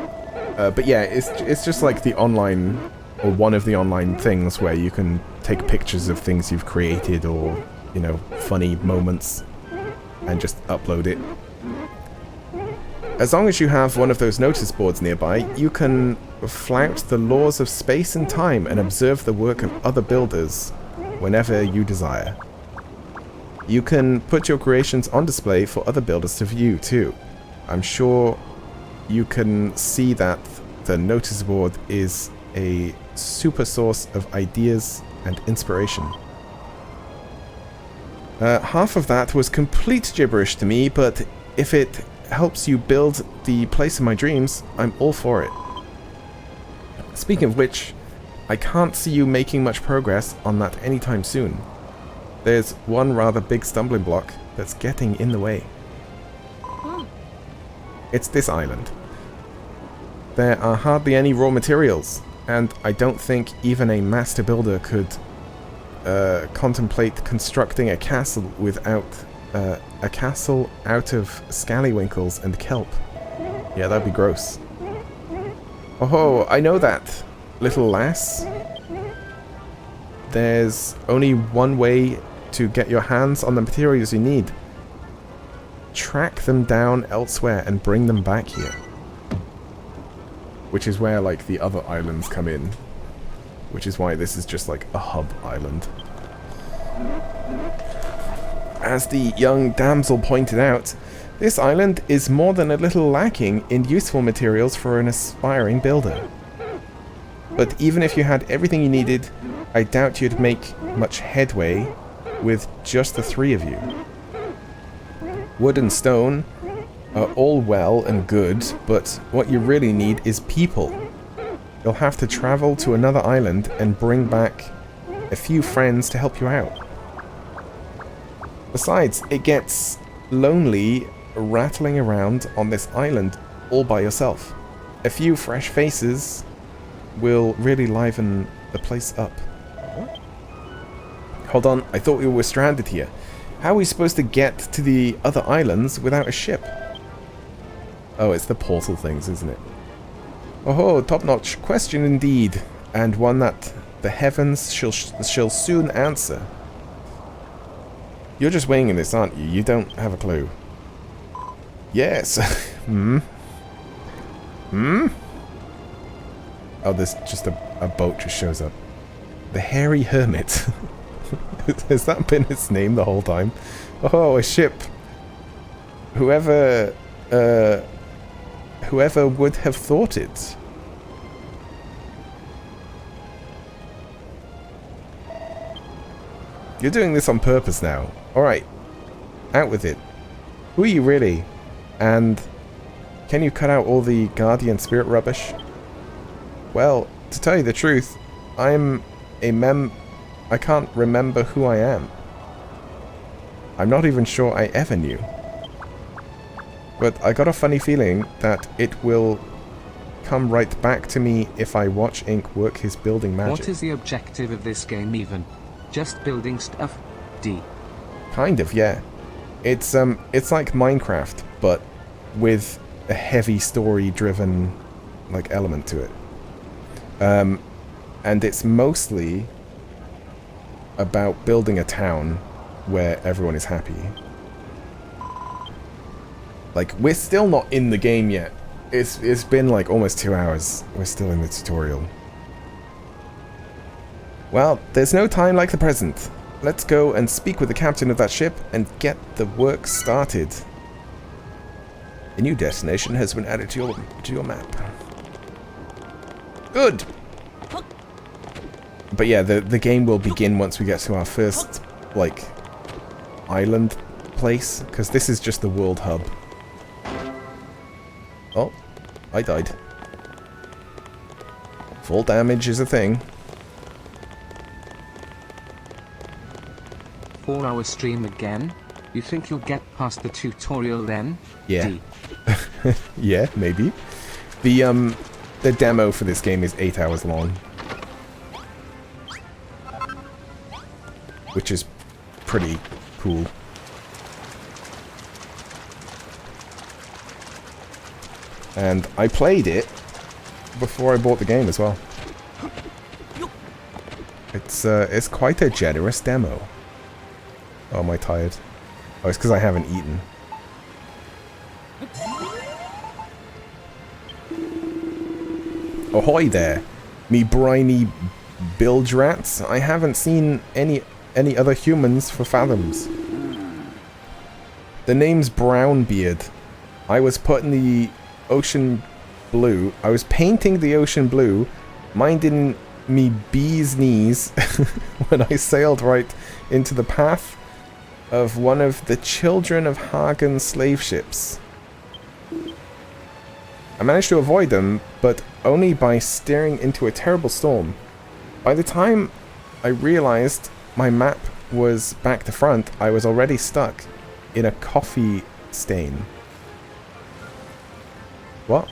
But yeah, it's just like the online, or one of the online things where you can take pictures of things you've created or, you know, funny moments and just upload it. As long as you have one of those notice boards nearby, you can flout the laws of space and time and observe the work of other builders whenever you desire. You can put your creations on display for other builders to view too. I'm sure you can see that the notice board is a super source of ideas and inspiration. Half of that was complete gibberish to me, but if it helps you build the place of my dreams, I'm all for it. Speaking of which, I can't see you making much progress on that anytime soon. There's one rather big stumbling block that's getting in the way. It's this island. There are hardly any raw materials, and I don't think even a master builder could contemplate constructing a castle without a castle out of scallywinkles and kelp. Yeah, that'd be gross. Oh, I know that, little lass. There's only one way to get your hands on the materials you need. Track them down elsewhere and bring them back here. Which is where, like, the other islands come in. Which is why this is just like a hub island. As the young damsel pointed out, this island is more than a little lacking in useful materials for an aspiring builder. But even if you had everything you needed, I doubt you'd make much headway with just the three of you. Wood and stone are all well and good, but what you really need is people. You'll have to travel to another island and bring back a few friends to help you out. Besides, it gets lonely rattling around on this island all by yourself. A few fresh faces will really liven the place up. Hold on, I thought we were stranded here. How are we supposed to get to the other islands without a ship? Oh, it's the portal things, isn't it? Oh, top-notch question indeed, and one that the heavens shall soon answer. You're just winging this, aren't you? You don't have a clue. Yes. Oh, there's just a boat just shows up. The Hairy Hermit. Has that been its name the whole time? Oh, a ship. Whoever would have thought it? You're doing this on purpose now. Alright. Out with it. Who are you really? And can you cut out all the guardian spirit rubbish? Well, to tell you the truth, I'm a I can't remember who I am. I'm not even sure I ever knew. But I got a funny feeling that it will come right back to me if I watch Ink work his building magic. What is the objective of this game even? Just building stuff? D. Kind of, yeah. It's like Minecraft, but with a heavy story-driven, like, element to it. And it's mostly about building a town where everyone is happy. Like, we're still not in the game yet. It's been like almost 2 hours. We're still in the tutorial. Well, there's no time like the present. Let's go and speak with the captain of that ship and get the work started. A new destination has been added to your map. Good! But yeah, the game will begin once we get to our first, like, island place, because this is just the world hub. Oh, I died. Full damage is a thing. 4-hour stream again? You think you'll get past the tutorial then? Yeah. D. Yeah, maybe. The demo for this game is 8 hours long. Which is pretty cool. And I played it before I bought the game as well. It's quite a generous demo. Oh, am I tired? Oh, it's because I haven't eaten. Ahoy there, me briny bilge rats. I haven't seen any other humans for fathoms. The name's Brownbeard. I was putting the ocean blue. I was painting the ocean blue, minding me bee's knees when I sailed right into the path of one of the children of Hagen's slave ships. I managed to avoid them, but only by steering into a terrible storm. By the time I realized my map was back to front, I was already stuck in a coffee stain. What?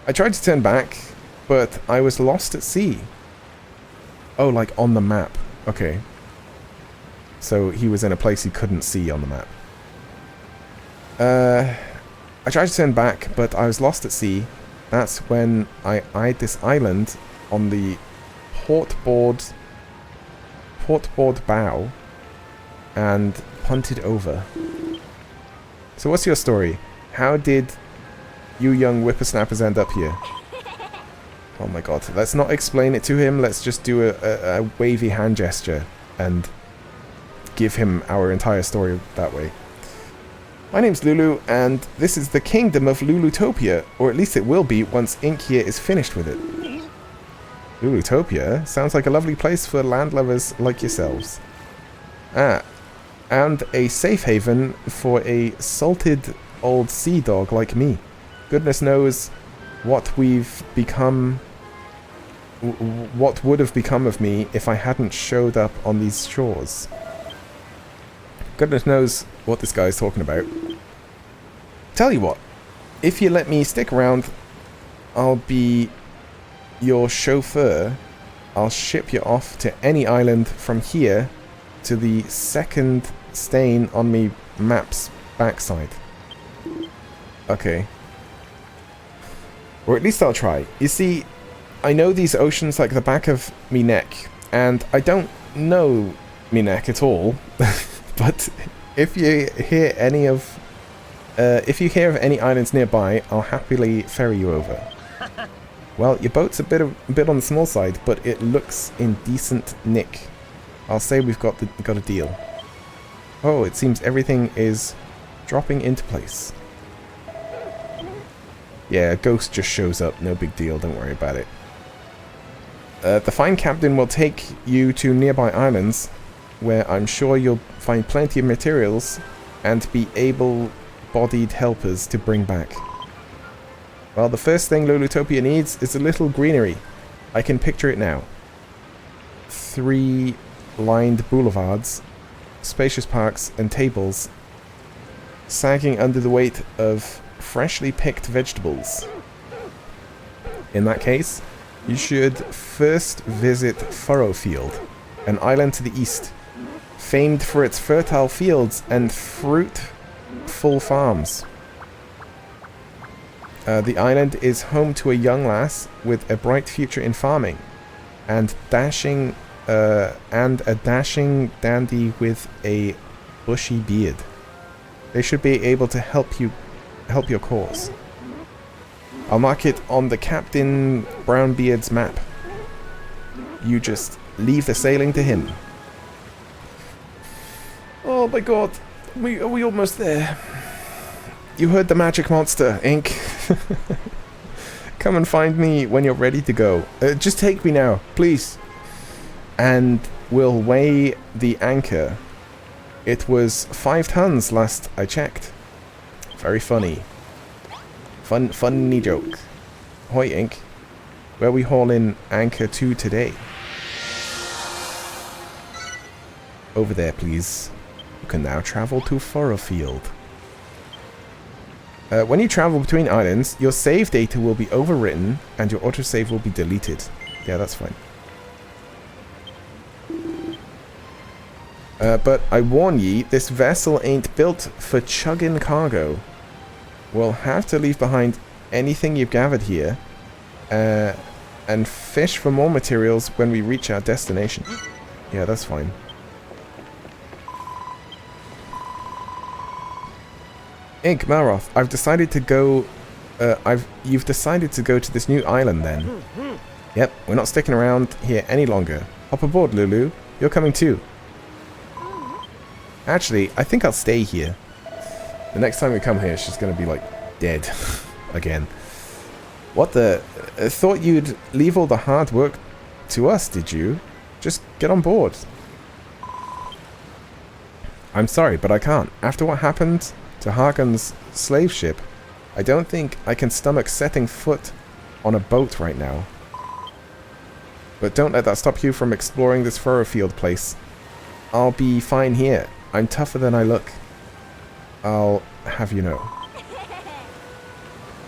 I tried to turn back, but I was lost at sea. Oh, like on the map. Okay. So he was in a place he couldn't see on the map. I tried to turn back, but I was lost at sea. That's when I eyed this island on the portboard bow and punted over. So what's your story? How did you young whippersnappers end up here? Oh my god, let's not explain it to him, let's just do a wavy hand gesture and give him our entire story that way. My name's Lulu, and this is the kingdom of Lulutopia, or at least it will be once Ink here is finished with it. Lulutopia sounds like a lovely place for landlubbers like yourselves. Ah, and a safe haven for a salted old sea dog like me. Goodness knows what we've become... what would have become of me if I hadn't showed up on these shores. Goodness knows what this guy's talking about. Tell you what, if you let me stick around, I'll be your chauffeur. I'll ship you off to any island from here to the second stain on me map's backside. Okay. Or at least I'll try. You see, I know these oceans like the back of me neck, and I don't know me neck at all. But if you hear any of any islands nearby, I'll happily ferry you over. Well, your boat's a bit on the small side, but it looks in decent nick. I'll say we've got a deal. Oh, it seems everything is dropping into place. Yeah, a ghost just shows up, no big deal, don't worry about it. The fine captain will take you to nearby islands, where I'm sure you'll find plenty of materials and be able-bodied helpers to bring back. Well, the first thing Lulutopia needs is a little greenery. I can picture it now. 3 lined boulevards, spacious parks and tables, sagging under the weight of freshly picked vegetables. In that case, you should first visit Furrowfield, an island to the east, famed for its fertile fields and fruitful farms. The island is home to a young lass with a bright future in farming, and a dashing dandy with a bushy beard. They should be able to help your cause. I'll mark it on the Captain Brownbeard's map. You just leave the sailing to him. Oh my god, are we almost there? You heard the magic monster, Ink. Come and find me when you're ready to go. Just take me now, please. And we'll weigh the anchor. It was 5 tons last I checked. Very funny. Funny joke. Hoi, Ink. Where we hauling anchor to today? Over there, please. You can now travel to Furrowfield. When you travel between islands, your save data will be overwritten and your autosave will be deleted. Yeah, that's fine. But I warn ye, this vessel ain't built for chugging cargo. We'll have to leave behind anything you've gathered here, and fish for more materials when we reach our destination. Yeah, that's fine. Ink, Malroth, I've decided to go... you've decided to go to this new island then. Yep, we're not sticking around here any longer. Hop aboard, Lulu. You're coming too. Actually, I think I'll stay here. The next time we come here, she's going to be, like, dead. Again. What the... I thought you'd leave all the hard work to us, did you? Just get on board. I'm sorry, but I can't. After what happened to Hagen's slave ship, I don't think I can stomach setting foot on a boat right now. But don't let that stop you from exploring this Furrowfield place. I'll be fine here. I'm tougher than I look. I'll have you know.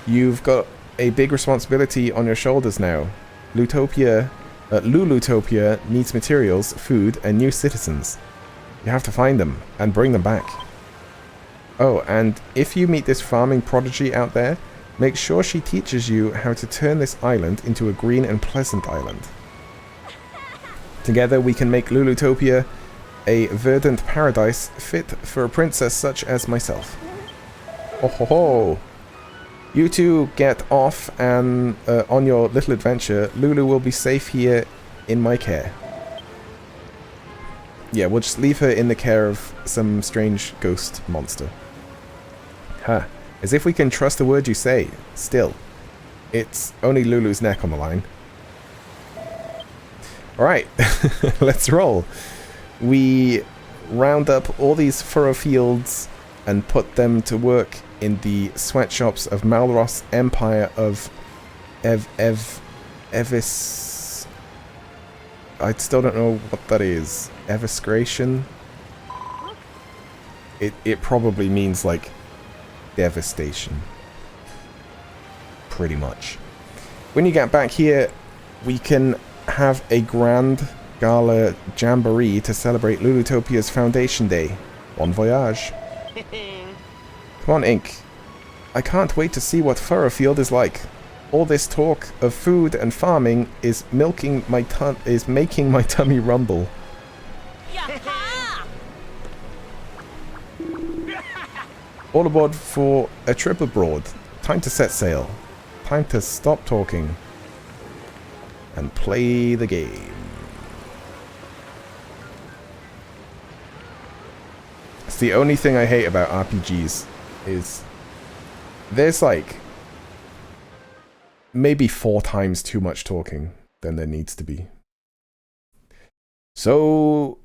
You've got a big responsibility on your shoulders now. Lulutopia needs materials, food, and new citizens. You have to find them and bring them back. Oh, and if you meet this farming prodigy out there, make sure she teaches you how to turn this island into a green and pleasant island. Together we can make Lulutopia a verdant paradise fit for a princess such as myself. Oh ho ho! You two get off and on your little adventure. Lulu will be safe here in my care. Yeah, we'll just leave her in the care of some strange ghost monster. Huh. As if we can trust a word you say. Still, it's only Lulu's neck on the line. Alright, let's roll. We round up all these Furrowfields and put them to work in the sweatshops of Malroth's Empire of Evis... I still don't know what that is. Eviscration? It probably means, like, devastation. Pretty much. When you get back here, we can have a grand gala jamboree to celebrate Lulutopia's Foundation Day. Bon voyage. Come on, Ink. I can't wait to see what Furrowfield is like. All this talk of food and farming is making my tummy rumble. All aboard for a trip abroad. Time to set sail. Time to stop talking and play the game. It's the only thing I hate about RPGs is there's like maybe 4 times too much talking than there needs to be. So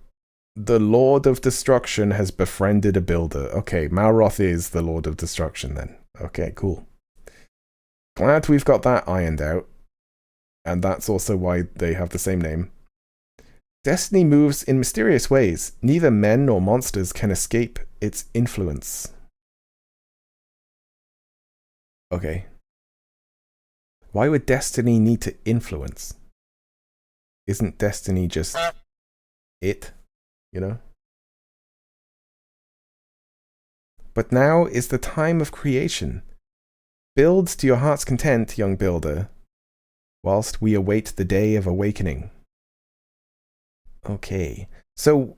the Lord of Destruction has befriended a builder. Okay, Malroth is the Lord of Destruction then. Okay, cool. Glad we've got that ironed out. And that's also why they have the same name. Destiny moves in mysterious ways. Neither men nor monsters can escape its influence. Okay. Why would destiny need to influence? Isn't destiny just it, you know? But now is the time of creation. Build to your heart's content, young builder, whilst we await the day of awakening. Okay, so,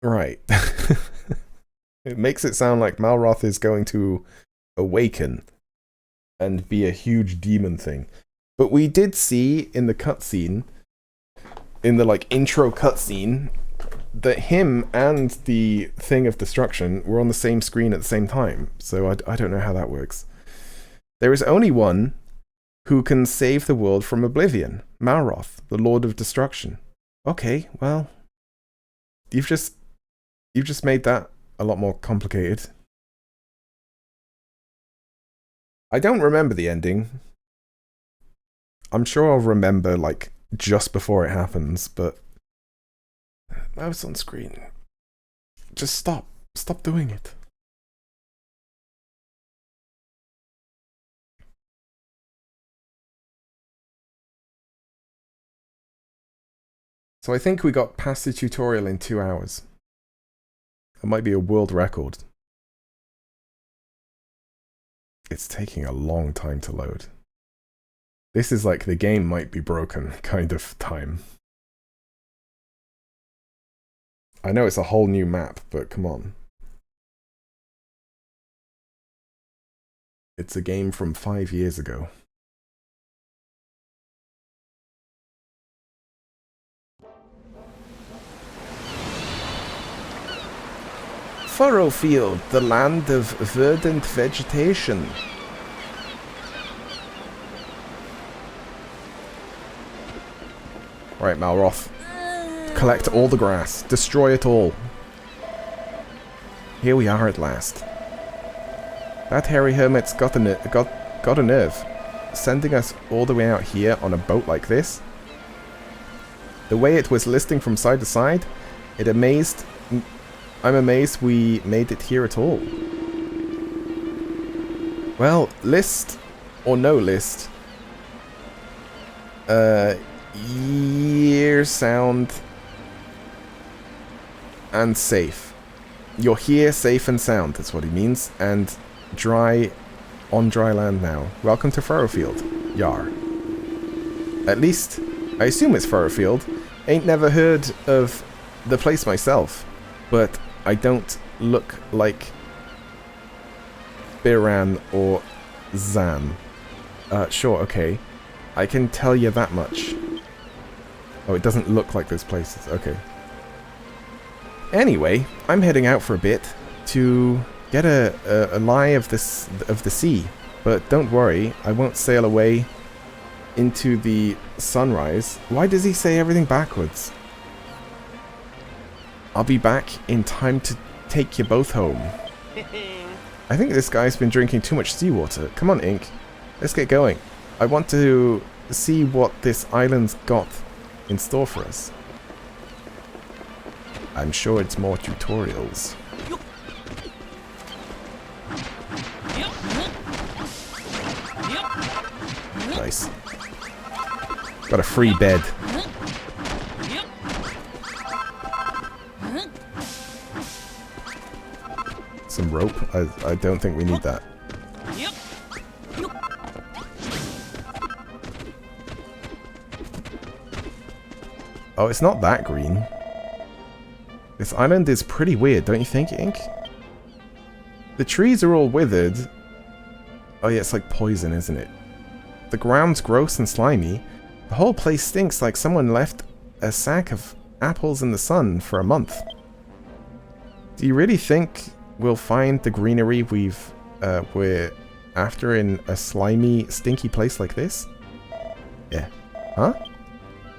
right. It makes it sound like Malroth is going to awaken and be a huge demon thing. But we did see in the cutscene, in the like intro cutscene, that him and the Thing of Destruction were on the same screen at the same time. So I don't know how that works. There is only one who can save the world from oblivion. Malroth, the Lord of Destruction. Okay, well, you've just made that a lot more complicated. I don't remember the ending. I'm sure I'll remember, like, just before it happens, but... mouse on screen. Just stop. Stop doing it. So I think we got past the tutorial in 2 hours. It might be a world record. It's taking a long time to load. This is like the game might be broken kind of time. I know it's a whole new map, but come on. It's a game from 5 years ago. Furrowfield, the land of verdant vegetation. Right, Malroth. Collect all the grass. Destroy it all. Here we are at last. That hairy hermit's got a nerve. Sending us all the way out here on a boat like this. The way it was listing from side to side, I'm amazed we made it here at all. Well, list or no list. Year, sound, and safe. You're here, safe and sound, that's what he means. And on dry land now. Welcome to Furrowfield. Yar. At least, I assume it's Furrowfield. Ain't never heard of the place myself, but I don't look like Biran or Zan. Sure, okay. I can tell you that much. Oh, it doesn't look like those places. Okay. Anyway, I'm heading out for a bit to get a lie of the sea. But don't worry, I won't sail away into the sunrise. Why does he say everything backwards? I'll be back in time to take you both home. I think this guy's been drinking too much seawater. Come on, Ink. Let's get going. I want to see what this island's got in store for us. I'm sure it's more tutorials. Nice. Got a free bed. Some rope? I don't think we need that. Oh, it's not that green. This island is pretty weird, don't you think, Ink? The trees are all withered. Oh yeah, it's like poison, isn't it? The ground's gross and slimy. The whole place stinks like someone left a sack of apples in the sun for a month. Do you really think we'll find the greenery we're after in a slimy, stinky place like this? Yeah. Huh?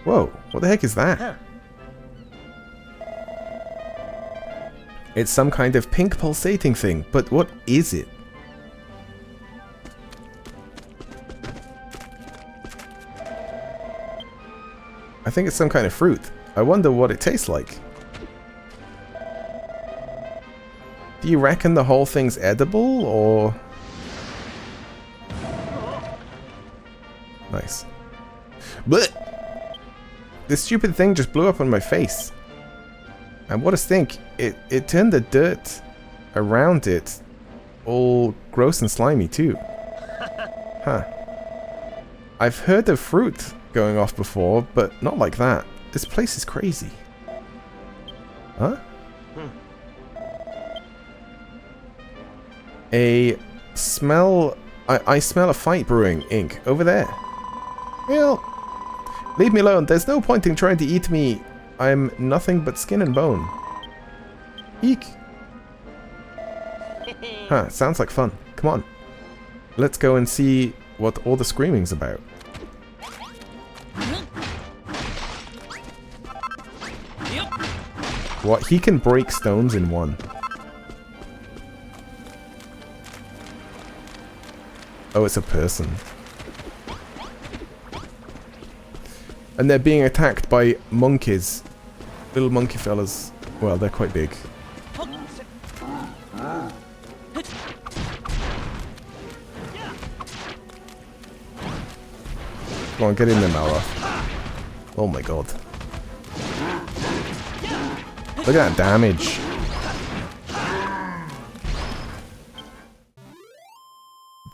Whoa, what the heck is that? Huh. It's some kind of pink pulsating thing, but what is it? I think it's some kind of fruit. I wonder what it tastes like. Do you reckon the whole thing's edible, or... Nice. But this stupid thing just blew up on my face. And what a stink. It turned the dirt around it all gross and slimy too. Huh. I've heard of fruit going off before, but not like that. This place is crazy. Huh? I smell a fight brewing, Ink. Over there. Well, leave me alone. There's no point in trying to eat me. I'm nothing but skin and bone. Eek. Huh, sounds like fun. Come on. Let's go and see what all the screaming's about. What? He can break stones in one. Oh, it's a person. And they're being attacked by monkeys. Little monkey fellas. Well, they're quite big. Come on, get in there, Malroth. Oh my god. Look at that damage.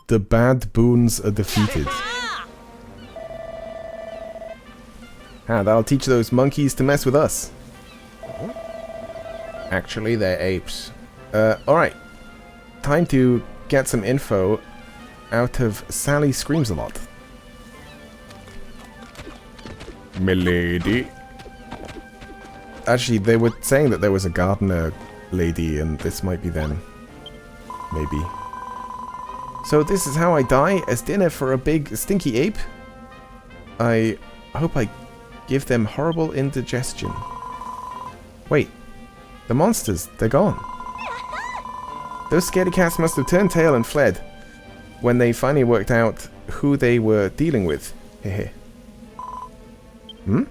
The bad boons are defeated. Ah, that'll teach those monkeys to mess with us. Actually, they're apes. Alright. Time to get some info out of Sally Screams a Lot. Milady. Actually, they were saying that there was a gardener lady, and this might be them. Maybe. So this is how I die, as dinner for a big stinky ape? I hope I give them horrible indigestion. Wait. The monsters, they're gone. Those scaredy cats must have turned tail and fled when they finally worked out who they were dealing with. Hehe. Hmm?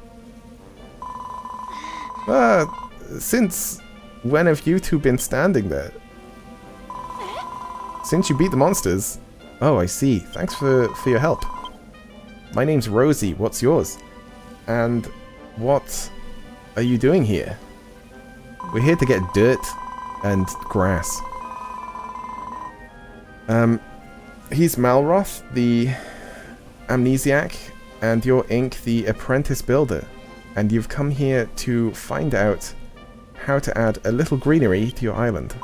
Since when have you two been standing there? Since you beat the monsters? Oh, I see. Thanks for your help. My name's Rosie. What's yours? And what are you doing here? We're here to get dirt and grass. He's Malroth, the amnesiac, and you're Ink, the apprentice builder. And you've come here to find out how to add a little greenery to your island.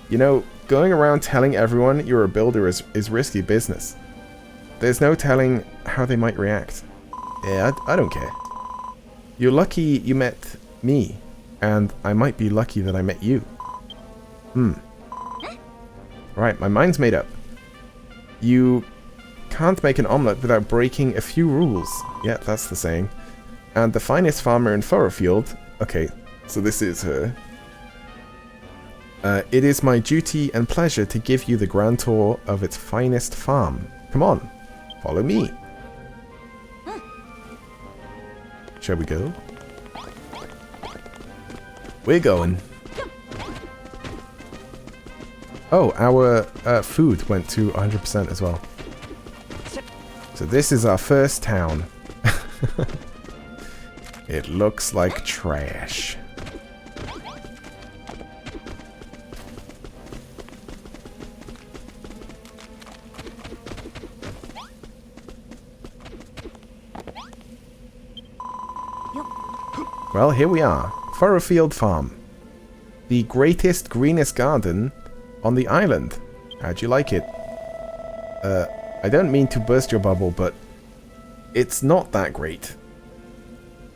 You know, going around telling everyone you're a builder is risky business. There's no telling how they might react. Yeah, I don't care. You're lucky you met me, and I might be lucky that I met you. Right, my mind's made up. You can't make an omelette without breaking a few rules. Yeah, that's the saying. And the finest farmer in Furrowfield... Okay, so this is her. It is my duty and pleasure to give you the grand tour of its finest farm. Come on, follow me. Shall we go? We're going. Oh, our food went to 100% as well. So this is our first town. It looks like trash. Well, here we are. Furrowfield Farm. The greatest, greenest garden on the island. How'd you like it? I don't mean to burst your bubble, but it's not that great.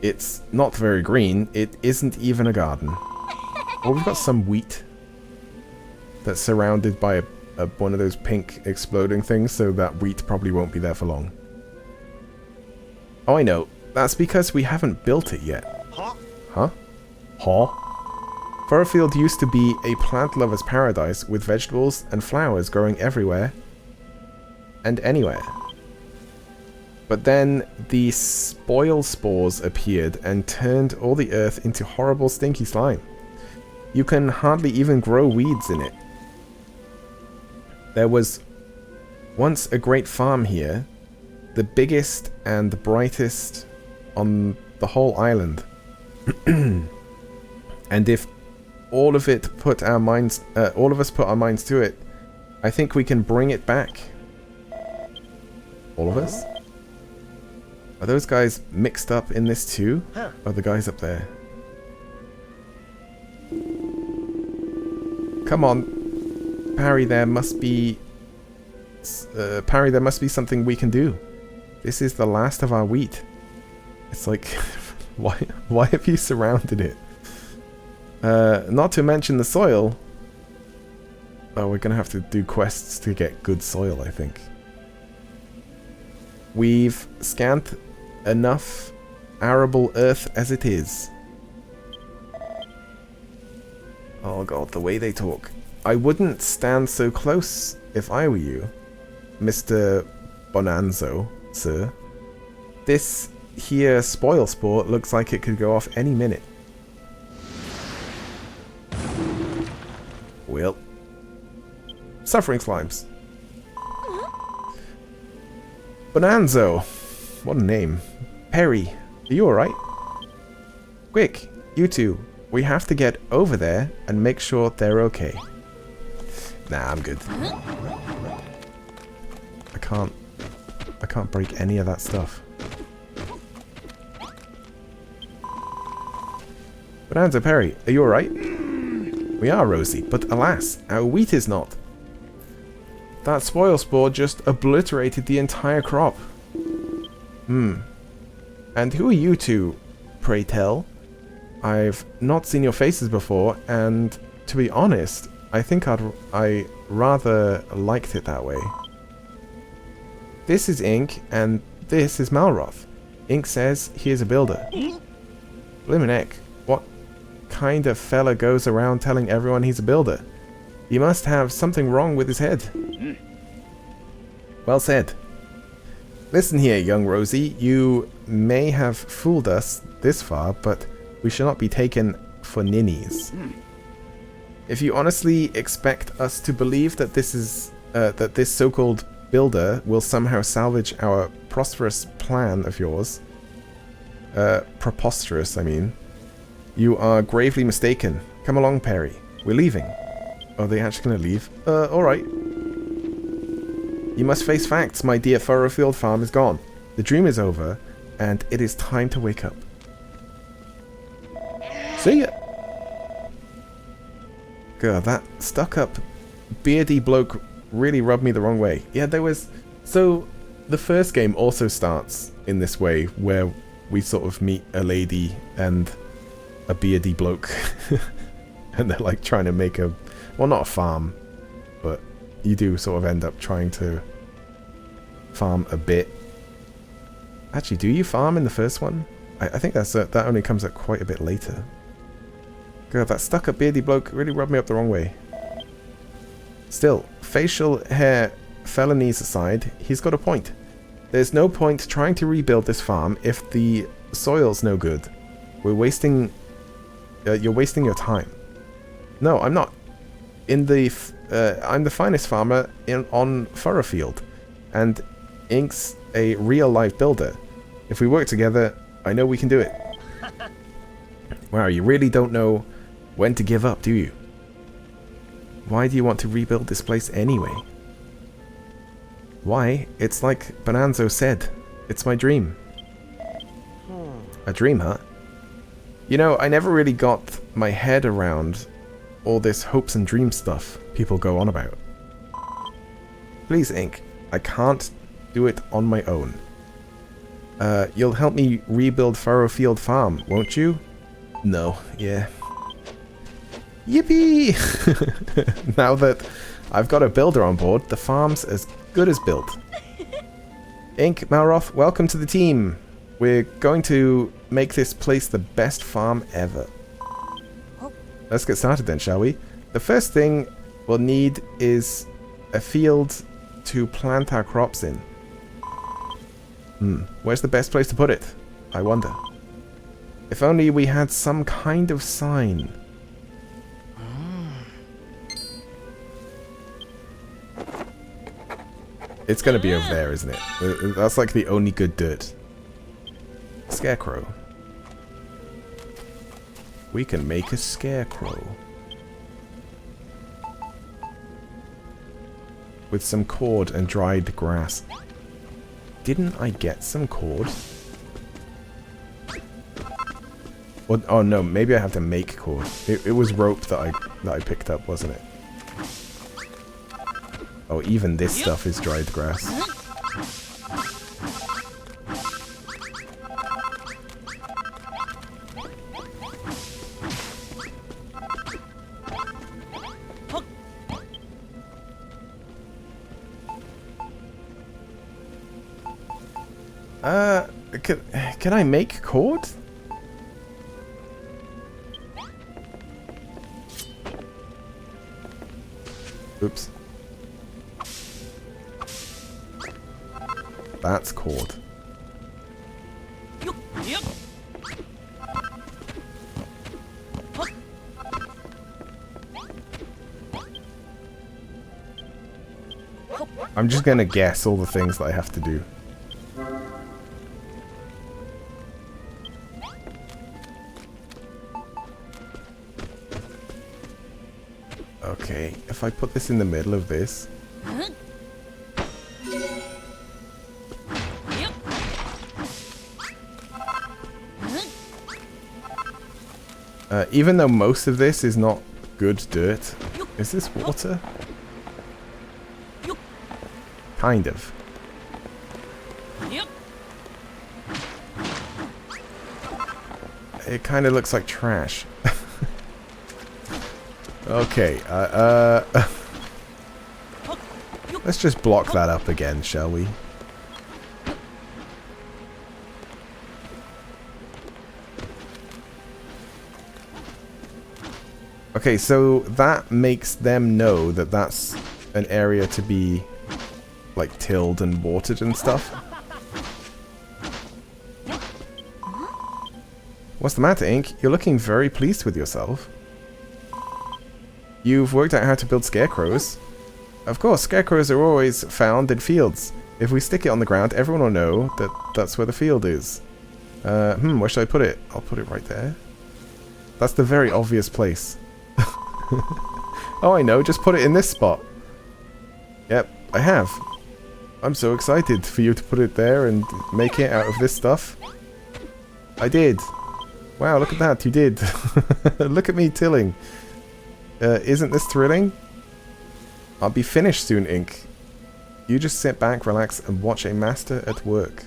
It's not very green. It isn't even a garden. Oh, we've got some wheat that's surrounded by one of those pink exploding things, so that wheat probably won't be there for long. Oh, I know. That's because we haven't built it yet. Huh? Furrowfield used to be a plant lover's paradise with vegetables and flowers growing everywhere and anywhere. But then the spoil spores appeared and turned all the earth into horrible stinky slime. You can hardly even grow weeds in it. There was once a great farm here, the biggest and the brightest on the whole island. And if all of us put our minds to it, I think we can bring it back. All of us? Are those guys mixed up in this too? Or the guys up there? Come on, Parry, there must be something we can do. This is the last of our wheat. It's like, why have you surrounded it? Not to mention the soil. Oh, we're gonna have to do quests to get good soil, I think. We've scanned enough arable earth as it is. Oh god, the way they talk. I wouldn't stand so close if I were you, Mr. Bonanzo, sir. This here spoil sport looks like it could go off any minute. Well. Suffering slimes. Bonanzo. What a name. Perry, are you alright? Quick, you two. We have to get over there and make sure they're okay. Nah, I'm good. I can't break any of that stuff. Bonanza, Perry, are you alright? We are, Rosie, but alas, our wheat is not. That spoil spore just obliterated the entire crop. And who are you two, pray tell? I've not seen your faces before, and to be honest, I think I rather liked it that way. This is Ink, and this is Malroth. Ink says he is a builder. Blimmin' heck, what kind of fella goes around telling everyone he's a builder? He must have something wrong with his head. Well said. Listen here, young Rosie, you may have fooled us this far, but we shall not be taken for ninnies. If you honestly expect us to believe that this so-called builder will somehow salvage our prosperous plan of yours, preposterous, I mean, you are gravely mistaken. Come along, Perry. We're leaving. Are they actually going to leave? Alright. You must face facts, my dear Furrowfield farm is gone. The dream is over, and it is time to wake up. See ya! God, that stuck-up, beardy bloke really rubbed me the wrong way. Yeah, there was... So, the first game also starts in this way, where we sort of meet a lady and a beardy bloke. And they're like trying to make a... Well, not a farm, but you do sort of end up trying to farm a bit. Actually, do you farm in the first one? I think that only comes out quite a bit later. God, that stuck-up beardy bloke really rubbed me up the wrong way. Still, facial hair felonies aside, he's got a point. There's no point trying to rebuild this farm if the soil's no good. We're wasting... you're wasting your time. No, I'm not. I'm the finest farmer on Furrowfield, and Ink's a real-life builder. If we work together, I know we can do it. Wow, you really don't know when to give up, do you? Why do you want to rebuild this place anyway? Why? It's like Bonanzo said. It's my dream. A dream, huh? You know, I never really got my head around all this hopes and dreams stuff people go on about. Please, Ink. I can't do it on my own. You'll help me rebuild Furrowfield Farm, won't you? No, yeah. Yippee! Now that I've got a builder on board, the farm's as good as built. Ink, Malroth, welcome to the team. We're going to make this place the best farm ever. Let's get started then, shall we? The first thing we'll need is a field to plant our crops in. Where's the best place to put it? I wonder. If only we had some kind of sign. It's gonna be over there, isn't it? That's like the only good dirt. Scarecrow. We can make a scarecrow. With some cord and dried grass. Didn't I get some cord? Or, oh no, maybe I have to make cord. It was rope that I picked up, wasn't it? Oh, even this stuff is dried grass. Can I make cord? Oops. That's cord. I'm just gonna guess all the things that I have to do. Okay, if I put this in the middle of this. Even though most of this is not good dirt, is this water? Kind of. It kind of looks like trash. Okay, let's just block that up again, shall we? Okay, so that makes them know that that's an area to be, like, tilled and watered and stuff. What's the matter, Ink? You're looking very pleased with yourself. You've worked out how to build scarecrows. Of course, scarecrows are always found in fields. If we stick it on the ground, everyone will know that that's where the field is. Where should I put it? I'll put it right there. That's the very obvious place. Oh, I know, just put it in this spot. Yep, I have. I'm so excited for you to put it there and make it out of this stuff. I did. Wow, look at that, you did. Look at me tilling. Isn't this thrilling? I'll be finished soon, Ink. You just sit back, relax, and watch a master at work.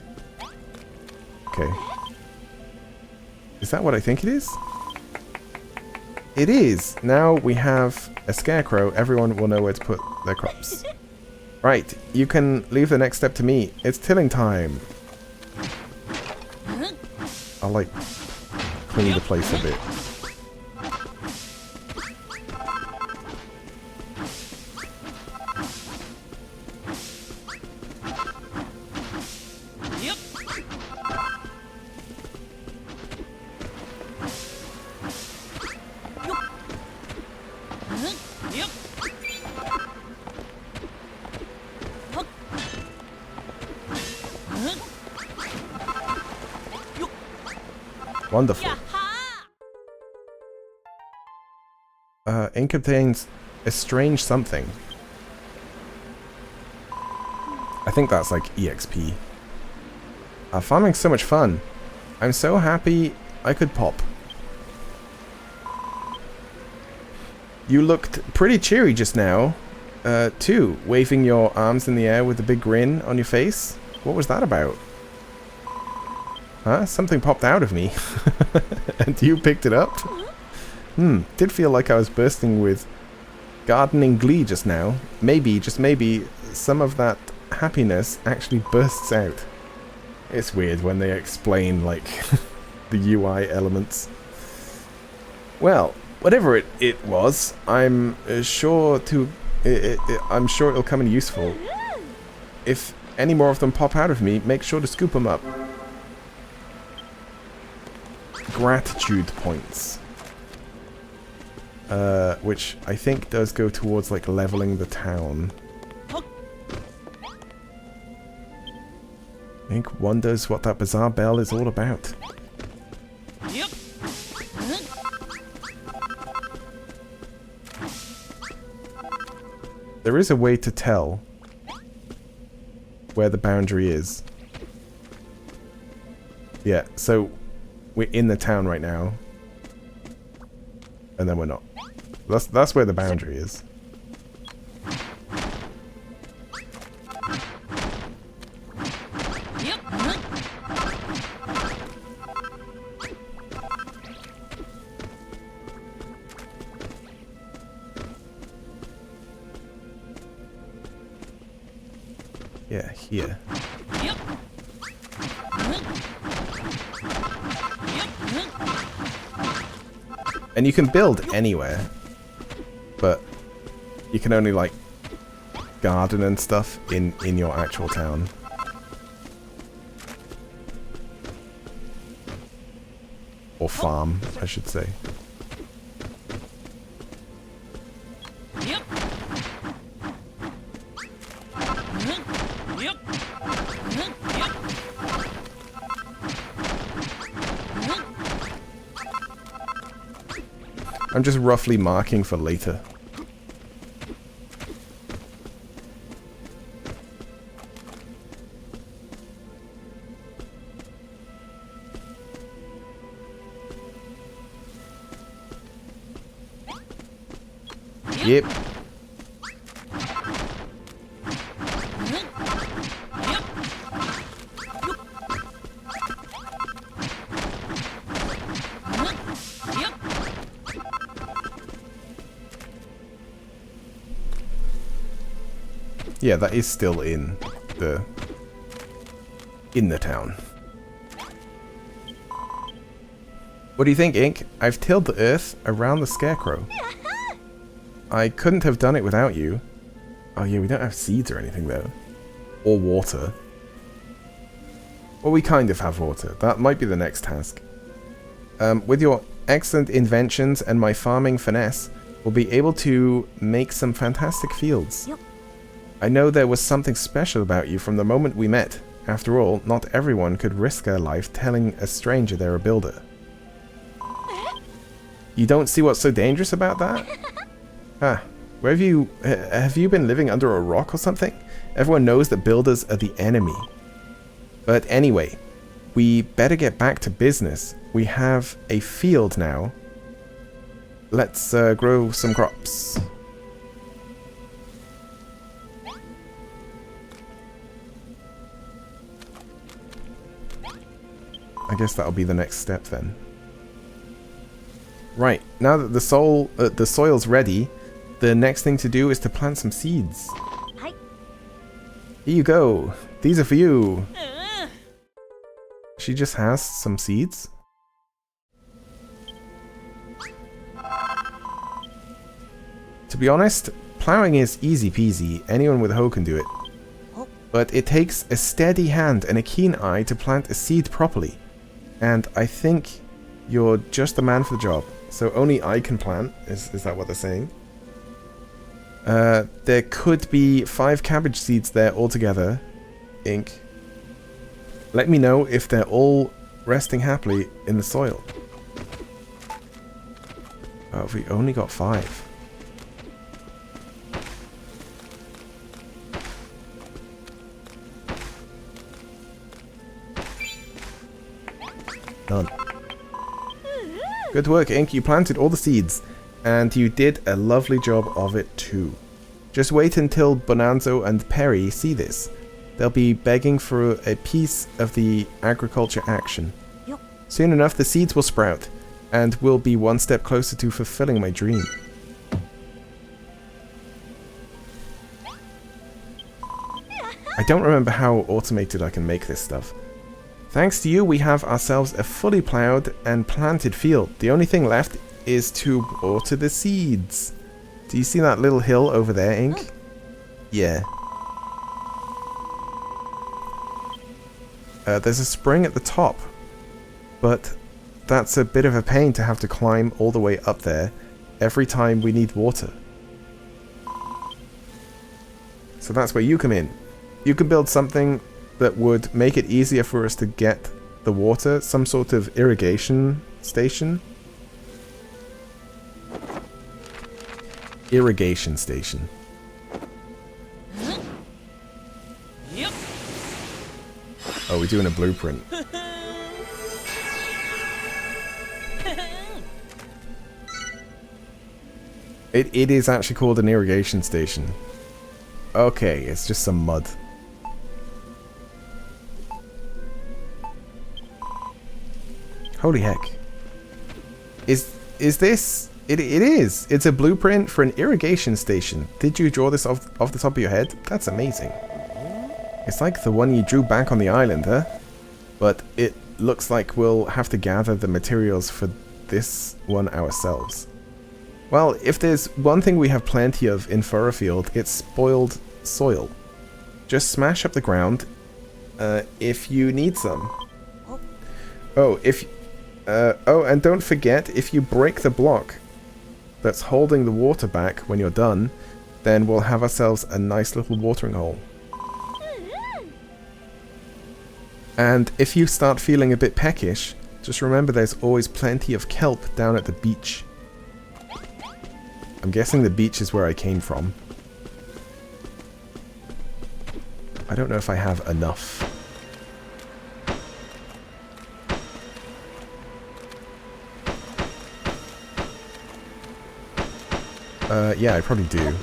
Okay. Is that what I think it is? It is! Now we have a scarecrow, everyone will know where to put their crops. Right, you can leave the next step to me. It's tilling time. I'll, like, clean the place a bit. Wonderful. Ink contains a strange something. I think that's like EXP. Farming's so much fun. I'm so happy I could pop. You looked pretty cheery just now, too, waving your arms in the air with a big grin on your face. What was that about? Huh? Something popped out of me. And you picked it up? Did feel like I was bursting with gardening glee just now. Maybe, just maybe, some of that happiness actually bursts out. It's weird when they explain, like, the UI elements. Well, whatever it was, I'm sure it'll come in useful. If any more of them pop out of me, make sure to scoop them up. Gratitude points. Which I think does go towards, like, leveling the town. Ink wonders what that bizarre bell is all about. Yep. There is a way to tell where the boundary is. Yeah, so we're in the town right now. And then we're not. That's where the boundary is. Yep. Yeah, here. Yep. And you can build anywhere, but you can only like garden and stuff in your actual town. Or farm, I should say. Yep. Yep. Yep. I'm just roughly marking for later. Yep. Yeah, that is still in the town. What do you think, Ink? I've tilled the earth around the scarecrow. I couldn't have done it without you. Oh yeah, we don't have seeds or anything though. Or water. Well, we kind of have water. That might be the next task. With your excellent inventions and my farming finesse, we'll be able to make some fantastic fields. Yep. I know there was something special about you from the moment we met. After all, not everyone could risk their life telling a stranger they're a builder. You don't see what's so dangerous about that? Huh. Where have you been living under a rock or something? Everyone knows that builders are the enemy. But anyway, we better get back to business. We have a field now. Let's grow some crops. I guess that'll be the next step then. Right, now that the soil's ready, the next thing to do is to plant some seeds. Hi. Here you go. These are for you. She just has some seeds. To be honest, plowing is easy peasy. Anyone with a hoe can do it. But it takes a steady hand and a keen eye to plant a seed properly. And I think you're just the man for the job. So only I can plant. Is that what they're saying? There could be 5 cabbage seeds there altogether. Ink. Let me know if they're all resting happily in the soil. Oh, we only got 5. None. Good work, Ink. You planted all the seeds, and you did a lovely job of it too. Just wait until Bonanzo and Perry see this. They'll be begging for a piece of the agriculture action. Yep. Soon enough, the seeds will sprout, and we'll be one step closer to fulfilling my dream. I don't remember how automated I can make this stuff. Thanks to you, we have ourselves a fully plowed and planted field. The only thing left is to water the seeds. Do you see that little hill over there, Ink? Yeah. There's a spring at the top, but that's a bit of a pain to have to climb all the way up there every time we need water. So that's where you come in. You can build something that would make it easier for us to get the water, some sort of irrigation station. Irrigation station. Yep. Oh, we're doing a blueprint. It is actually called an irrigation station. Okay, it's just some mud. Holy heck. Is this... It is! It's a blueprint for an irrigation station. Did you draw this off the top of your head? That's amazing. It's like the one you drew back on the island, huh? But it looks like we'll have to gather the materials for this one ourselves. Well, if there's one thing we have plenty of in Furrowfield, it's spoiled soil. Just smash up the ground if you need some. Oh, and don't forget, if you break the block that's holding the water back when you're done, then we'll have ourselves a nice little watering hole. And if you start feeling a bit peckish, just remember there's always plenty of kelp down at the beach. I'm guessing the beach is where I came from. I don't know if I have enough. Yeah, I probably do.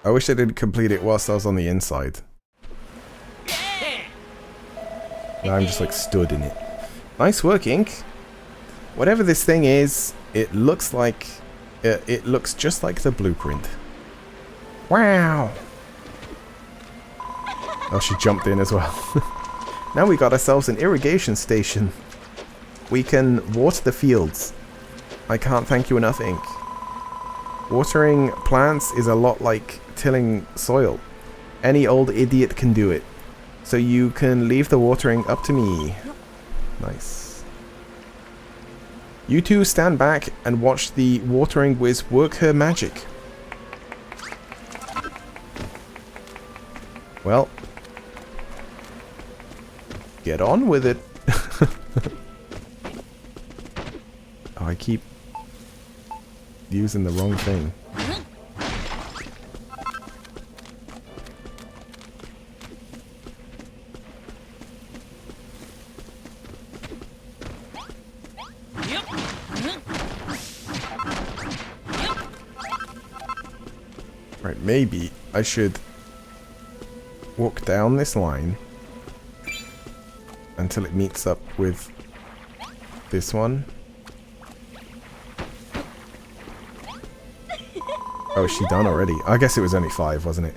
I wish I didn't complete it whilst I was on the inside. Now I'm just like stood in it. Nice work, Ink. Whatever this thing is, it looks like... it looks just like the blueprint. Wow! Oh, she jumped in as well. Now we got ourselves an irrigation station. We can water the fields. I can't thank you enough, Ink. Watering plants is a lot like tilling soil. Any old idiot can do it. So you can leave the watering up to me. Nice. You two stand back and watch the watering whiz work her magic. Well, get on with it. Oh, I keep using the wrong thing. Right, maybe I should walk down this line until it meets up with this one. Oh, is she done already? I guess it was only 5, wasn't it?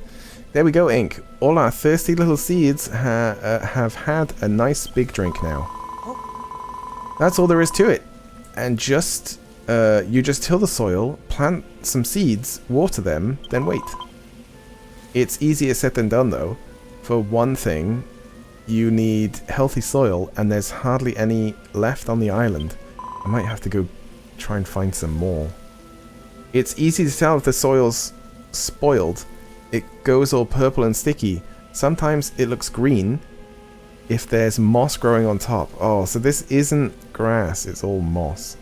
There we go, Ink. All our thirsty little seeds have had a nice big drink now. That's all there is to it. And just... you just till the soil, plant some seeds, water them, then wait. It's easier said than done, though. For one thing, you need healthy soil, and there's hardly any left on the island. I might have to go try and find some more. It's easy to tell if the soil's spoiled. It goes all purple and sticky. Sometimes it looks green if there's moss growing on top. Oh, so this isn't grass, it's all moss.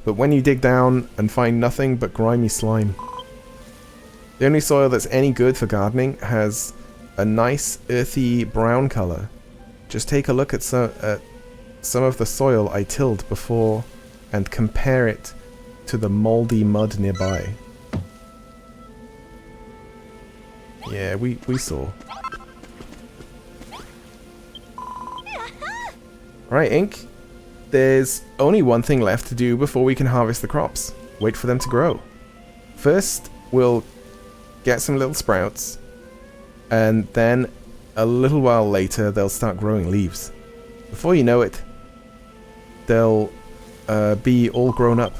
But when you dig down and find nothing but grimy slime. The only soil that's any good for gardening has a nice earthy brown color. Just take a look at some of the soil I tilled before and compare it to the moldy mud nearby. Yeah, we saw. Right, Ink. There's only one thing left to do before we can harvest the crops. Wait for them to grow. First, we'll get some little sprouts, and then a little while later they'll start growing leaves. Before you know it, they'll be all grown up.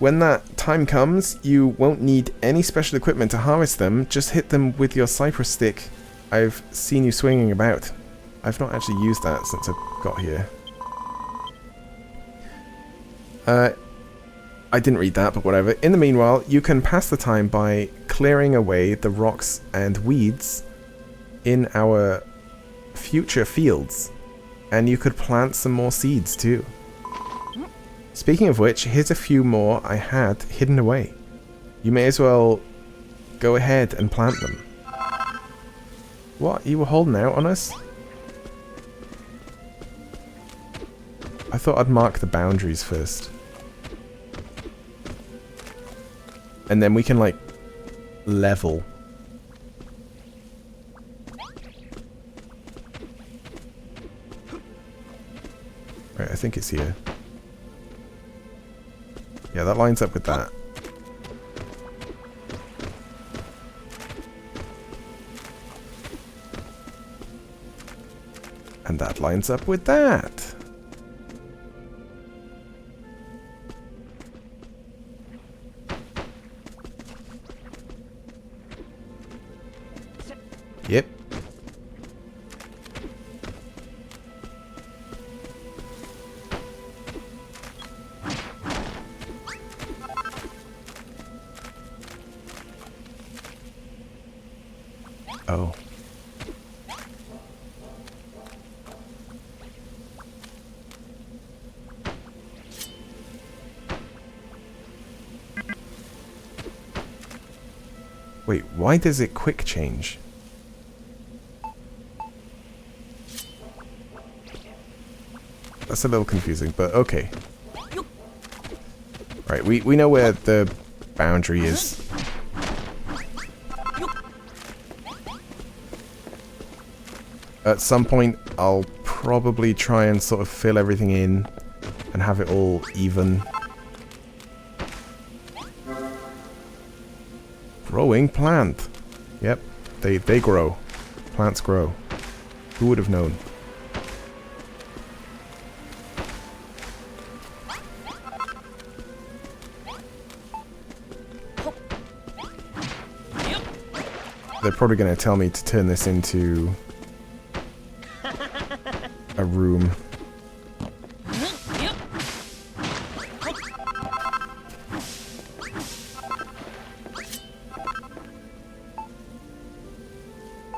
when that time comes, you won't need any special equipment to harvest them. Just hit them with your cypress stick. I've seen you swinging about. I've not actually used that since I got here. I didn't read that, but whatever. In the meanwhile, you can pass the time by clearing away the rocks and weeds in our future fields. And you could plant some more seeds too. Speaking of which, here's a few more I had hidden away. You may as well go ahead and plant them. What? You were holding out on us? I thought I'd mark the boundaries first. And then we can, like, level. Right, I think it's here. Yeah, that lines up with that. And that lines up with that. Yep. Oh. Wait, why does it quick change? That's a little confusing, but okay. Right, we know where the boundary is. At some point, I'll probably try and sort of fill everything in and have it all even. Growing plant. Yep, they grow. Plants grow. Who would have known? They're probably going to tell me to turn this into a room.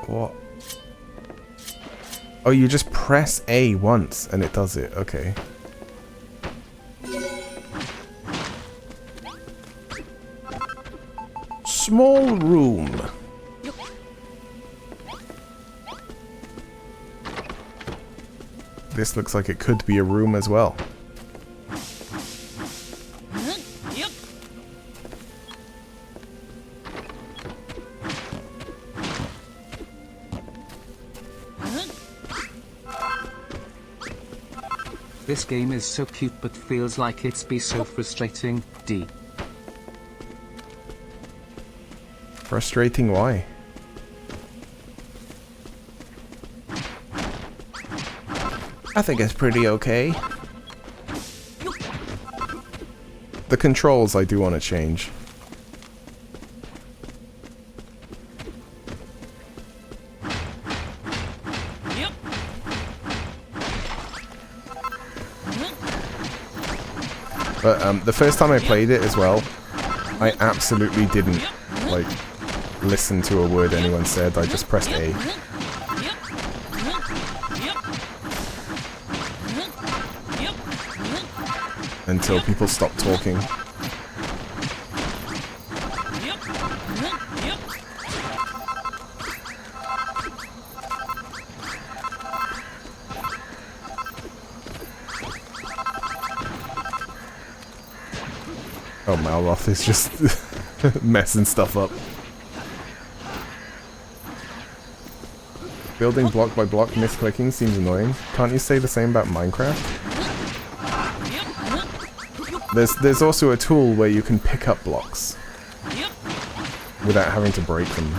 What? Oh, you just press A once and it does it. Okay. Small room. This looks like it could be a room as well. This game is so cute but feels like it's be so frustrating. D. Frustrating, why? I think it's pretty okay. The controls I do want to change. But the first time I played it as well, I absolutely didn't like listen to a word anyone said. I just pressed A. Until people stopped talking. Oh, Malroth is just messing stuff up. Building block by block misclicking seems annoying. Can't you say the same about Minecraft? There's also a tool where you can pick up blocks without having to break them.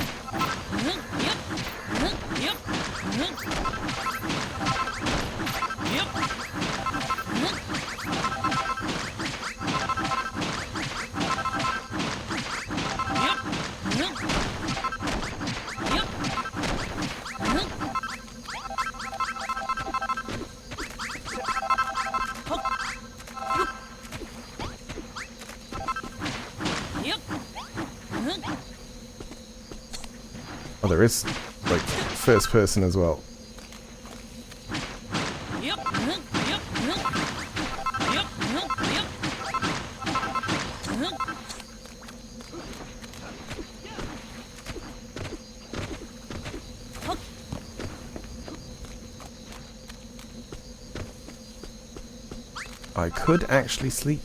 Oh, there is, like, first person as well. Yep. Yep. Yep. Yep. Yep. I could actually sleep.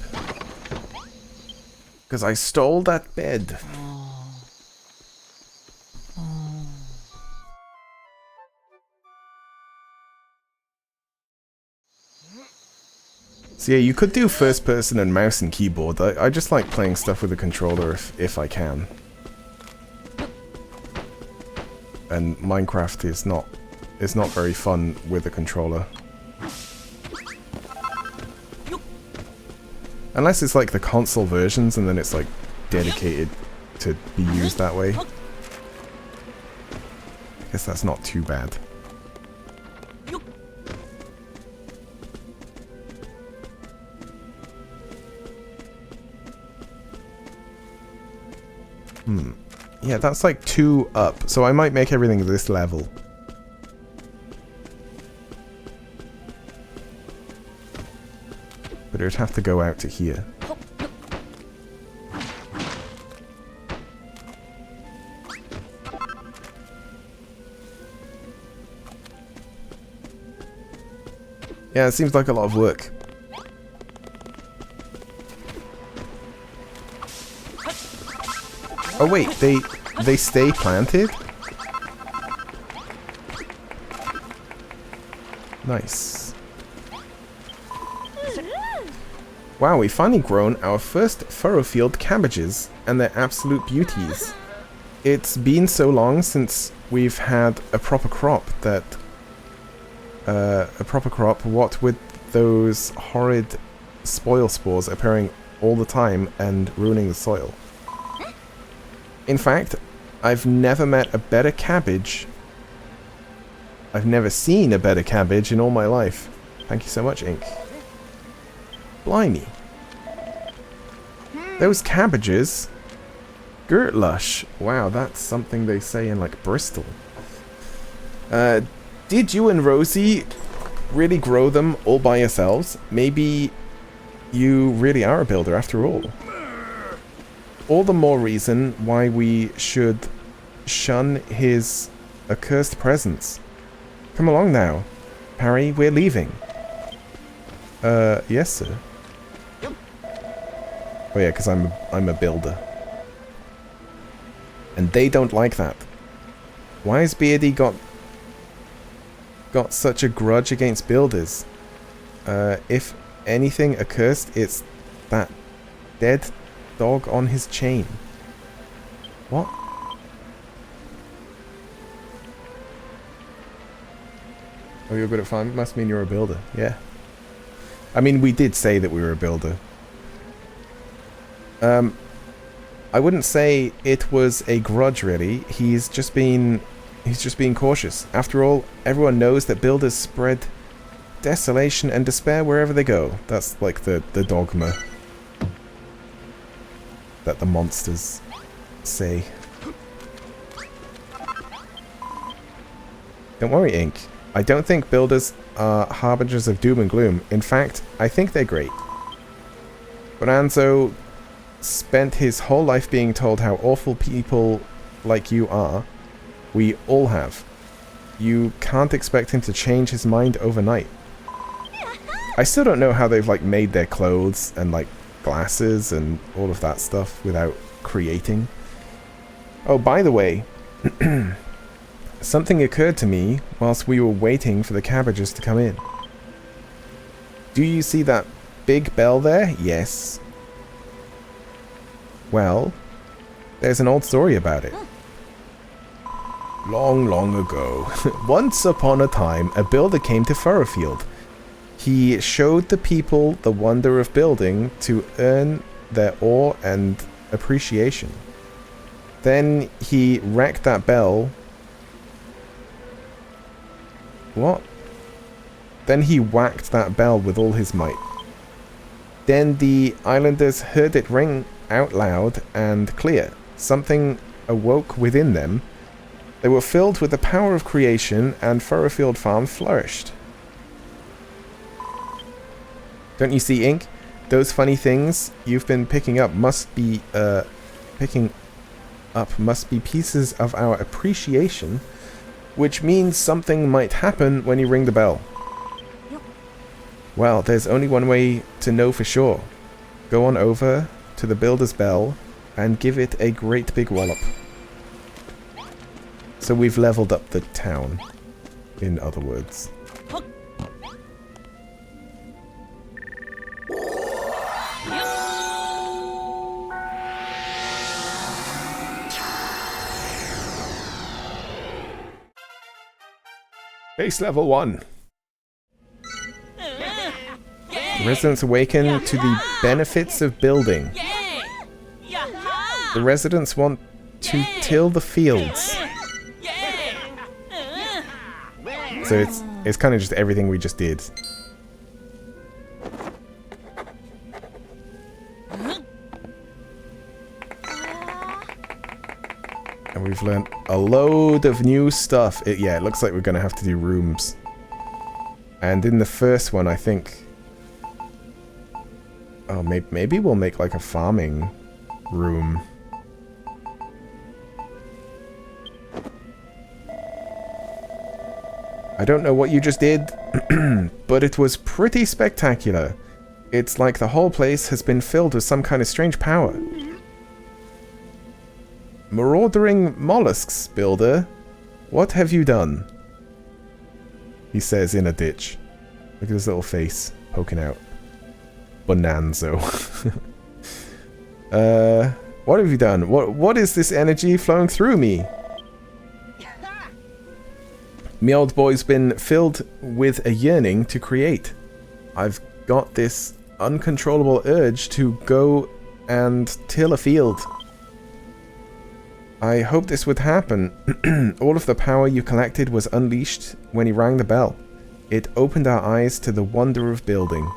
Because I stole that bed. So yeah, you could do first person and mouse and keyboard. I just like playing stuff with a controller if I can. And Minecraft is not very fun with a controller. Unless it's like the console versions and then it's like dedicated to be used that way. I guess that's not too bad. Yeah, that's like 2 up, so I might make everything this level. But it would have to go out to here. Yeah, it seems like a lot of work. Oh wait, they stay planted? Nice. Wow, we finally grown our first furrowfield cabbages, and they're absolute beauties. It's been so long since we've had a proper crop that... what with those horrid spoil spores appearing all the time and ruining the soil. In fact, I've never met a better cabbage. I've never seen a better cabbage in all my life. Thank you so much, Ink. Blimey. Those cabbages. Gertlush. Wow, that's something they say in, like, Bristol. Did you and Rosie really grow them all by yourselves? Maybe you really are a builder after all. All the more reason why we should shun his accursed presence. Come along now. Parry, we're leaving. Yes, sir. Oh yeah, because I'm a builder. And they don't like that. Why has Beardy got such a grudge against builders? If anything accursed, it's that dead dog on his chain. What? Oh, you're good at farming? Must mean you're a builder. Yeah. I mean, we did say that we were a builder. I wouldn't say it was a grudge, really. He's just being cautious. After all, everyone knows that builders spread desolation and despair wherever they go. That's like the dogma that the monsters say. Don't worry, Ink. I don't think builders are harbingers of doom and gloom. In fact, I think they're great. Bonanzo spent his whole life being told how awful people like you are. We all have. You can't expect him to change his mind overnight. I still don't know how they've like made their clothes and like glasses and all of that stuff without creating. Oh, by the way, something occurred to me whilst we were waiting for the cabbages to come in. Do you see that big bell there? Yes. Well, there's an old story about it. Long, long ago, once upon a time, a builder came to Furrowfield. He showed the people the wonder of building to earn their awe and appreciation. Then he wrecked that bell. What? Then he whacked that bell with all his might. Then the islanders heard it ring out loud and clear. Something awoke within them, They were filled with the power of creation, and Furrowfield Farm flourished. Don't you see, Ink? Those funny things you've been picking up must be pieces of our appreciation, which means something might happen when you ring the bell. Well, there's only one way to know for sure. Go on over to the Builder's Bell and give it a great big wallop. So we've leveled up the town, in other words. Base level 1. The residents awaken to the benefits of building. The residents want to till the fields. So it's kind of just everything we just did. And we've learned a load of new stuff. Yeah, it looks like we're going to have to do rooms. And in the first one, I think... Oh, maybe we'll make like a farming room. I don't know what you just did, but it was pretty spectacular. It's like the whole place has been filled with some kind of strange power. Marauding mollusks, builder. What have you done? He says in a ditch. Look at his little face poking out. Bonanzo. What have you done? What is this energy flowing through me? Me old boy's been filled with a yearning to create. I've got this uncontrollable urge to go and till a field. I hoped this would happen. All of the power you collected was unleashed when he rang the bell. It opened our eyes to the wonder of building.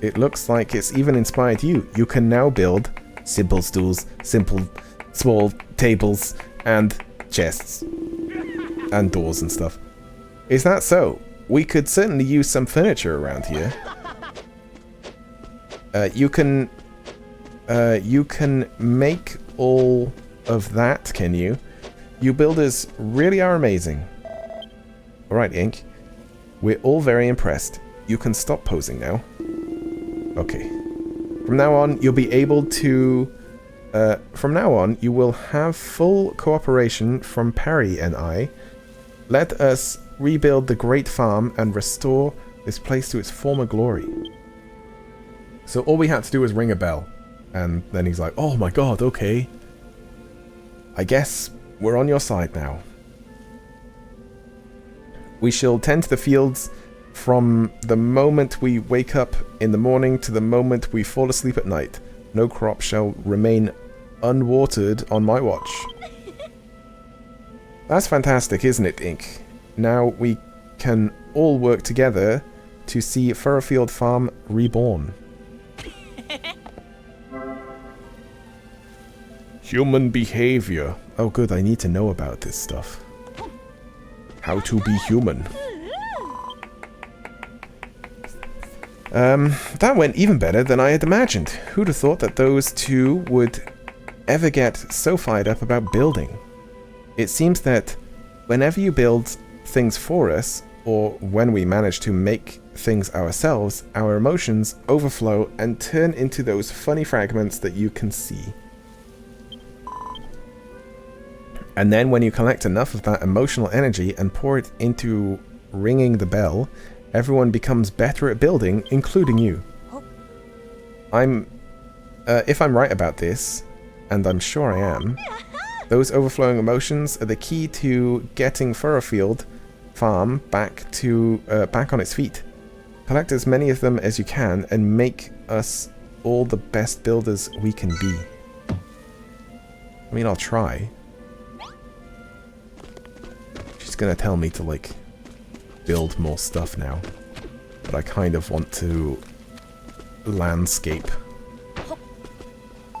It looks like it's even inspired you. You can now build simple stools, small tables, and chests. And doors and stuff. Is that so? We could certainly use some furniture around here. You can make all of that, can you? You builders really are amazing. Alright, Ink. We're all very impressed. You can stop posing now. Okay. From now on, you'll be able to... from now on, you will have full cooperation from Perry and I. Let us rebuild the Great Farm and restore this place to its former glory. So all we had to do was ring a bell. And then he's like, oh my god, okay. I guess we're on your side now. We shall tend to the fields from the moment we wake up in the morning to the moment we fall asleep at night. No crop shall remain unwatered on my watch. That's fantastic, isn't it, Ink? Now we can all work together to see Furrowfield Farm reborn. Human behavior. Oh good, I need to know about this stuff. How to be human. That went even better than I had imagined. Who'd have thought that those two would ever get so fired up about building? It seems that whenever you build things for us, or when we manage to make things ourselves, our emotions overflow and turn into those funny fragments that you can see. And then when you collect enough of that emotional energy and pour it into ringing the bell, everyone becomes better at building, including you. If I'm right about this, and I'm sure I am, those overflowing emotions are the key to getting Furrowfield Farm back on its feet. Collect as many of them as you can and make us all the best builders we can be. I mean, I'll try. She's gonna tell me to, like, build more stuff now. But I kind of want to landscape.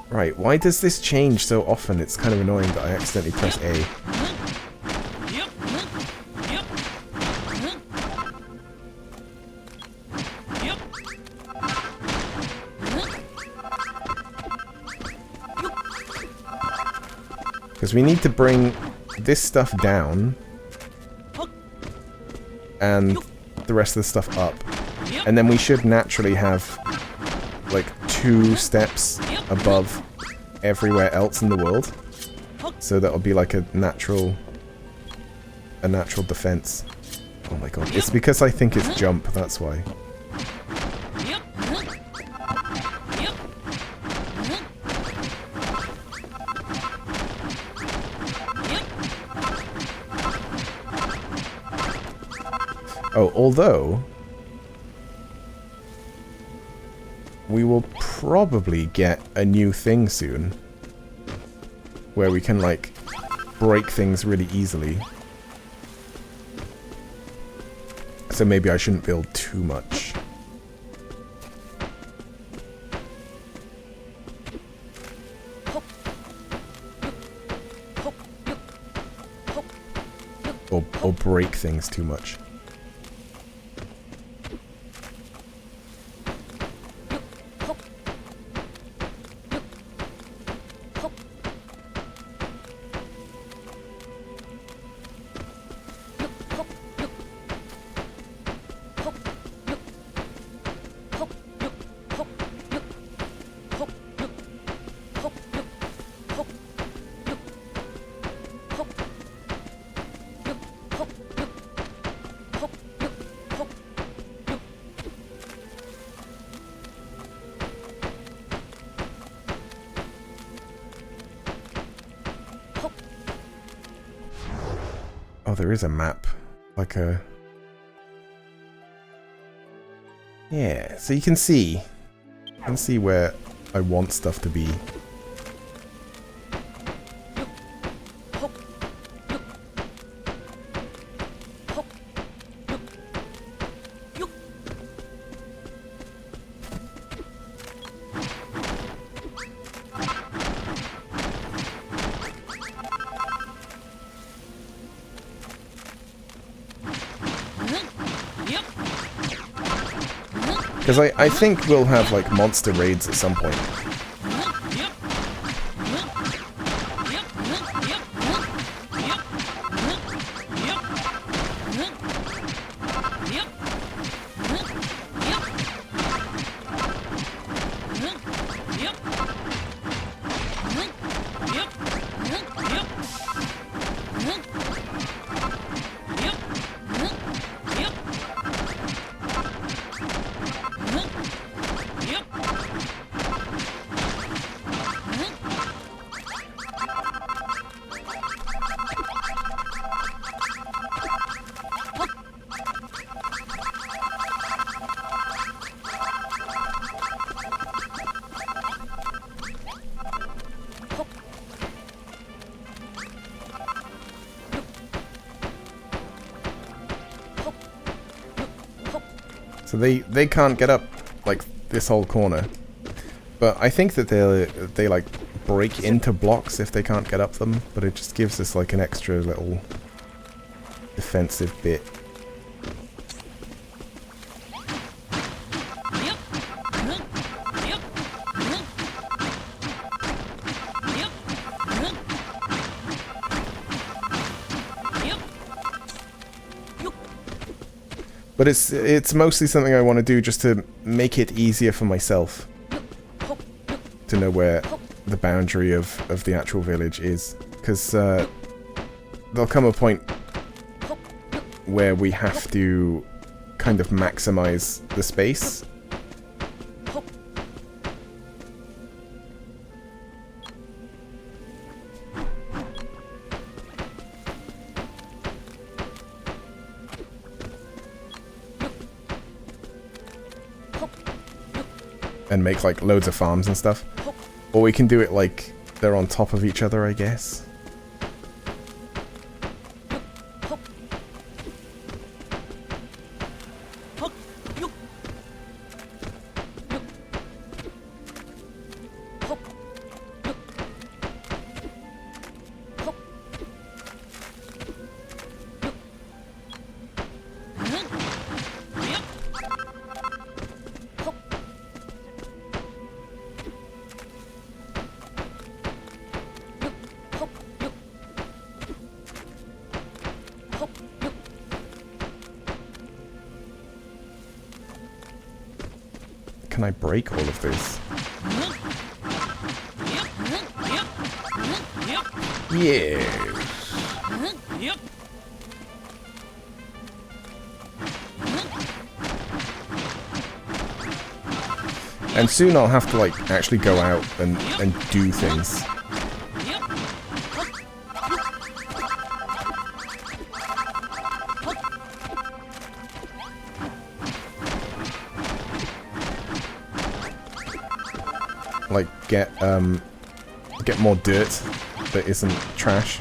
Right, why does this change so often? It's kind of annoying that I accidentally press A. Because we need to bring this stuff down and the rest of the stuff up. And then we should naturally have like 2 steps above everywhere else in the world. So that'll be like a natural defense. Oh my god, it's because I think it's jump, that's why. Oh, although we will probably get a new thing soon where we can like break things really easily. So maybe I shouldn't build too much. Or break things too much. Oh, there is a map. Like a... Yeah, so you can see. You can see where I want stuff to be. Because I think we'll have, like, monster raids at some point. So they can't get up, like, this whole corner. But I think that they like, break into blocks if they can't get up them. But it just gives us, like, an extra little defensive bit. But it's mostly something I want to do just to make it easier for myself to know where the boundary of the actual village is. Because there'll come a point where we have to kind of maximize the space. And make, like, loads of farms and stuff. Or we can do it like they're on top of each other, I guess. can I break all of this? Yeah. Yep. And soon I'll have to like actually go out and do things. Like get more dirt that isn't trash.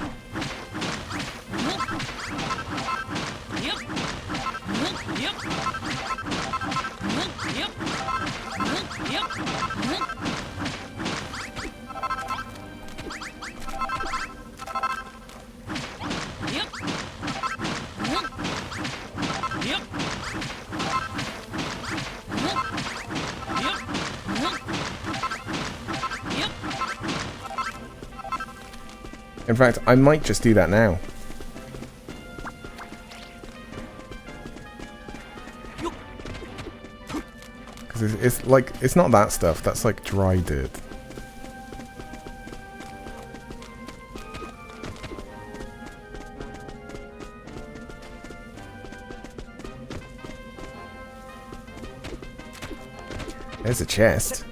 In fact, I might just do that now. Because it's like, it's not that stuff, that's like dry dirt. There's a chest.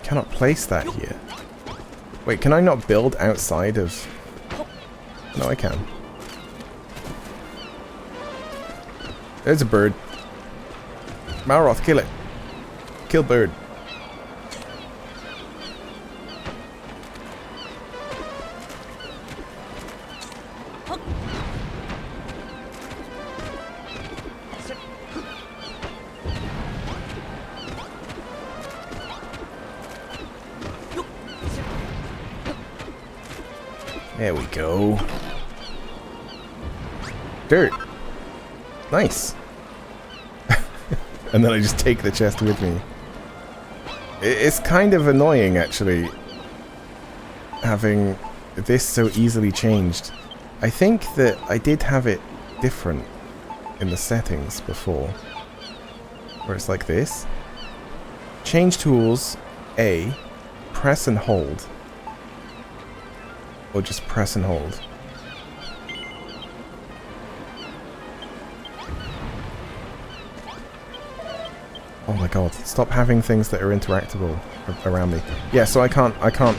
Cannot place that here. Wait, can I not build outside of... No, I can. There's a bird. Malroth, kill it. Kill bird. There we go. Dirt. Nice. And then I just take the chest with me. It's kind of annoying, actually, having this so easily changed. I think that I did have it different in the settings before, where it's like this. Change tools, A, press and hold. Or just press and hold. Oh my god, stop having things that are interactable around me. Yeah, so I can't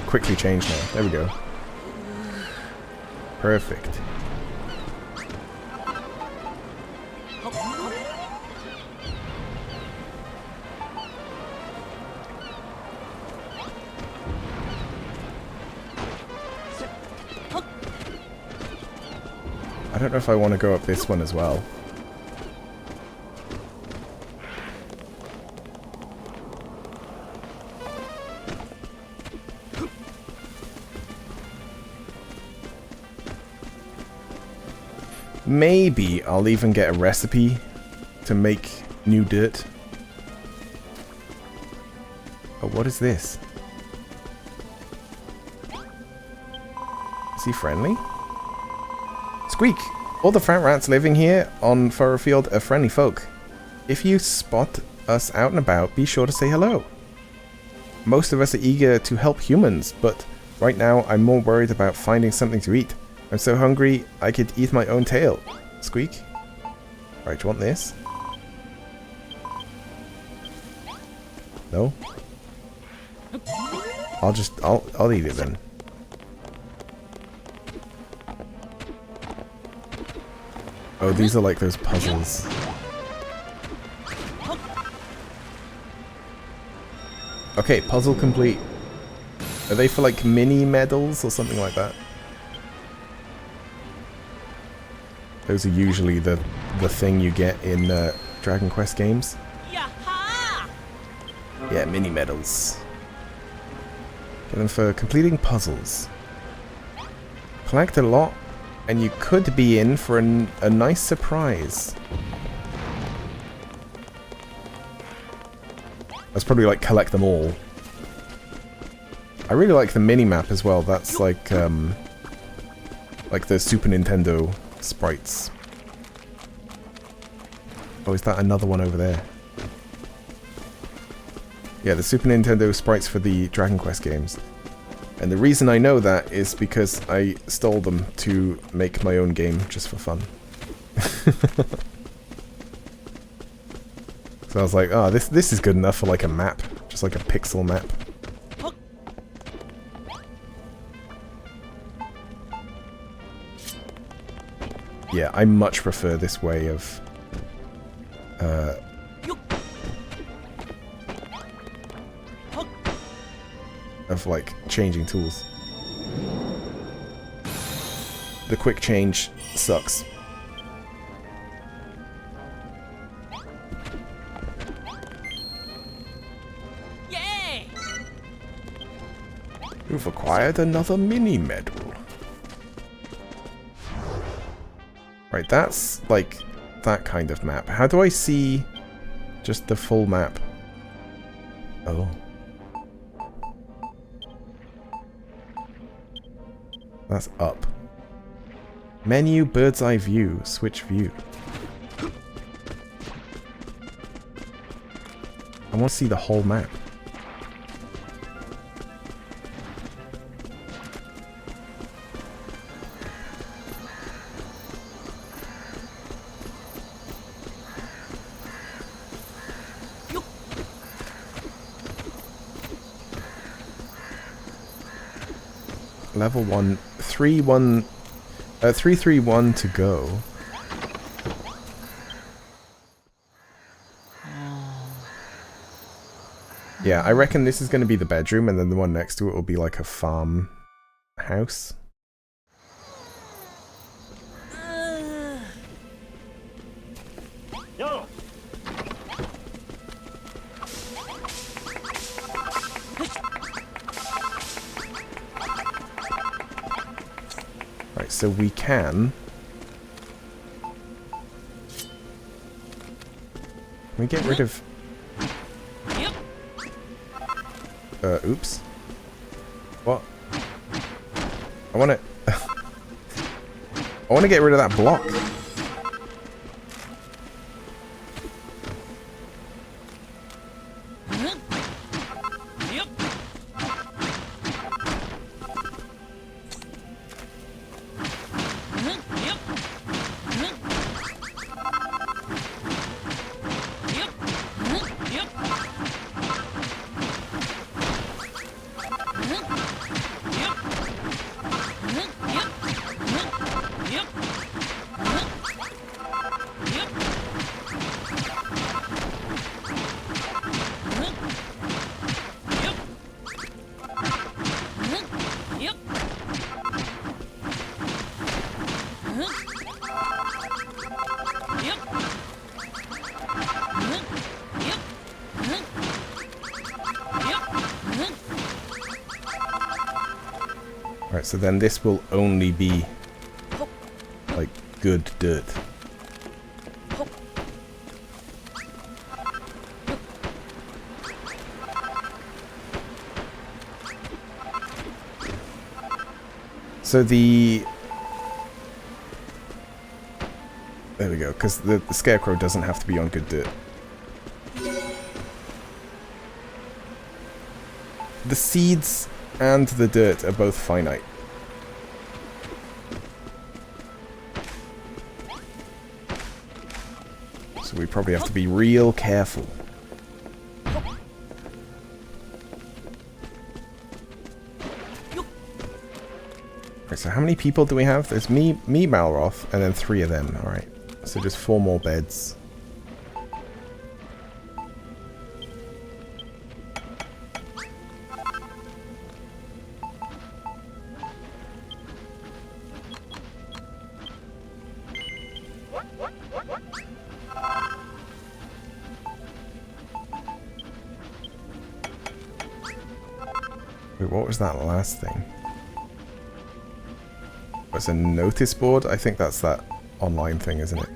quickly change now. There we go. Perfect. I don't know if I want to go up this one as well. Maybe I'll even get a recipe to make new dirt. Oh, what is this? Is he friendly? Squeak! All the frat rats living here on Furrowfield are friendly folk. If you spot us out and about, be sure to say hello. Most of us are eager to help humans, but right now I'm more worried about finding something to eat. I'm so hungry I could eat my own tail. Squeak? Right, do you want this? No? I'll eat it then. Oh, these are like those puzzles. Okay, puzzle complete. Are they for like mini medals or something like that? Those are usually the thing you get in Dragon Quest games. Yaha! Yeah, mini medals. Get them for completing puzzles. Collect a lot, and you could be in for a nice surprise. That's probably like collect them all. I really like the mini-map as well. That's like the Super Nintendo sprites. Oh, is that another one over there? Yeah, the Super Nintendo sprites for the Dragon Quest games. And the reason I know that is because I stole them to make my own game just for fun. So I was like, oh, this is good enough for like a map. Just like a pixel map. Yeah, I much prefer this way of like changing tools. The quick change sucks. Yay! You've acquired another mini medal. Right, that's like that kind of map. How do I see just the full map? Oh. That's up. Menu, bird's eye view, switch view. I want to see the whole map. Level 1, 331 to go. Yeah, I reckon this is going to be the bedroom, and then the one next to it will be like a farm house. Right, so we can we get rid of... oops. What? I want to... I want to get rid of that block. Right, so then this will only be like good dirt. So the... There we go, because the scarecrow doesn't have to be on good dirt. The seeds and the dirt are both finite. So we probably have to be real careful. Right, so how many people do we have? There's me, Malroth, and then 3 of them. Alright, so just 4 more beds. Wait, what was that last thing? It's a notice board? I think that's that online thing, isn't it?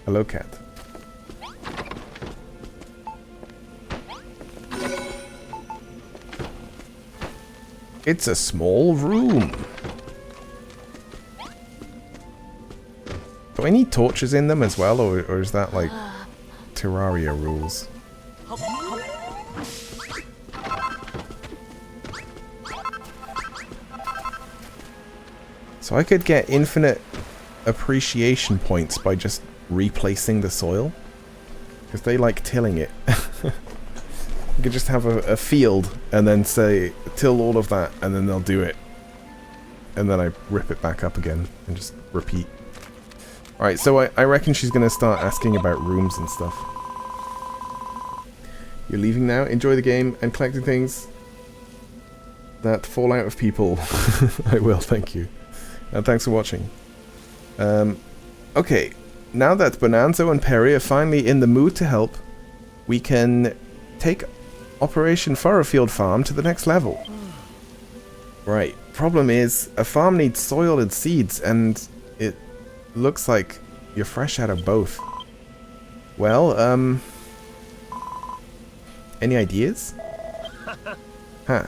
Hello, cat. It's a small room. Do I need torches in them as well, or is that like Terraria rules? So I could get infinite appreciation points by just replacing the soil, because they like tilling it. You could just have a field and then say till all of that, and then they'll do it, and then I rip it back up again and just repeat. Alright, so I reckon she's gonna start asking about rooms and stuff. You're leaving now? Enjoy the game and collecting things that fall out of people. I will, thank you. And thanks for watching. Okay, now that Bonanzo and Perry are finally in the mood to help, we can take Operation Furrowfield Farm to the next level. Right, problem is, a farm needs soil and seeds, and it looks like you're fresh out of both. Well, any ideas? Huh.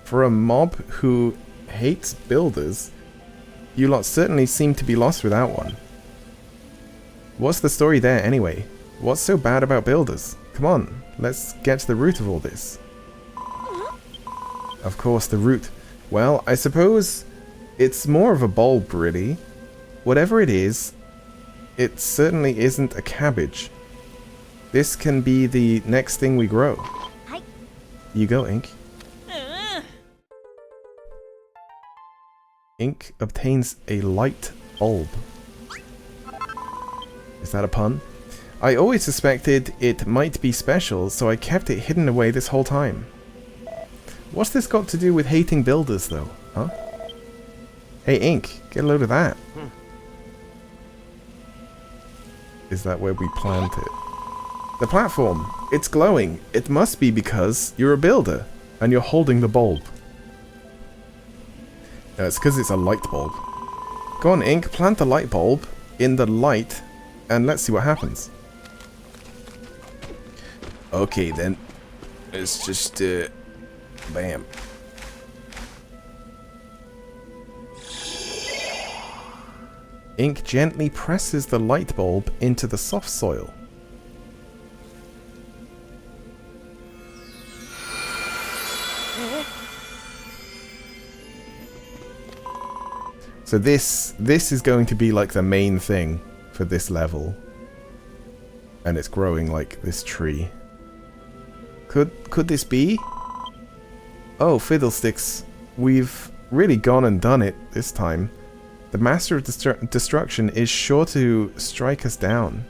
For a mob who hates builders, you lot certainly seem to be lost without one. What's the story there anyway? What's so bad about builders? Come on, let's get to the root of all this. Of course, the root. Well, I suppose it's more of a bulb, really. Whatever it is, it certainly isn't a cabbage. This can be the next thing we grow. You go, Ink. Ink obtains a light bulb. Is that a pun? I always suspected it might be special, so I kept it hidden away this whole time. What's this got to do with hating builders, though? Huh? Hey, Ink, get a load of that. Is that where we plant it? The platform. It's glowing. It must be because you're a builder, and you're holding the bulb. No, it's because it's a light bulb. Go on, Ink, plant the light bulb in the light, and let's see what happens. Okay, then. It's just, bam. Ink gently presses the light bulb into the soft soil. So this is going to be like the main thing for this level. And it's growing like this tree. Could this be? Oh, fiddlesticks. We've really gone and done it this time. The Master of Destruction is sure to strike us down.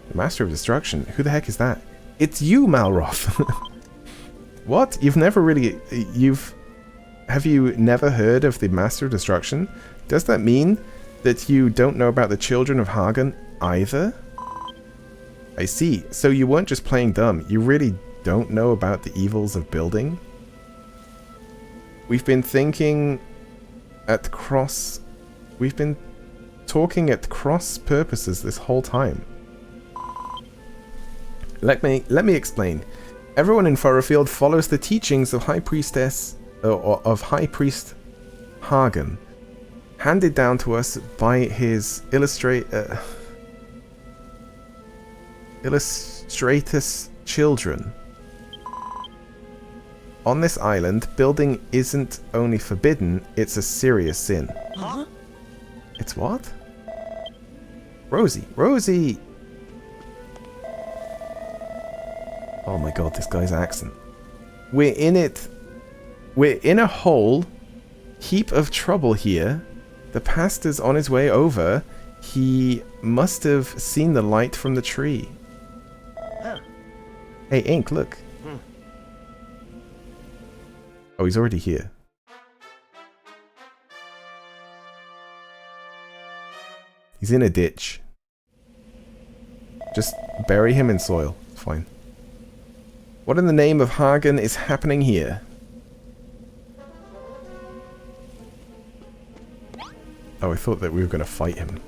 The Master of Destruction? Who the heck is that? It's you, Malroth! What? You've never really... Have you never heard of the Master of Destruction? Does that mean that you don't know about the Children of Hagen either? I see. So you weren't just playing dumb. You really don't know about the evils of building? We've been thinking at cross... We've been talking at cross purposes this whole time. Let me explain. Everyone in Furrowfield follows the teachings of High Priest Hagen, handed down to us by his illustratus children. On this island, building isn't only forbidden, it's a serious sin. Huh? It's what? Rosie! Rosie! Oh my god, this guy's accent. We're in it. We're in a whole heap of trouble here. The pastor's on his way over. He must have seen the light from the tree. Huh. Hey, Ink, look. Oh, he's already here. He's in a ditch. Just bury him in soil. It's fine. What in the name of Hagen is happening here? Oh, I thought that we were going to fight him.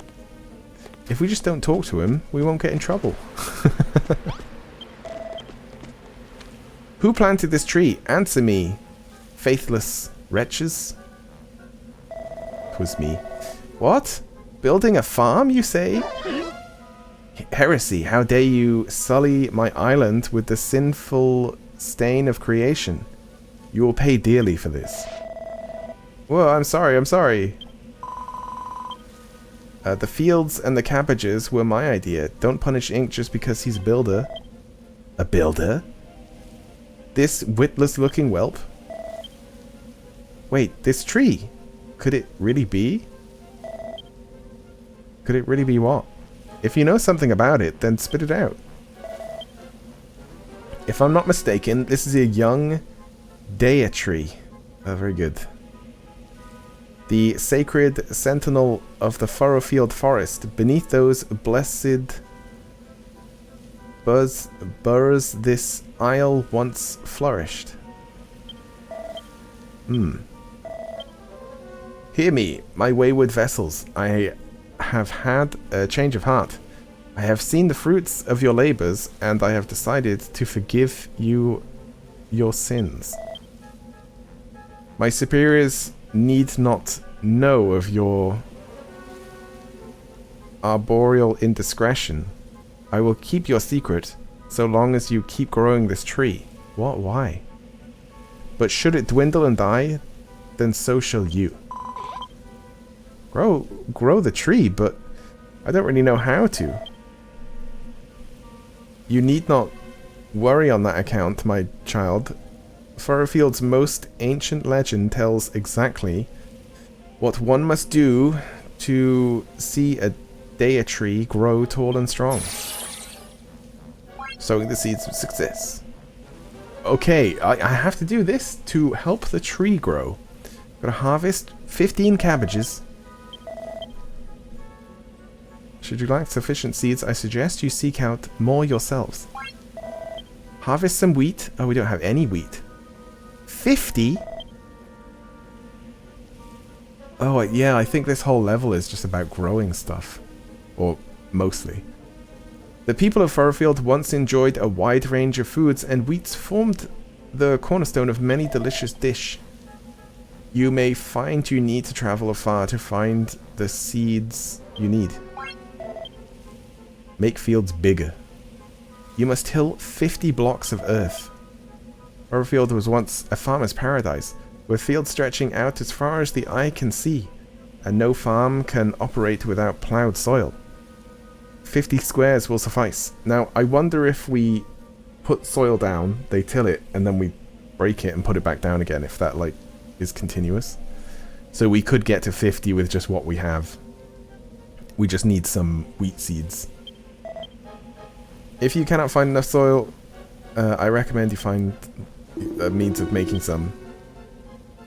If we just don't talk to him, we won't get in trouble. Who planted this tree? Answer me, faithless wretches. 'Twas me. What? Building a farm, you say? Heresy, how dare you sully my island with the sinful stain of creation? You will pay dearly for this. Whoa, I'm sorry, I'm sorry. The fields and the cabbages were my idea. Don't punish Ink just because he's a builder. A builder? This witless looking whelp? Wait, this tree? Could it really be? Could it really be what? If you know something about it, then spit it out. If I'm not mistaken, this is a young Dea tree. Oh, very good. The sacred sentinel of the Furrowfield Forest. Beneath those blessed burrs this isle once flourished. Hear me, my wayward vessels. I have had a change of heart. I have seen the fruits of your labors, and I have decided to forgive you your sins. My superiors need not know of your arboreal indiscretion. I will keep your secret so long as you keep growing this tree. What? Why? But should it dwindle and die, then so shall you. Grow the tree, but I don't really know how to. You need not worry on that account, my child. Furrowfield's most ancient legend tells exactly what one must do to see a Dea tree grow tall and strong. Sowing the seeds of success. Okay, I have to do this to help the tree grow. Gotta harvest 15 cabbages. Should you lack sufficient seeds, I suggest you seek out more yourselves. Harvest some wheat. Oh, we don't have any wheat. 50? Oh, yeah, I think this whole level is just about growing stuff. Or mostly. The people of Furrowfield once enjoyed a wide range of foods, and wheats formed the cornerstone of many delicious dish. You may find you need to travel afar to find the seeds you need. Make fields bigger. You must till 50 blocks of earth. Furrowfield was once a farmer's paradise, with fields stretching out as far as the eye can see, and no farm can operate without ploughed soil. 50 squares will suffice. Now, I wonder if we put soil down, they till it, and then we break it and put it back down again, if that, like, is continuous. So we could get to 50 with just what we have. We just need some wheat seeds. If you cannot find enough soil, I recommend you find a means of making some.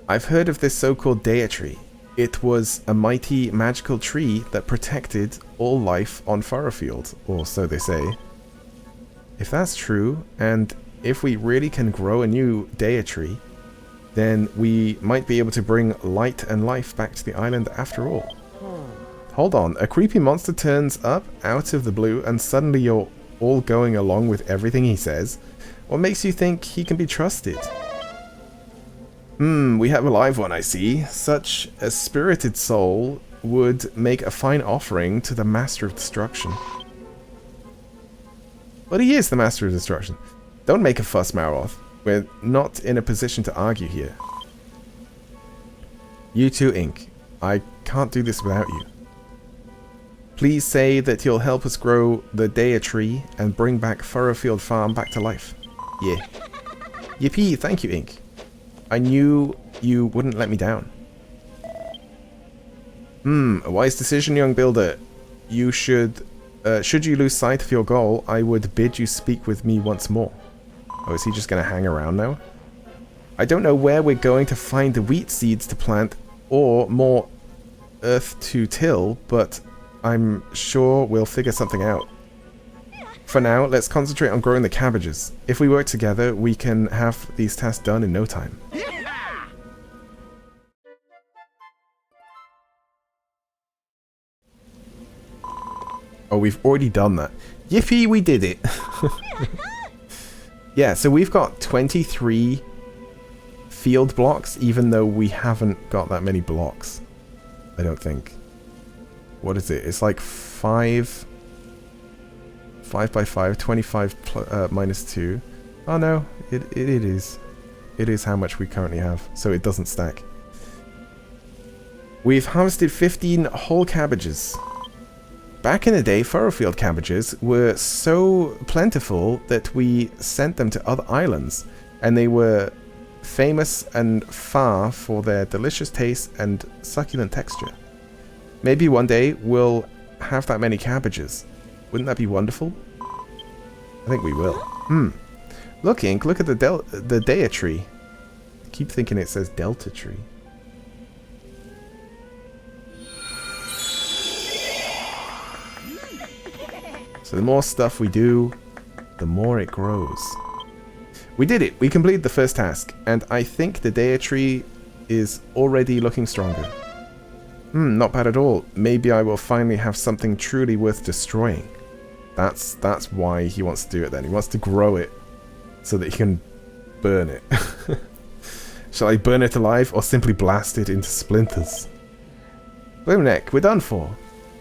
I've heard of this so-called Dea tree. It was a mighty magical tree that protected all life on Furrowfield, or so they say. If that's true, and if we really can grow a new Dea tree, then we might be able to bring light and life back to the island after all. Hold on, a creepy monster turns up out of the blue and suddenly you're all going along with everything he says? What makes you think he can be trusted? We have a live one, I see. Such a spirited soul would make a fine offering to the Master of Destruction. But he is the Master of Destruction. Don't make a fuss, Maroth. We're not in a position to argue here. You too, Ink. I can't do this without you. Please say that you'll help us grow the Dea tree and bring back Furrowfield Farm back to life. Yeah. Yippee, thank you, Ink. I knew you wouldn't let me down. A wise decision, young builder. You should you lose sight of your goal, I would bid you speak with me once more. Oh, is he just going to hang around now? I don't know where we're going to find the wheat seeds to plant or more earth to till, but I'm sure we'll figure something out. For now, let's concentrate on growing the cabbages. If we work together, we can have these tasks done in no time. Oh, we've already done that. Yippee, we did it. Yeah, so we've got 23 field blocks, even though we haven't got that many blocks. I don't think. What is it? It's like 5 by 5, 25 minus 2. Oh no, it is. It is how much we currently have, so it doesn't stack. We've harvested 15 whole cabbages. Back in the day, furrowfield cabbages were so plentiful that we sent them to other islands, and they were famous and far for their delicious taste and succulent texture. Maybe one day we'll have that many cabbages. Wouldn't that be wonderful? I think we will. Look, Ink, look at the Dea tree. I keep thinking it says Delta tree. So the more stuff we do, the more it grows. We did it! We completed the first task, and I think the Dea tree is already looking stronger. Not bad at all. Maybe I will finally have something truly worth destroying. That's why he wants to do it then. He wants to grow it so that he can burn it. Shall I burn it alive or simply blast it into splinters? Bloomneck, we're done for.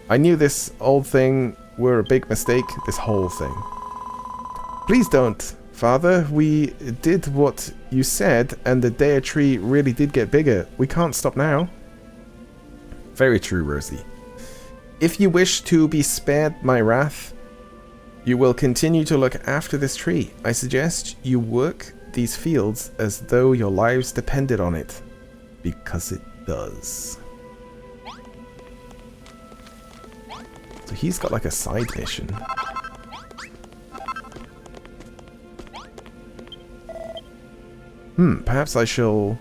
I knew this old thing were a big mistake, this whole thing. Please don't, Father. We did what you said, and the Dea tree really did get bigger. We can't stop now. Very true, Rosie. If you wish to be spared my wrath, you will continue to look after this tree. I suggest you work these fields as though your lives depended on it. Because it does. So he's got like a side mission. Perhaps I shall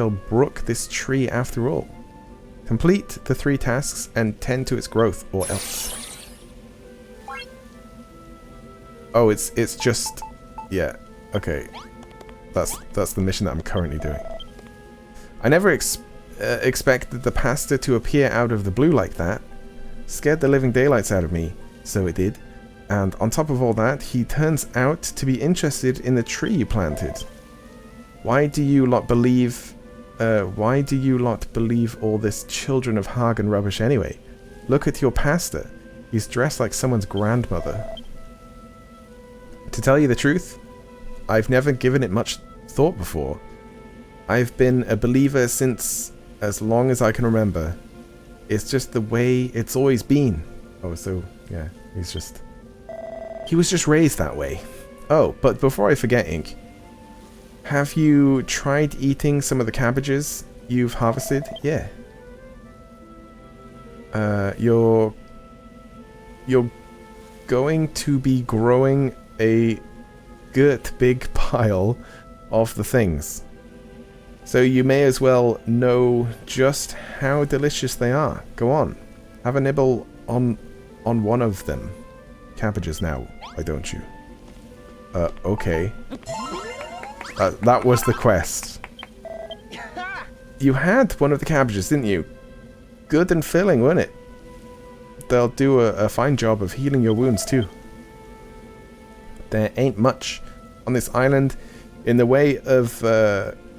brook this tree after all. Complete the 3 tasks and tend to its growth, or else. Oh, it's just, yeah, okay. That's the mission that I'm currently doing. I never expected the pastor to appear out of the blue like that. Scared the living daylights out of me, so it did. And on top of all that, he turns out to be interested in the tree you planted. Why do you lot believe all this Children of Hagen rubbish anyway? Look at your pastor. He's dressed like someone's grandmother. To tell you the truth, I've never given it much thought before. I've been a believer since as long as I can remember. It's just the way it's always been. Oh, so, yeah, he was just raised that way. Oh, but before I forget, Ink, have you tried eating some of the cabbages you've harvested? Yeah. You're going to be growing a good big pile of the things. So you may as well know just how delicious they are. Go on. Have a nibble on one of them. Cabbages now, why don't you? Okay. That was the quest. You had one of the cabbages, didn't you? Good and filling, weren't it? They'll do a fine job of healing your wounds too. There ain't much on this island in the way of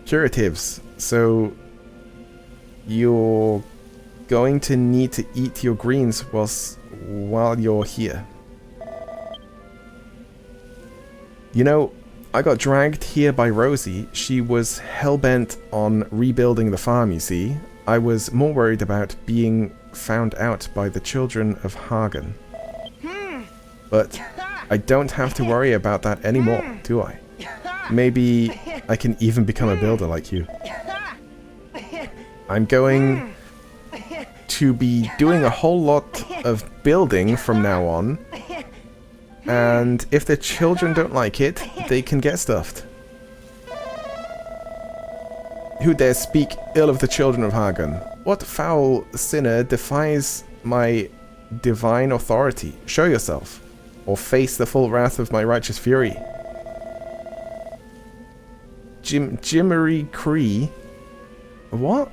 curatives, so you're going to need to eat your greens while you're here. You know, I got dragged here by Rosie. She was hell-bent on rebuilding the farm, you see. I was more worried about being found out by the Children of Hagen. But I don't have to worry about that anymore, do I? Maybe I can even become a builder like you. I'm going to be doing a whole lot of building from now on. And if the children don't like it, they can get stuffed. Who dares speak ill of the Children of Hagen? What foul sinner defies my divine authority? Show yourself, or face the full wrath of my righteous fury. Jimmery Cree? What?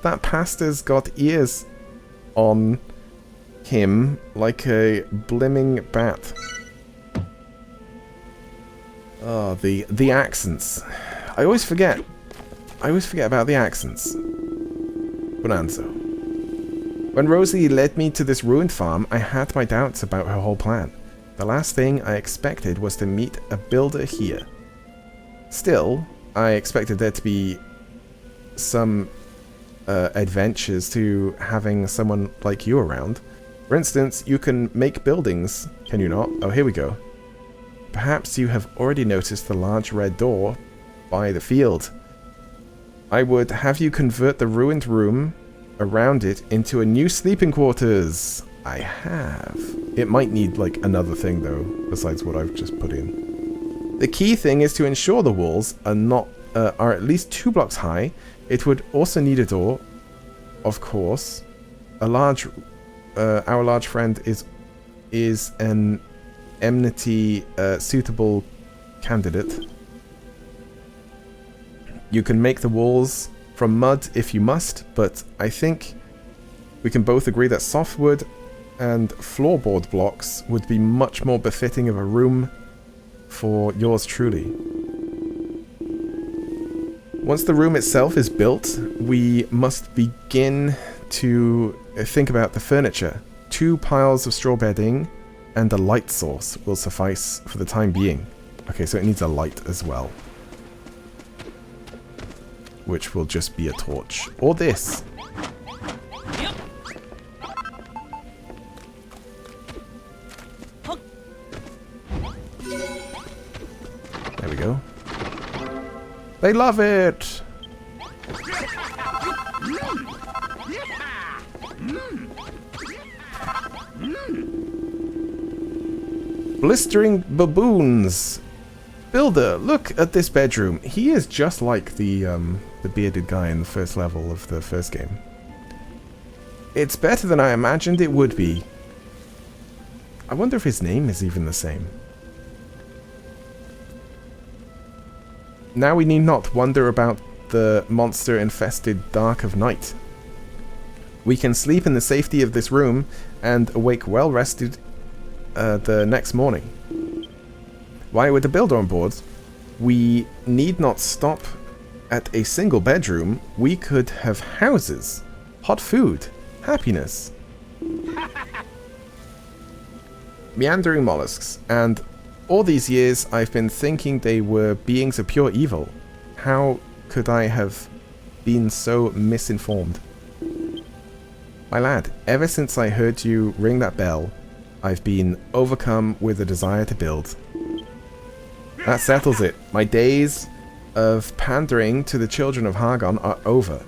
That pastor's got ears on him like a blimming bat. Oh, the accents. I always forget about the accents. Bonanza. When Rosie led me to this ruined farm, I had my doubts about her whole plan. The last thing I expected was to meet a builder here. Still, I expected there to be some adventures to having someone like you around. For instance, you can make buildings, can you not? Oh, here we go. Perhaps you have already noticed the large red door by the field. I would have you convert the ruined room around it into a new sleeping quarters. I have. It might need like another thing though, besides what I've just put in. The key thing is to ensure the walls are at least 2 blocks high. It would also need a door, of course. Our large friend is an enmity suitable candidate. You can make the walls from mud if you must, but I think we can both agree that softwood and floorboard blocks would be much more befitting of a room for yours truly. Once the room itself is built, we must begin to think about the furniture. 2 piles of straw bedding and a light source will suffice for the time being. Okay, so it needs a light as well, which will just be a torch. Or this. Yep. There we go. They love it! Blistering baboons! Builder, look at this bedroom. He is just like the bearded guy in the first level of the first game. It's better than I imagined it would be. I wonder if his name is even the same. Now we need not wonder about the monster-infested dark of night. We can sleep in the safety of this room and awake well-rested the next morning. While with the builder on board, we need not stop at a single bedroom. We could have houses, hot food, happiness, meandering mollusks, and all these years I've been thinking they were beings of pure evil. How could I have been so misinformed? My lad, ever since I heard you ring that bell, I've been overcome with a desire to build. That settles it. My days of pandering to the children of Hargon are over.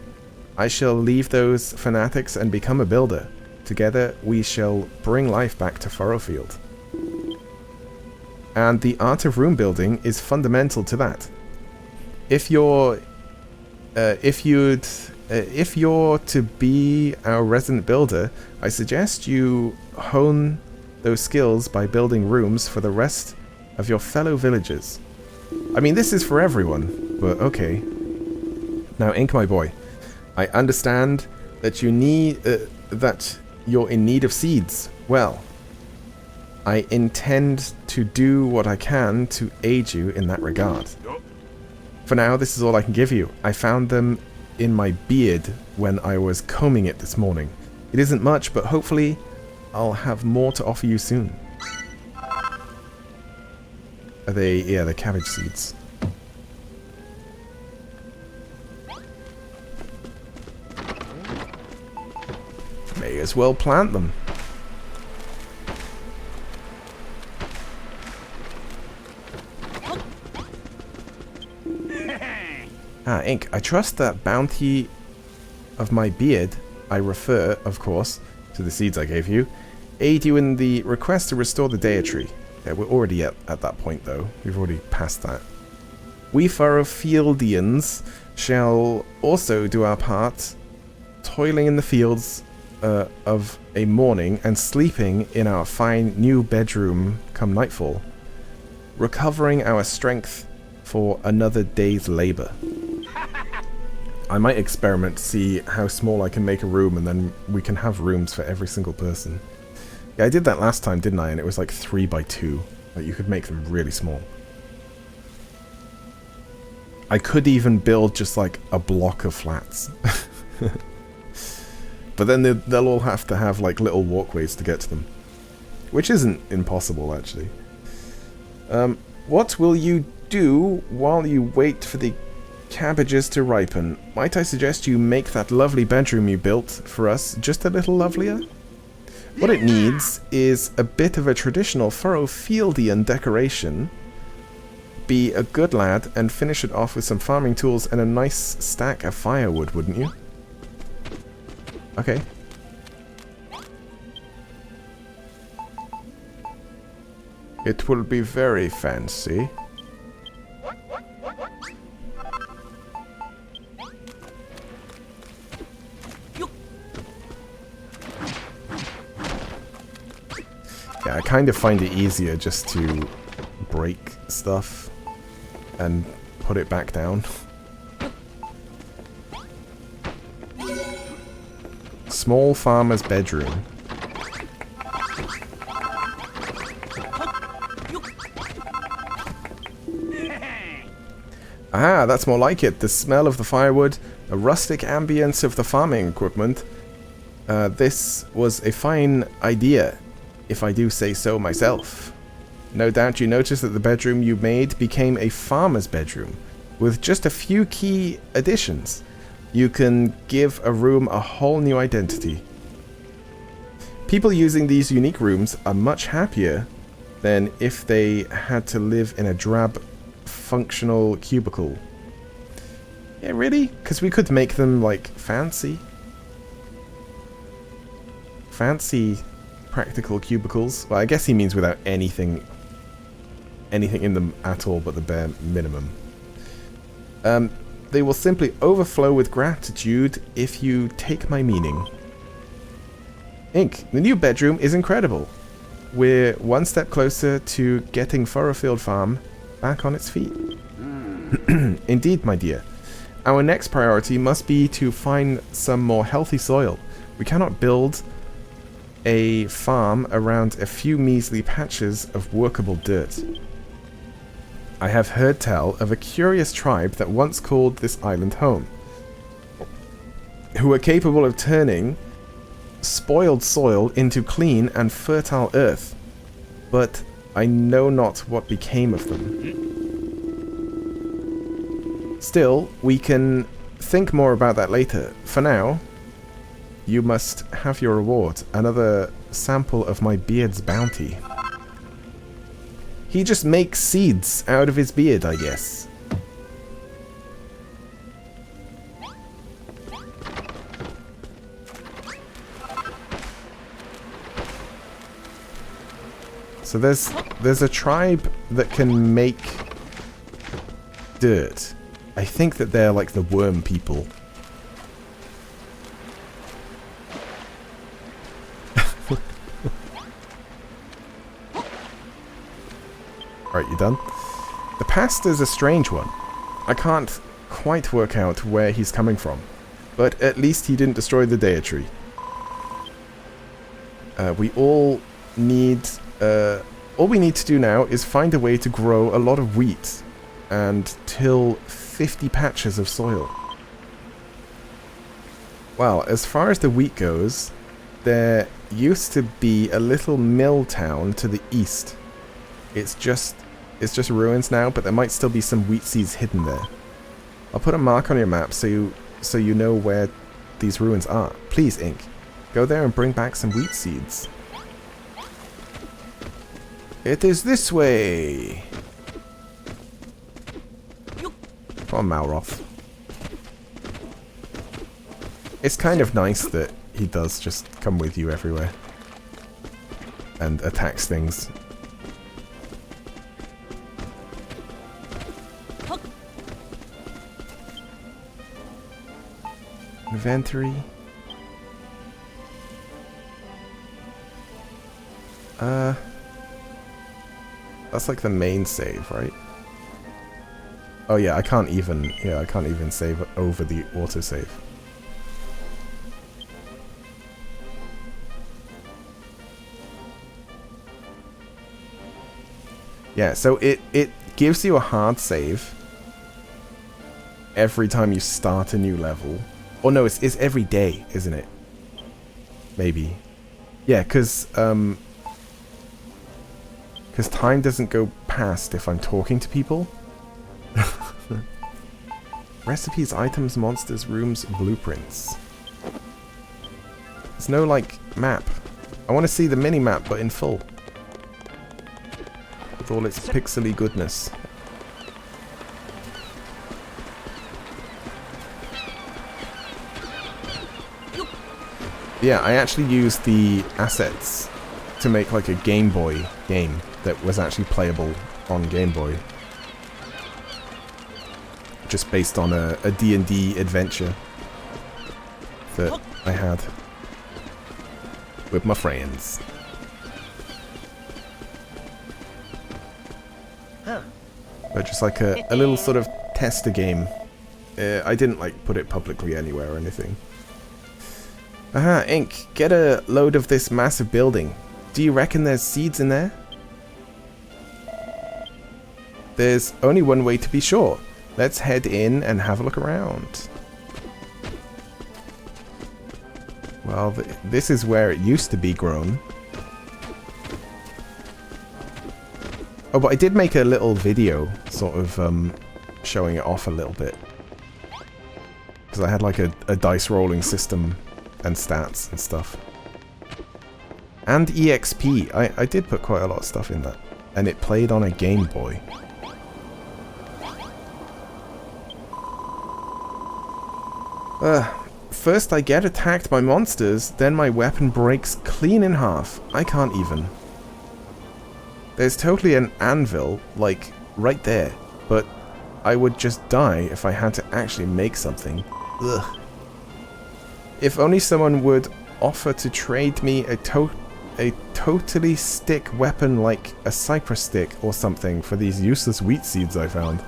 I shall leave those fanatics and become a builder. Together we shall bring life back to Furrowfield. And the art of room building is fundamental to that. If you're to be our resident builder, I suggest you hone those skills by building rooms for the rest of your fellow villagers. I mean, this is for everyone, but okay. Now, Ink, my boy, I understand that you need that you're in need of seeds. Well, I intend to do what I can to aid you in that regard. For now, this is all I can give you. I found them in my beard when I was combing it this morning. It isn't much, but hopefully I'll have more to offer you soon. Are they? Yeah, they're cabbage seeds. May as well plant them. Ah, Ink, I trust that bounty of my beard, I refer, of course, to the seeds I gave you, aid you in the request to restore the Deity. Yeah, we're already at that point, though. We've already passed that. We Furrowfieldians shall also do our part, toiling in the fields of a morning and sleeping in our fine new bedroom come nightfall, recovering our strength for another day's labor. I might experiment to see how small I can make a room, and then we can have rooms for every single person. Yeah, I did that last time, didn't I? And it was like 3 by 2. Like, you could make them really small. I could even build just like a block of flats. But then they'll all have to have like little walkways to get to them. Which isn't impossible, actually. What will you do while you wait for the cabbages to ripen? Might I suggest you make that lovely bedroom you built for us just a little lovelier? What it needs is a bit of a traditional Furrowfieldian decoration. Be a good lad and finish it off with some farming tools and a nice stack of firewood, wouldn't you? Okay. It will be very fancy. Yeah, I kind of find it easier just to break stuff and put it back down. Small farmer's bedroom. Ah, that's more like it. The smell of the firewood, a rustic ambience of the farming equipment. This was a fine idea, if I do say so myself. No doubt you noticed that the bedroom you made became a farmer's bedroom, with just a few key additions. You can give a room a whole new identity. People using these unique rooms are much happier than if they had to live in a drab, functional cubicle. Yeah, really? Because we could make them, like, fancy. Fancy practical cubicles. Well, I guess he means without anything in them at all but the bare minimum. They will simply overflow with gratitude if you take my meaning. Ink, the new bedroom is incredible. We're one step closer to getting Furrowfield Farm back on its feet. Indeed, my dear. Our next priority must be to find some more healthy soil. We cannot build a farm around a few measly patches of workable dirt. I have heard tell of a curious tribe that once called this island home, who were capable of turning spoiled soil into clean and fertile earth, but I know not what became of them. Still, we can think more about that later. For now, you must have your reward, another sample of my beard's bounty. He just makes seeds out of his beard, I guess. So there's a tribe that can make dirt. I think that they're like the worm people. Right, you done? The pastor's a strange one. I can't quite work out where he's coming from, but at least he didn't destroy the Deity. We all need to do now is find a way to grow a lot of wheat and till 50 patches of soil. Well, as far as the wheat goes, there used to be a little mill town to the east. It's just ruins now, but there might still be some wheat seeds hidden there. I'll put a mark on your map so you know where these ruins are. Please, Ink, go there and bring back some wheat seeds. It is this way. Come on, Malroth. It's kind of nice that he does just come with you everywhere and attacks things. Inventory. That's like the main save, right? Oh yeah, I can't even. Yeah, I can't even save over the autosave. Yeah, so it gives you a hard save every time you start a new level. Or no, it's every day, isn't it? Maybe. Yeah, because time doesn't go past if I'm talking to people. Recipes, items, monsters, rooms, blueprints. There's no, like, map. I want to see the mini-map, but in full. With all its pixely goodness. Yeah, I actually used the assets to make, like, a Game Boy game that was actually playable on Game Boy. Just based on a D&D adventure that I had with my friends. But just like a little sort of tester game. I didn't like put it publicly anywhere or anything. Aha, Ink, get a load of this massive building. Do you reckon there's seeds in there? There's only one way to be sure. Let's head in and have a look around. Well, this is where it used to be grown. Oh, but I did make a little video, sort of, showing it off a little bit. Because I had, like, a dice rolling system and stats and stuff. And EXP. I did put quite a lot of stuff in that. And it played on a Game Boy. First I get attacked by monsters, then my weapon breaks clean in half. I can't even. There's totally an anvil, like, right there, but I would just die if I had to actually make something. Ugh. If only someone would offer to trade me a totally stick weapon like a cypress stick or something for these useless wheat seeds I found.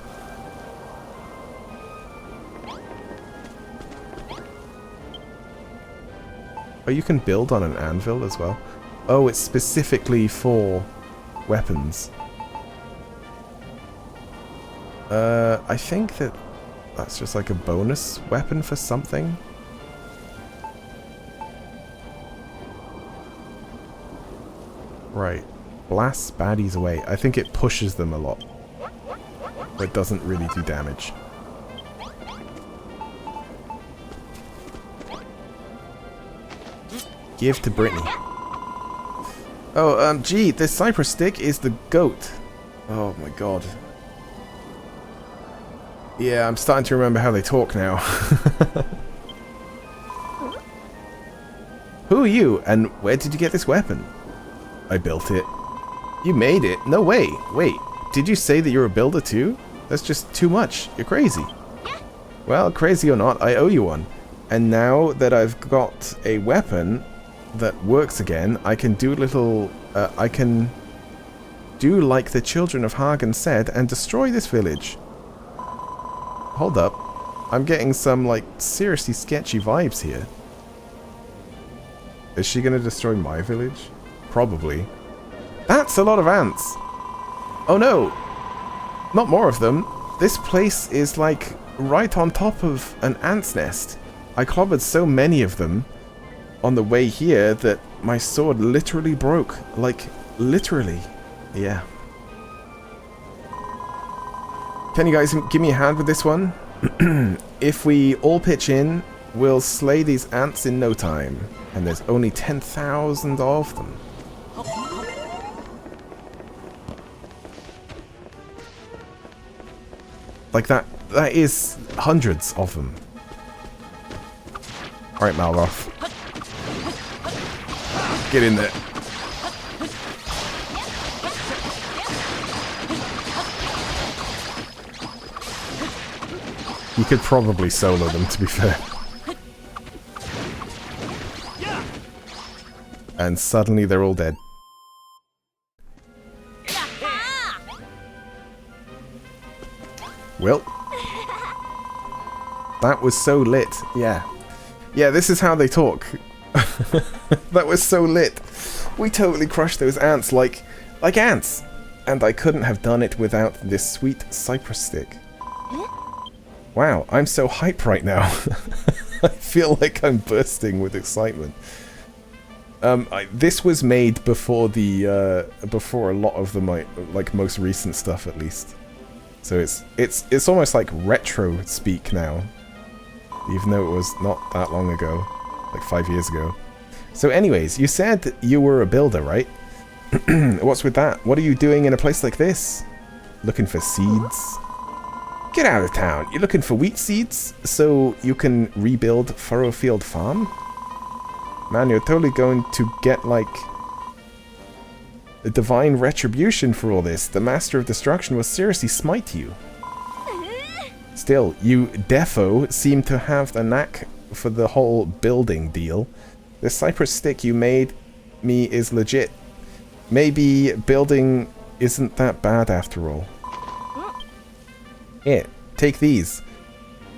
Oh, you can build on an anvil as well? Oh, it's specifically for weapons. I think that's just like a bonus weapon for something. Right. Blasts baddies away. I think it pushes them a lot. But it doesn't really do damage. Give to Brittany. Oh, gee, this cypress stick is the goat. Oh my god. Yeah, I'm starting to remember how they talk now. Who are you, and where did you get this weapon? I built it. You made it? No way. Wait, did you say that you're a builder too? That's just too much. You're crazy. Well, crazy or not, I owe you one. And now that I've got a weapon that works again, I can do I can do like the children of Hagen said and destroy this village. Hold up. I'm getting some, like, seriously sketchy vibes here. Is she gonna destroy my village? Probably. That's a lot of ants! Oh no! Not more of them. This place is, like, right on top of an ant's nest. I clobbered so many of them on the way here that my sword literally broke. Like, literally. Yeah. Can you guys give me a hand with this one? If we all pitch in, we'll slay these ants in no time. And there's only 10,000 of them. Like that is hundreds of them. Alright, Malroth. Get in there. You could probably solo them, to be fair. And suddenly they're all dead. Well, that was so lit. Yeah. Yeah, this is how they talk. That was so lit. We totally crushed those ants like ants. And I couldn't have done it without this sweet cypress stick. Wow, I'm so hype right now. I feel like I'm bursting with excitement. This was made before the before a lot of the like most recent stuff, at least. So it's almost like retro speak now, even though it was not that long ago, like 5 years ago. So, anyways, you said you were a builder, right? What's with that? What are you doing in a place like this? Looking for seeds? Get out of town. You're looking for wheat seeds so you can rebuild Furrowfield Farm? Man, you're totally going to get, like, a divine retribution for all this. The Master of Destruction will seriously smite you. Still, you defo seem to have the knack for the whole building deal. This cypress stick you made me is legit. Maybe building isn't that bad after all. Here, take these.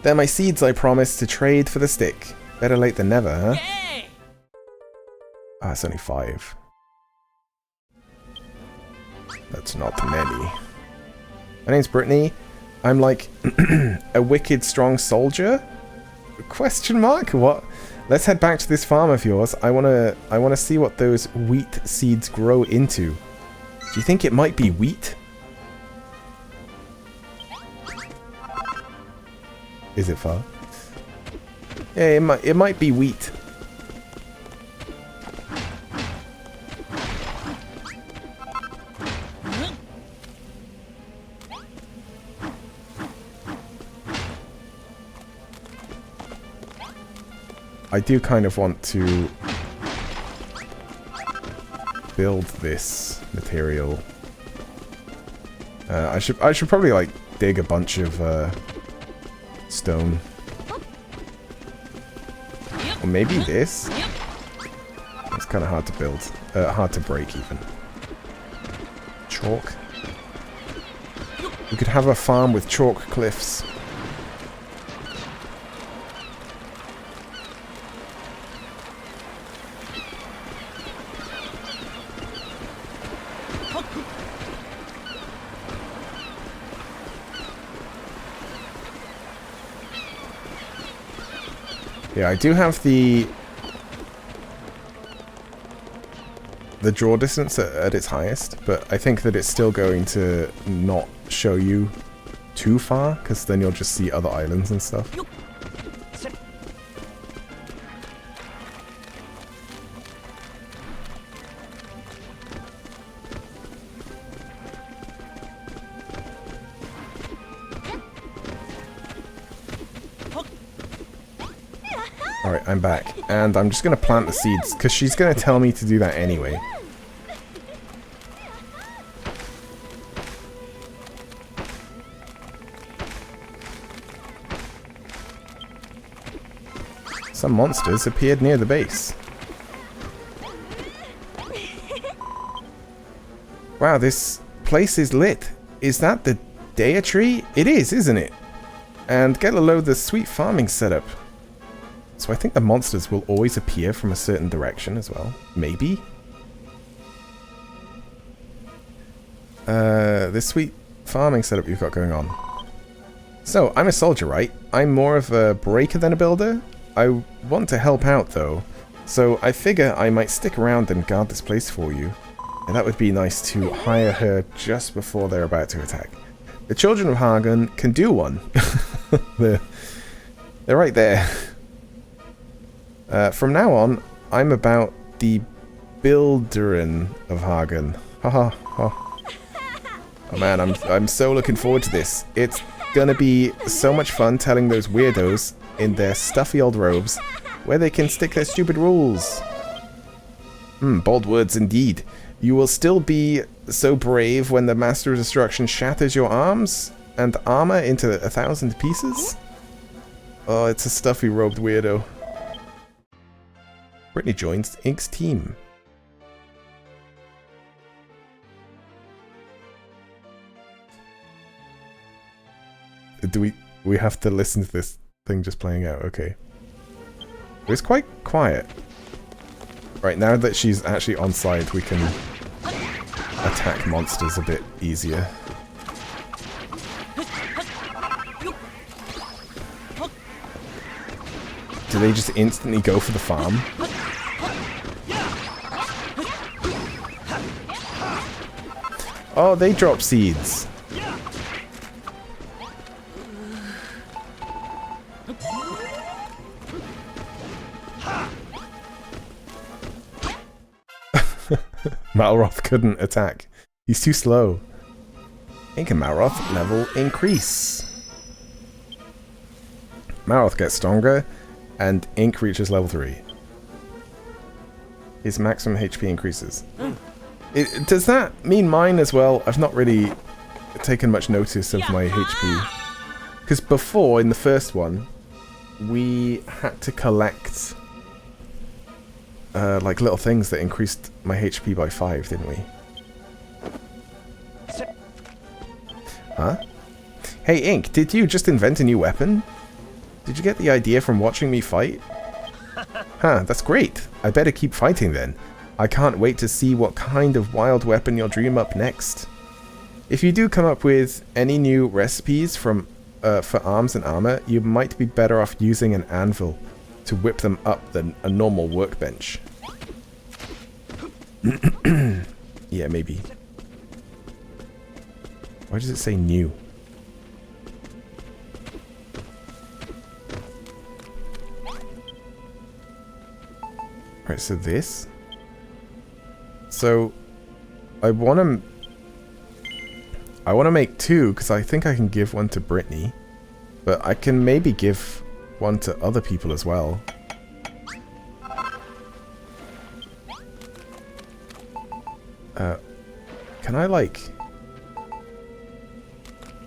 They're my seeds I promised to trade for the stick. Better late than never, huh? Yay! Ah, it's only 5. That's not many. My name's Brittany. I'm like a wicked strong soldier? Question mark? What? Let's head back to this farm of yours. I wanna see what those wheat seeds grow into. Do you think it might be wheat? Is it far? Yeah, it might be wheat. I do kind of want to build this material. I should probably like dig a bunch of stone. Or maybe this. It's kind of hard to build, hard to break even. Chalk. We could have a farm with chalk cliffs. Yeah, I do have the draw distance at its highest, but I think that it's still going to not show you too far, because then you'll just see other islands and stuff. Alright, I'm back. And I'm just going to plant the seeds, because she's going to tell me to do that anyway. Some monsters appeared near the base. Wow, this place is lit. Is that the Dea tree? It is, isn't it? And get a load of the sweet farming setup. So I think the monsters will always appear from a certain direction as well. Maybe? This sweet farming setup you've got going on. So, I'm a soldier, right? I'm more of a breaker than a builder. I want to help out, though. So I figure I might stick around and guard this place for you. And that would be nice to hire her just before they're about to attack. The children of Hagen can do one. they're right there. From now on, I'm about the Builderin of Hagen. Haha. Oh man, I'm so looking forward to this. It's gonna be so much fun telling those weirdos in their stuffy old robes where they can stick their stupid rules. Bold words indeed. You will still be so brave when the Master of Destruction shatters your arms and armor into 1,000 pieces? Oh, it's a stuffy robed weirdo. Brittany joins Ink's team. do we have to listen to this thing just playing out? Okay. It was quite quiet. Right, now that she's actually on side, we can attack monsters a bit easier. Do they just instantly go for the farm? Oh, they drop seeds. Malroth couldn't attack. He's too slow. Ink and Malroth level increase. Malroth gets stronger, and Ink reaches level 3. His maximum HP increases. Does that mean mine as well? I've not really taken much notice of my HP. Because before, in the first one, we had to collect like little things that increased my HP by 5, didn't we? Huh? Hey Ink, did you just invent a new weapon? Did you get the idea from watching me fight? Huh, that's great. I better keep fighting then. I can't wait to see what kind of wild weapon you'll dream up next. If you do come up with any new recipes for arms and armor, you might be better off using an anvil to whip them up than a normal workbench. Yeah, maybe. Why does it say new? Right, so this. So I want to make 2 because I think I can give one to Brittany, but I can maybe give one to other people as well. Can I like...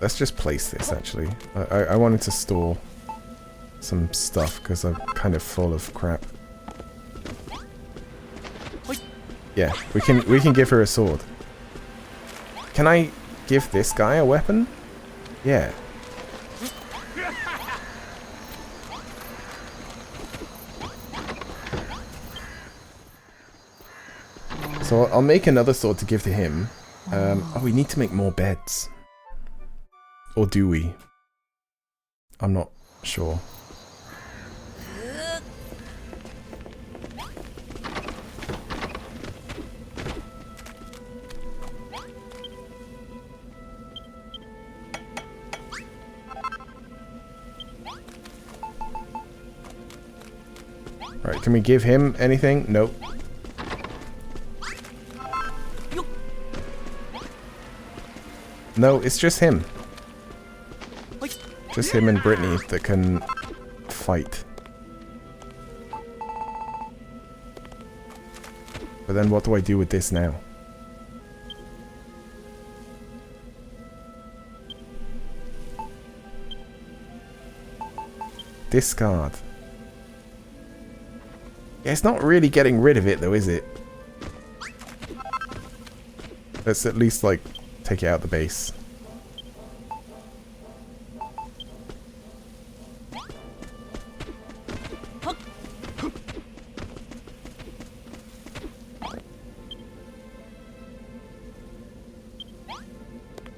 Let's just place this actually. I wanted to store some stuff because I'm kind of full of crap. Yeah, we can give her a sword. Can I give this guy a weapon? Yeah. So I'll make another sword to give to him. Oh, we need to make more beds. Or do we? I'm not sure. Alright, can we give him anything? Nope. No, it's just him. Just him and Brittany that can fight. But then what do I do with this now? Discard. Yeah, it's not really getting rid of it though, is it? Let's at least like take it out the base.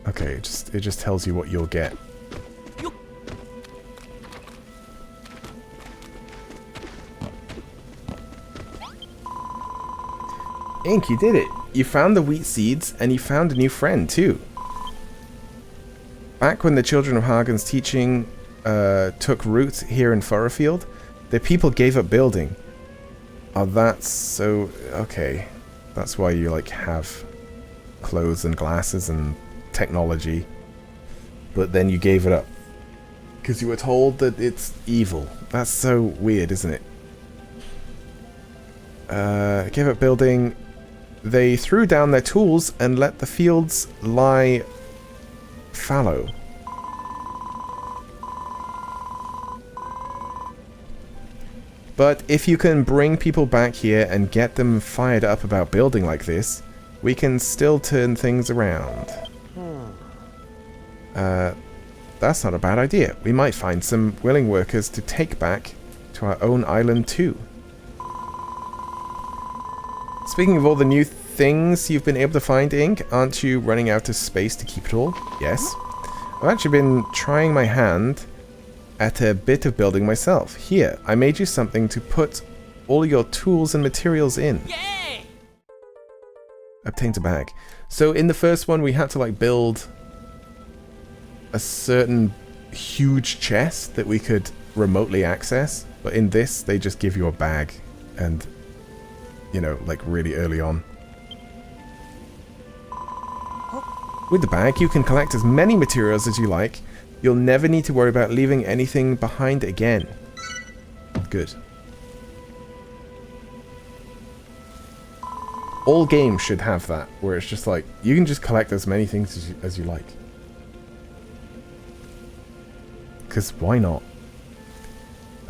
Okay, it just tells you what you'll get. Ink, you did it! You found the wheat seeds, and you found a new friend, too. Back when the Children of Hagen's teaching took root here in Furrowfield, the people gave up building. Oh, that's so... okay. That's why you, like, have clothes and glasses and technology. But then you gave it up. Because you were told that it's evil. That's so weird, isn't it? Gave up building... They threw down their tools and let the fields lie fallow. But if you can bring people back here and get them fired up about building like this, we can still turn things around. That's not a bad idea. We might find some willing workers to take back to our own island too. Speaking of all the new things you've been able to find, Ink, aren't you running out of space to keep it all? Yes. I've actually been trying my hand at a bit of building myself. Here, I made you something to put all your tools and materials in. Yay! Obtained a bag. So in the first one we had to like build a certain huge chest that we could remotely access, but in this they just give you a bag, and you know, like really early on. With the bag you can collect as many materials as you like. You'll never need to worry about leaving anything behind again. Good. All games should have that, where it's just like, you can just collect as many things as you like. Because why not?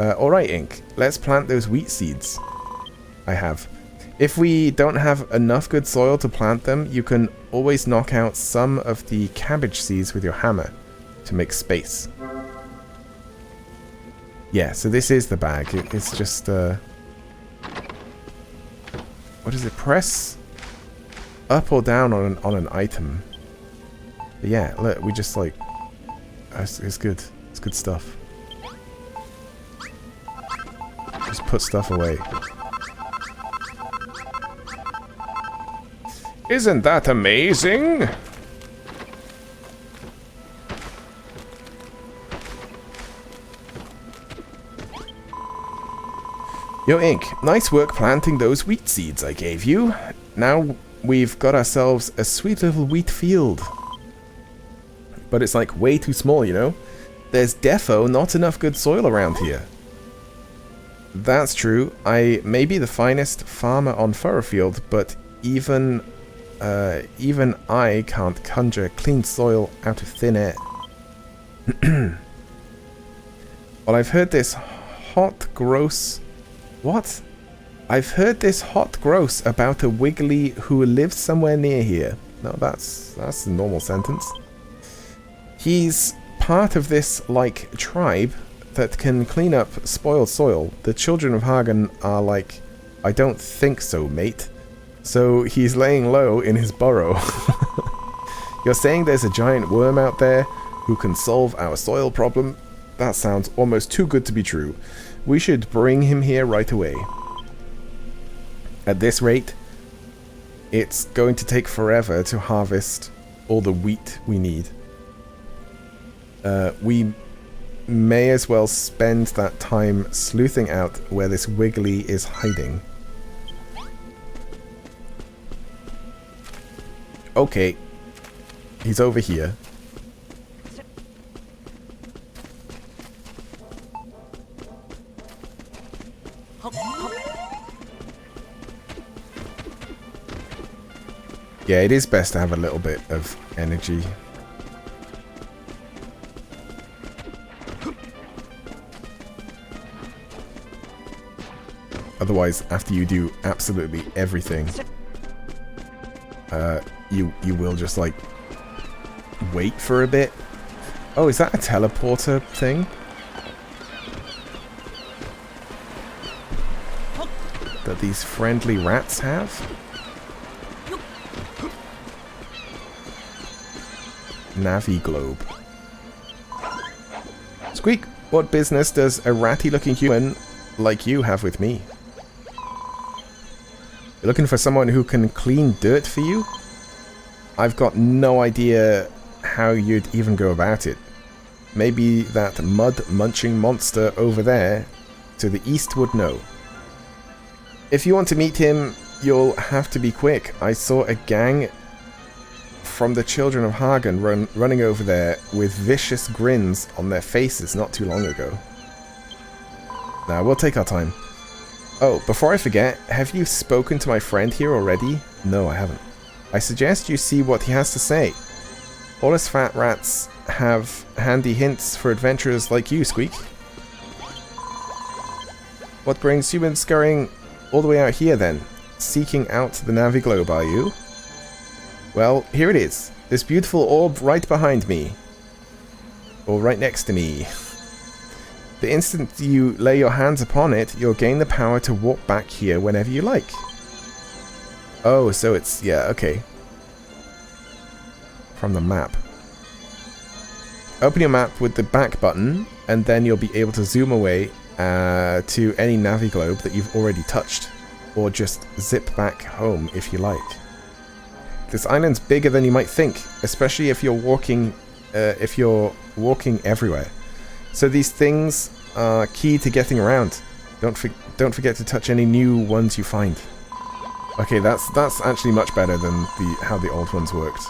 Alright, Ink. Let's plant those wheat seeds. I have. If we don't have enough good soil to plant them, you can always knock out some of the cabbage seeds with your hammer to make space. Yeah, so this is the bag. It's just, what is it? Press up or down on an item. But yeah, look, we just like, it's good. It's good stuff. Just put stuff away. Isn't that amazing? Yo, Ink, nice work planting those wheat seeds I gave you. Now we've got ourselves a sweet little wheat field. But it's like way too small, you know? There's defo not enough good soil around here. That's true. I may be the finest farmer on Furrowfield, but even I can't conjure clean soil out of thin air. Well, I've heard this hot, gross... What? I've heard this hot gross about a Wiggly who lives somewhere near here. No, that's a normal sentence. He's part of this, like, tribe that can clean up spoiled soil. The children of Hagen are like, I don't think so, mate. So he's laying low in his burrow. You're saying there's a giant worm out there who can solve our soil problem? That sounds almost too good to be true. We should bring him here right away. At this rate, it's going to take forever to harvest all the wheat we need. We may as well spend that time sleuthing out where this Wiggly is hiding. Okay, he's over here. Yeah, it is best to have a little bit of energy. Otherwise, after you do absolutely everything, you will just like wait for a bit. Oh, is that a teleporter thing? That these friendly rats have? Navi globe. Squeak, what business does a ratty-looking human like you have with me? You're looking for someone who can clean dirt for you? I've got no idea how you'd even go about it. Maybe that mud-munching monster over there to the east would know. If you want to meet him, you'll have to be quick. I saw a gang from the children of Hagen running over there with vicious grins on their faces not too long ago. Now, we'll take our time. Oh, before I forget, have you spoken to my friend here already? No, I haven't. I suggest you see what he has to say. All us fat rats have handy hints for adventurers like you, Squeak. What brings you in scurrying all the way out here then? Seeking out the Navi globe, are you? Well, here it is. This beautiful orb right behind me. or right next to me. The instant you lay your hands upon it, you'll gain the power to walk back here whenever you like. Oh, so it's... yeah, okay. From the map. Open your map with the back button, and then you'll be able to zoom away to any Naviglobe that you've already touched. Or just zip back home if you like. This island's bigger than you might think, especially if you're walking everywhere. So these things are key to getting around. Don't forget to touch any new ones you find. Okay, that's actually much better than how the old ones worked.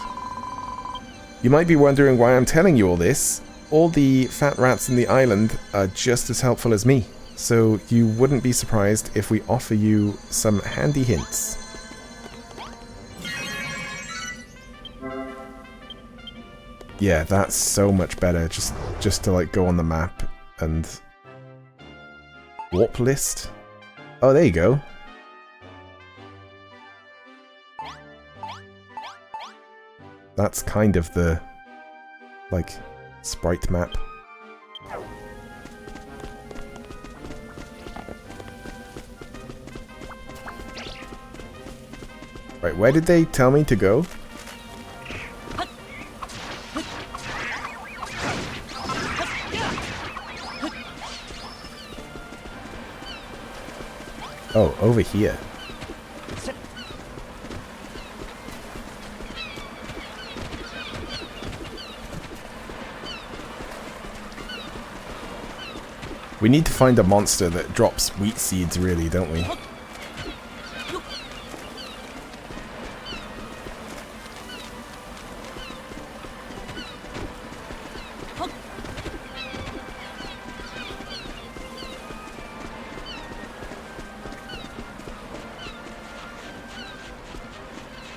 You might be wondering why I'm telling you all this. All the fat rats in the island are just as helpful as me, so you wouldn't be surprised if we offer you some handy hints. Yeah, that's so much better, just to like go on the map and... warp list? Oh, there you go. That's kind of the, like, sprite map. Right, where did they tell me to go? Oh, over here. We need to find a monster that drops wheat seeds, really, don't we?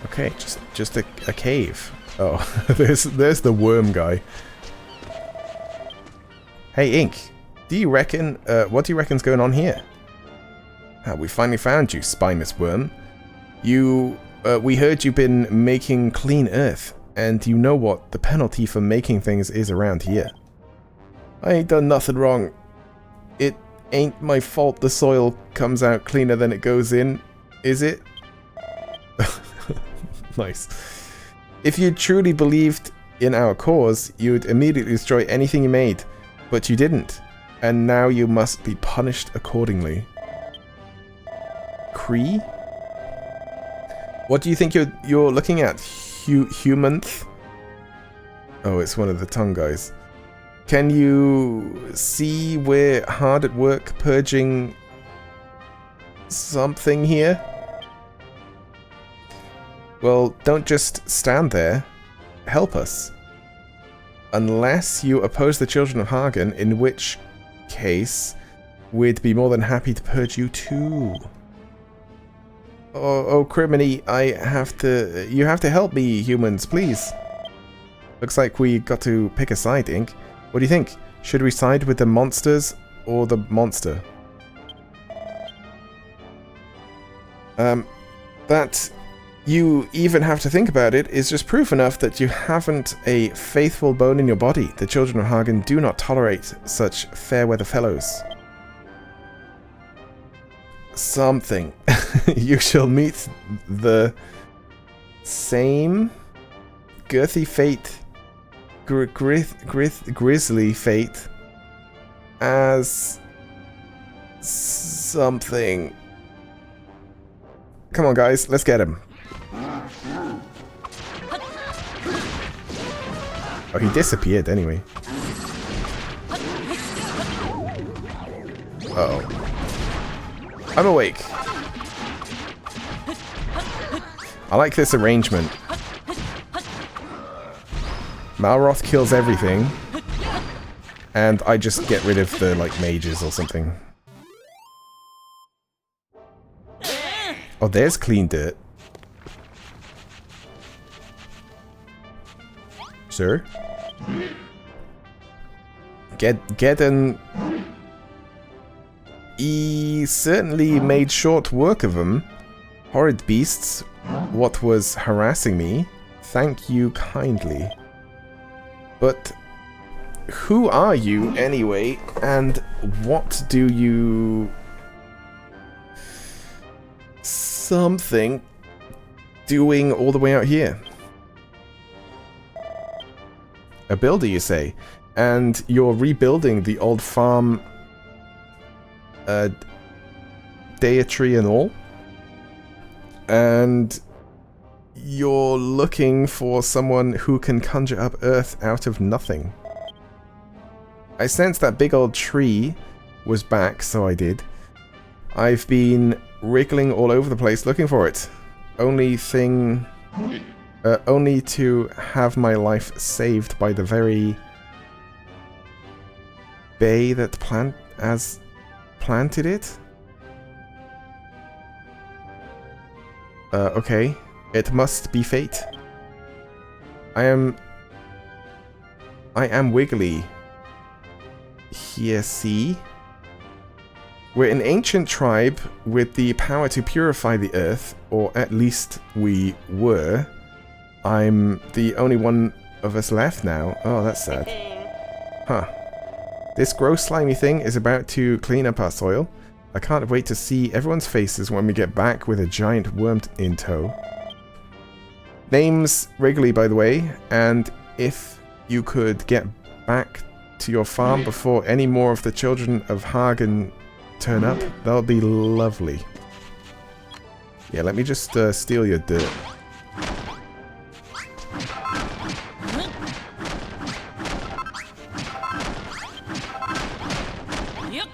Okay, just a cave. Oh, there's the worm guy. Hey, Ink. Do you reckon, what do you reckon's going on here? Ah, we finally found you, spineless worm. We heard you've been making clean earth, and you know what the penalty for making things is around here. I ain't done nothing wrong. It ain't my fault the soil comes out cleaner than it goes in, is it? Nice. If you truly believed in our cause, you'd immediately destroy anything you made, but you didn't. And now you must be punished accordingly. Cree? What do you think you're looking at? Humanth? Oh, it's one of the tongue guys. Can you see we're hard at work purging something here? Well, don't just stand there. Help us. Unless you oppose the children of Hagen, in which case, we'd be more than happy to purge you too. Oh, Criminy, you have to help me, humans, please. Looks like we got to pick a side, Ink. What do you think? Should we side with the monsters or the monster? That you even have to think about it is just proof enough that you haven't a faithful bone in your body. The children of Hagen do not tolerate such fair-weather fellows. Something. You shall meet the same girthy fate, grisly fate, as something. Come on, guys, let's get him. Oh, he disappeared anyway. Uh-oh. I'm awake. I like this arrangement. Malroth kills everything, and I just get rid of the, like, mages or something. Oh, there's clean dirt. Sir? Geddon... He certainly made short work of them. Horrid beasts, what was harassing me. Thank you kindly. But who are you anyway, and what do you... something doing all the way out here? A builder, you say? And you're rebuilding the old farm... Deity and all? And... you're looking for someone who can conjure up earth out of nothing. I sensed that big old tree was back, so I did. I've been wriggling all over the place looking for it. Only to have my life saved by the very bay that planted it? Okay. It must be fate. I am Wiggly. Here, see? We're an ancient tribe with the power to purify the earth, or at least we were. I'm the only one of us left now. Oh, that's sad. Huh. This gross slimy thing is about to clean up our soil. I can't wait to see everyone's faces when we get back with a giant worm in tow. Name's Wrigley, by the way, and if you could get back to your farm before any more of the children of Hagen turn up, that'll be lovely. Yeah, let me just steal your dirt. Yep.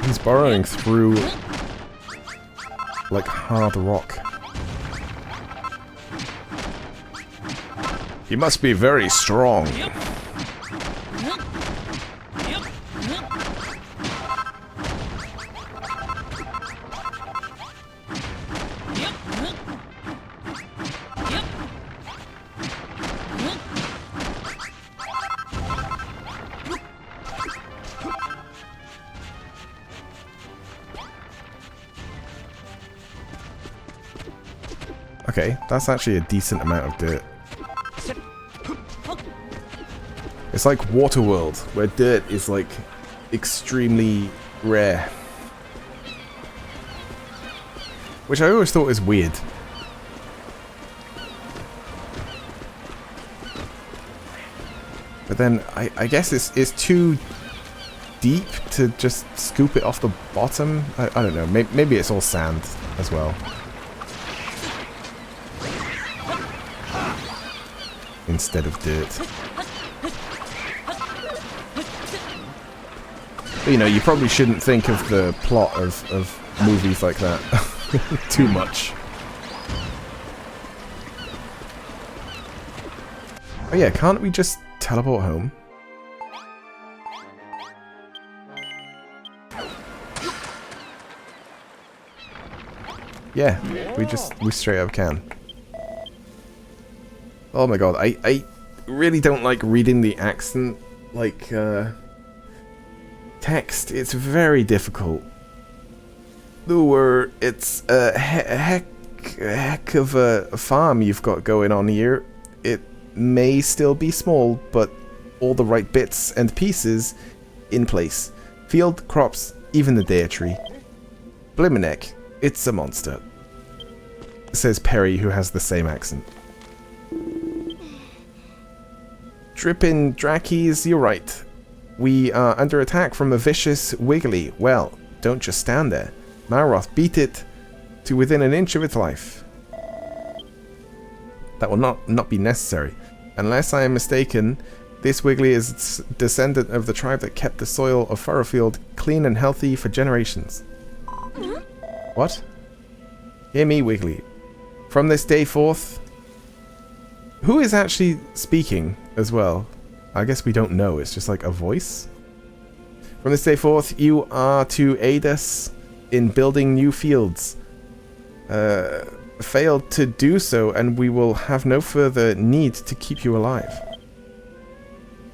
He's burrowing through like hard rock. He must be very strong. Yep. Yep. Okay, that's actually a decent amount of dirt. It's like Waterworld, where dirt is like extremely rare. Which I always thought was weird. But then I guess it's too deep to just scoop it off the bottom. I don't know, maybe it's all sand as well. Instead of dirt. But, you know, you probably shouldn't think of the plot of movies like that too much. Oh yeah, can't we just teleport home? Yeah, we straight up can. Oh my god, I really don't like reading the accent, like, text. It's very difficult. It's a heck of a farm you've got going on here. It may still be small, but all the right bits and pieces in place. Field, crops, even the deity. Blimmineck, it's a monster. Says Perry, who has the same accent. Drippin' Drakies, you're right. We are under attack from a vicious Wiggly. Well, don't just stand there. Malroth beat it to within an inch of its life. That will not be necessary. Unless I am mistaken, this Wiggly is a descendant of the tribe that kept the soil of Furrowfield clean and healthy for generations. What? Hear me, Wiggly. From this day forth... Who is actually speaking as well? I guess we don't know, it's just like a voice. From this day forth, you are to aid us in building new fields. Failed to do so, and we will have no further need to keep you alive.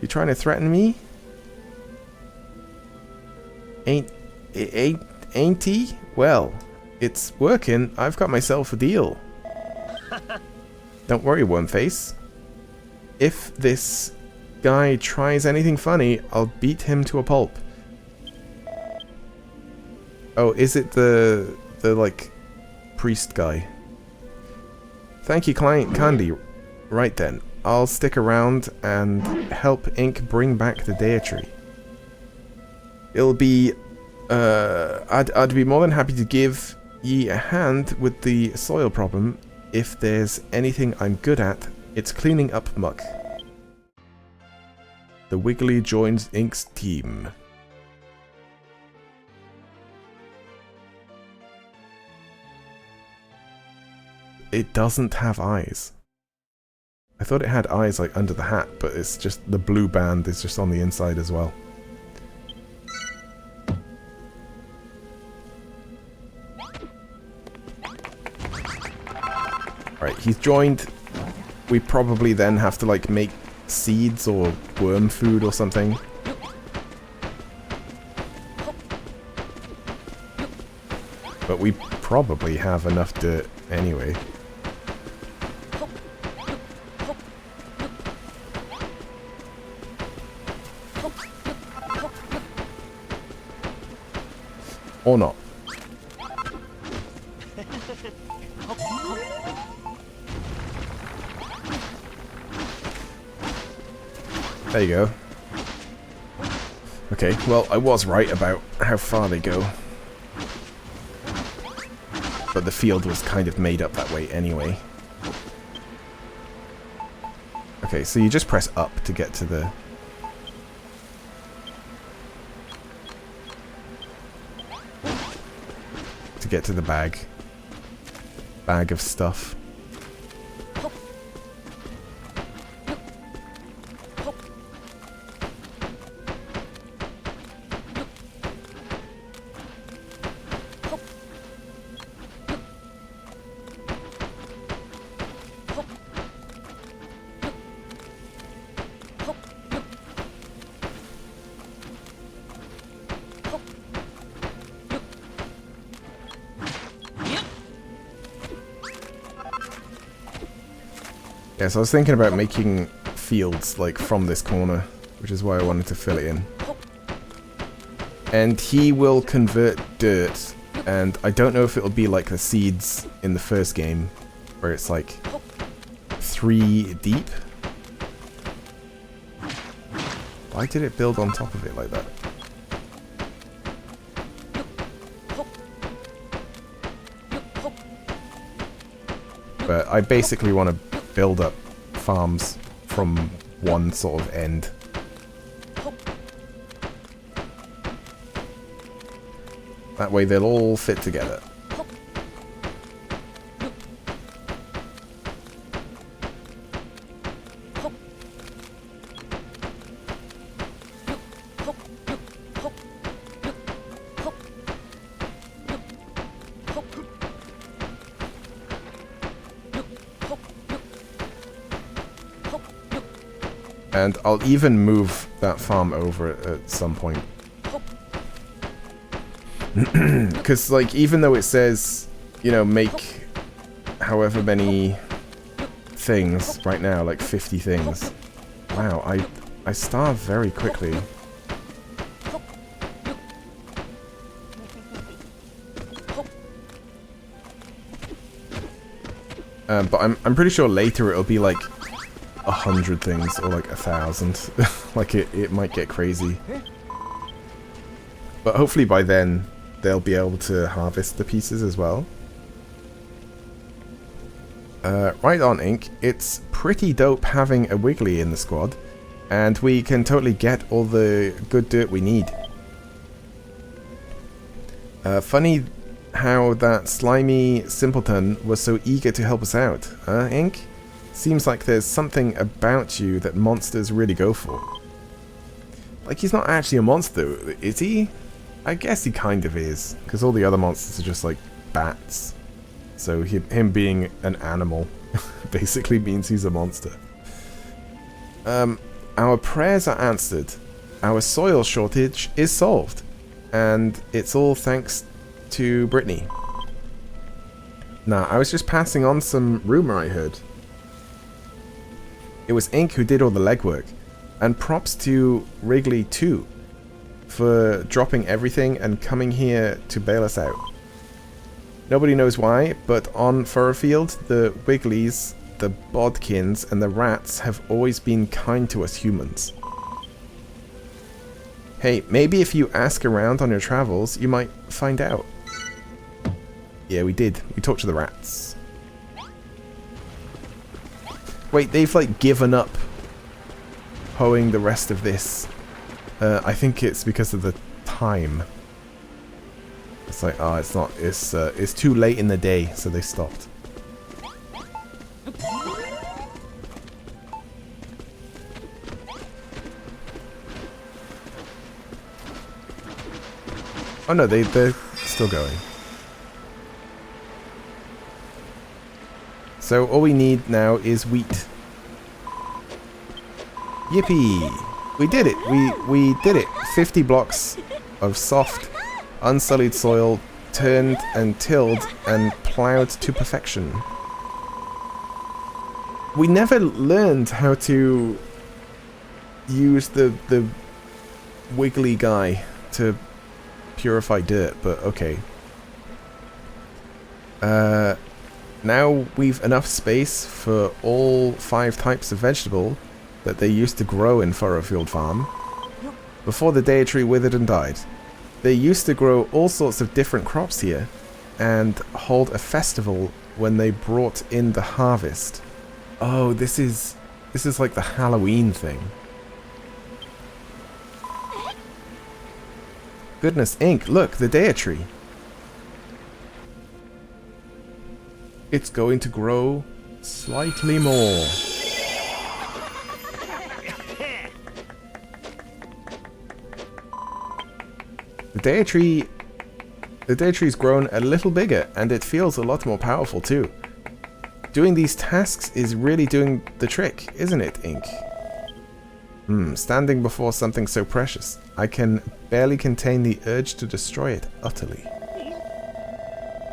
You trying to threaten me? Ain't he? Well, It's working. I've got myself a deal. Don't worry, Wormface. If this guy tries anything funny, I'll beat him to a pulp. Oh, is it the like, priest guy? Thank you, Client Candy. Right then, I'll stick around and help Ink bring back the deity. It'll be, I'd be more than happy to give ye a hand with the soil problem. If there's anything I'm good at, it's cleaning up muck. The Wiggly joins Ink's team. It doesn't have eyes. I thought it had eyes like under the hat, but it's just the blue band is just on the inside as well. Right, he's joined. We probably then have to like make seeds or worm food or something. But we probably have enough dirt anyway. Or not. There you go. Okay, well, I was right about how far they go. But the field was kind of made up that way anyway. Okay, so you just press up to get to the... get to the bag of stuff. Yeah, so I was thinking about making fields, like, from this corner, which is why I wanted to fill it in. And he will convert dirt, and I don't know if it'll be like the seeds in the first game, where it's like 3 deep. Why did it build on top of it like that? But I basically want to build up farms from one sort of end. That way they'll all fit together. And I'll even move that farm over at some point. Because, like, even though it says, you know, make however many things right now, like 50 things. Wow, I starve very quickly. But I'm pretty sure later it'll be like 100 things or like 1,000. Like it might get crazy. But hopefully by then they'll be able to harvest the pieces as well. Right on, Ink. It's pretty dope having a Wiggly in the squad, and we can totally get all the good dirt we need. Funny how that slimy simpleton was so eager to help us out, Ink? Seems like there's something about you that monsters really go for. Like, he's not actually a monster, is he? I guess he kind of is, because all the other monsters are just like bats. So him being an animal basically means he's a monster. Our prayers are answered. Our soil shortage is solved. And it's all thanks to Brittany. Nah, I was just passing on some rumor I heard. It was Ink who did all the legwork. And props to Wrigley too, for dropping everything and coming here to bail us out. Nobody knows why, but on Furrowfield, the Wigglies, the Bodkins, and the rats have always been kind to us humans. Hey, maybe if you ask around on your travels, you might find out. Yeah, we did. We talked to the rats. Wait, they've like given up hoeing the rest of this. I think it's because of the time. It's like, oh, it's not. It's too late in the day, so they stopped. Oh no, they're still going. So all we need now is wheat. Yippee! We did it! We did it! 50 blocks of soft, unsullied soil, turned and tilled and ploughed to perfection. We never learned how to use the wiggly guy to purify dirt, but okay. Now we've enough space for all 5 types of vegetable that they used to grow in Furrowfield Farm before the Dea Tree withered and died. They used to grow all sorts of different crops here and hold a festival when they brought in the harvest. Oh, this is like the Halloween thing. Goodness, Ink, look, the Dea Tree. It's going to grow slightly more. The Dea Tree's grown a little bigger, and it feels a lot more powerful too. Doing these tasks is really doing the trick, isn't it, Ink? Standing before something so precious, I can barely contain the urge to destroy it utterly.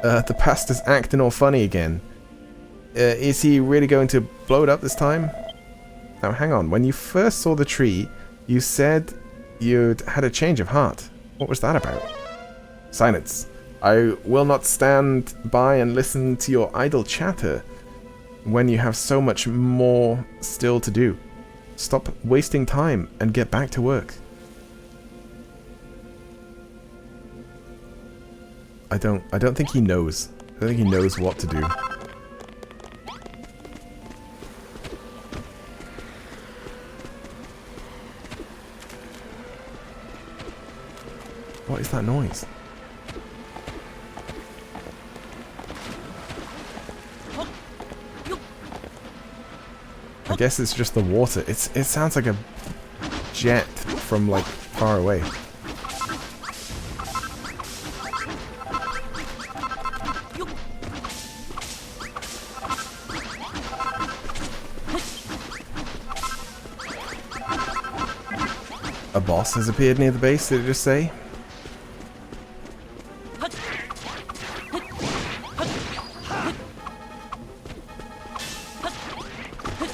The pastor's acting all funny again. Is he really going to blow it up this time? Now hang on, when you first saw the tree, you said you'd had a change of heart. What was that about? Silence. I will not stand by and listen to your idle chatter when you have so much more still to do. Stop wasting time and get back to work. I don't think he knows. I don't think he knows what to do. What is that noise? I guess it's just the water. It sounds like a jet from like far away. A boss has appeared near the base, did it just say?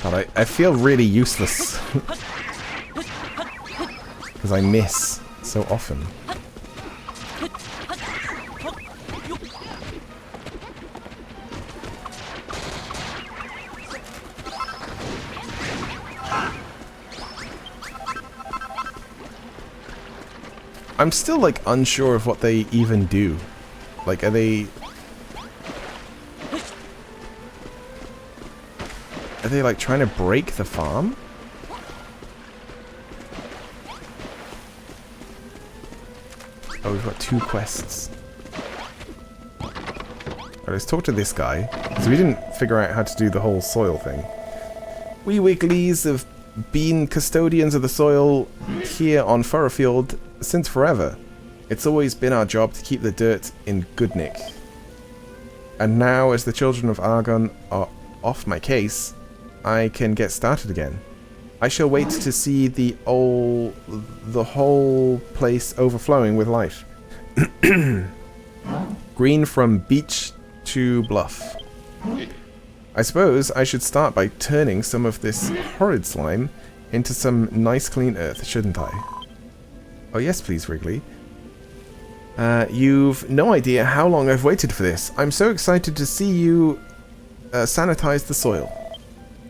God, I feel really useless. Because I miss so often. I'm still like unsure of what they even do. Like, are they like trying to break the farm? Oh, we've got 2 quests. Alright, let's talk to this guy. So we didn't figure out how to do the whole soil thing. We Wigglies have been custodians of the soil here on Furrowfield since forever. It's always been our job to keep the dirt in good nick. And now, as the children of Argon are off my case, I can get started again. I shall wait to see the whole place overflowing with life. Green from beach to bluff. I suppose I should start by turning some of this horrid slime into some nice clean earth, shouldn't I? Oh yes, please, Wrigley. You've no idea how long I've waited for this. I'm so excited to see you sanitize the soil.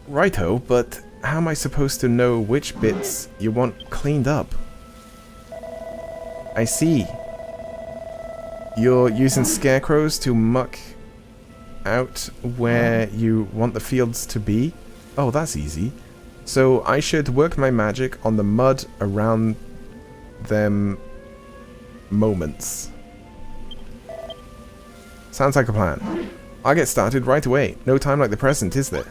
Righto, but how am I supposed to know which bits you want cleaned up? I see. You're using scarecrows to muck out where you want the fields to be? Oh, that's easy. So I should work my magic on the mud around them moments. Sounds like a plan. I'll get started right away. No time like the present, is there?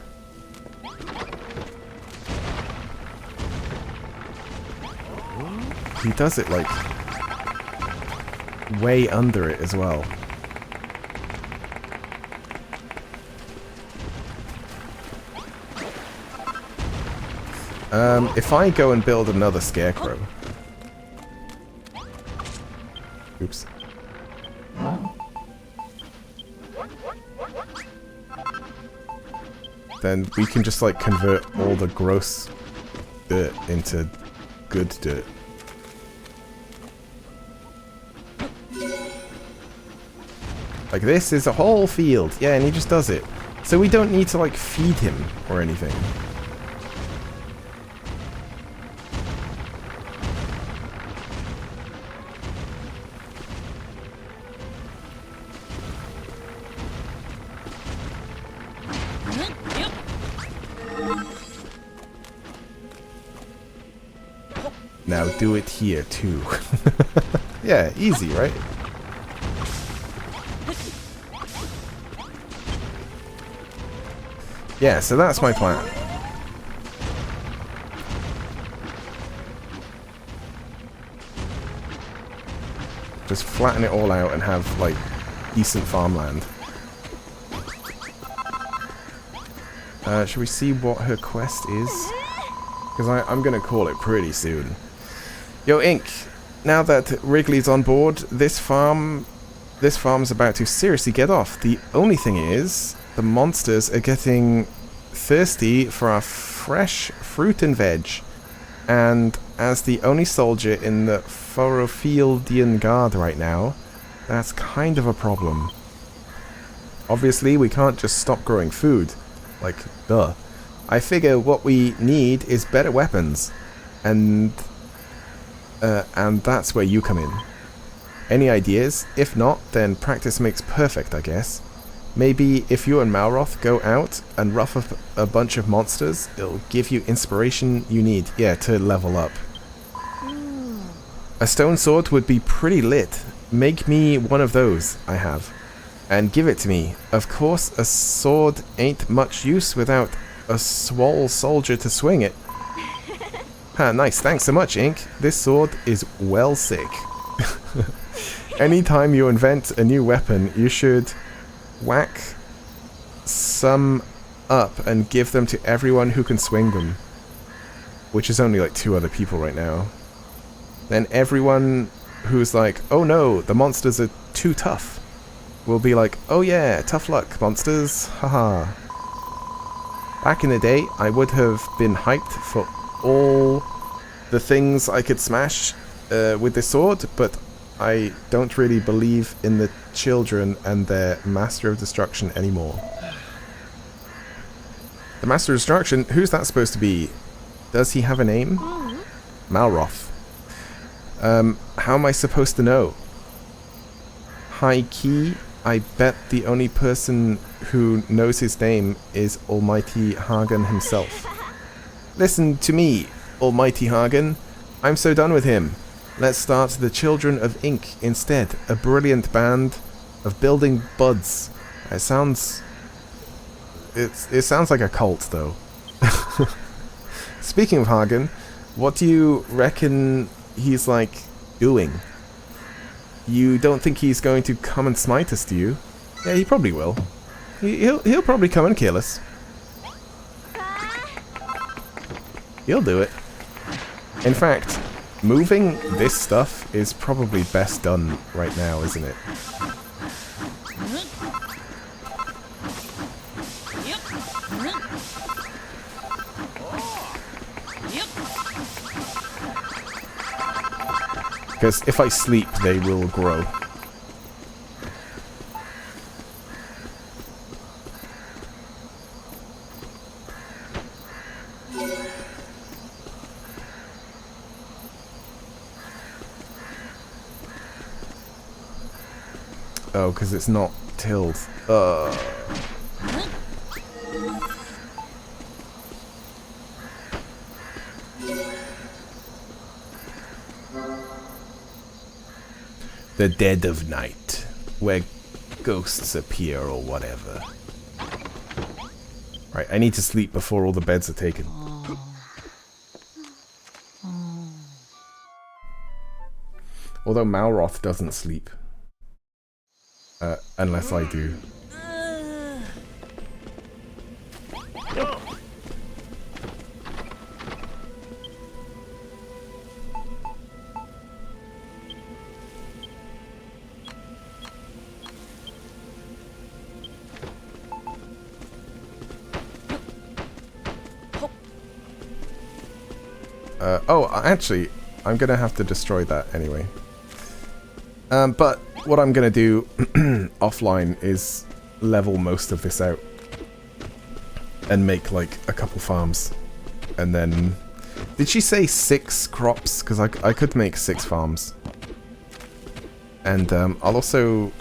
He does it like way under it as well. If I go and build another scarecrow. Oops. Then we can just like convert all the gross dirt into good dirt. Like this is a whole field. Yeah, and he just does it. So we don't need to like feed him or anything. Now do it here too. Yeah, easy, right? Yeah, so that's my plan. Just flatten it all out and have, like, decent farmland. Should we see what her quest is? Because I'm going to call it pretty soon. Yo, Ink, now that Wrigley's on board, this farm's about to seriously get off. The only thing is, the monsters are getting thirsty for our fresh fruit and veg. And as the only soldier in the Forofieldian Guard right now, that's kind of a problem. Obviously, we can't just stop growing food. Like, duh. I figure what we need is better weapons. And that's where you come in. Any ideas? If not, then practice makes perfect, I guess. Maybe if you and Malroth go out and rough up a bunch of monsters, it'll give you inspiration you need, yeah, to level up. A stone sword would be pretty lit. Make me one of those I have. And give it to me. Of course, a sword ain't much use without a swole soldier to swing it. Ha, nice, thanks so much, Ink. This sword is well sick. Anytime you invent a new weapon, you should whack some up and give them to everyone who can swing them. Which is only like 2 other people right now. Then everyone who's like, oh no, the monsters are too tough, will be like, oh yeah, tough luck, monsters, haha. Back in the day, I would have been hyped for all the things I could smash with this sword, but I don't really believe in the children and their Master of Destruction anymore. The Master of Destruction? Who's that supposed to be? Does he have a name? Malroth. How am I supposed to know? High key, I bet the only person who knows his name is Almighty Hagen himself. Listen to me, Almighty Hagen. I'm so done with him. Let's start the Children of Ink instead. A brilliant band of building buds. It sounds like a cult, though. Speaking of Hagen, what do you reckon he's, like, doing? You don't think he's going to come and smite us, do you? Yeah, he probably will. He'll probably come and kill us. He'll do it. In fact, moving this stuff is probably best done right now, isn't it? Because if I sleep, they will grow. Oh, because it's not tilled. The dead of night, where ghosts appear or whatever. Right, I need to sleep before all the beds are taken. Although Malroth doesn't sleep. Unless I do. Oh, actually, I'm gonna have to destroy that anyway. But what I'm gonna do offline is level most of this out and make like a couple farms, and then did she say 6 crops? Because I could make 6 farms, and I'll also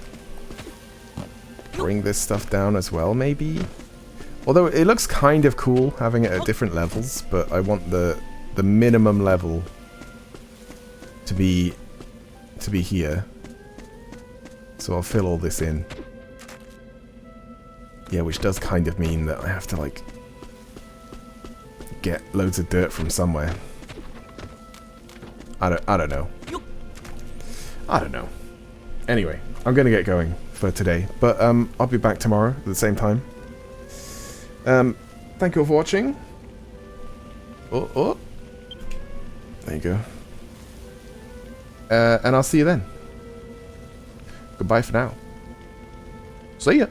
bring this stuff down as well, maybe. Although it looks kind of cool having it at different levels, but I want the minimum level to be here. So I'll fill all this in. Yeah, which does kind of mean that I have to, like, get loads of dirt from somewhere. I don't know. I don't know. Anyway, I'm gonna get going for today, but I'll be back tomorrow at the same time. Thank you all for watching. Oh. There you go. And I'll see you then. Goodbye for now. See ya.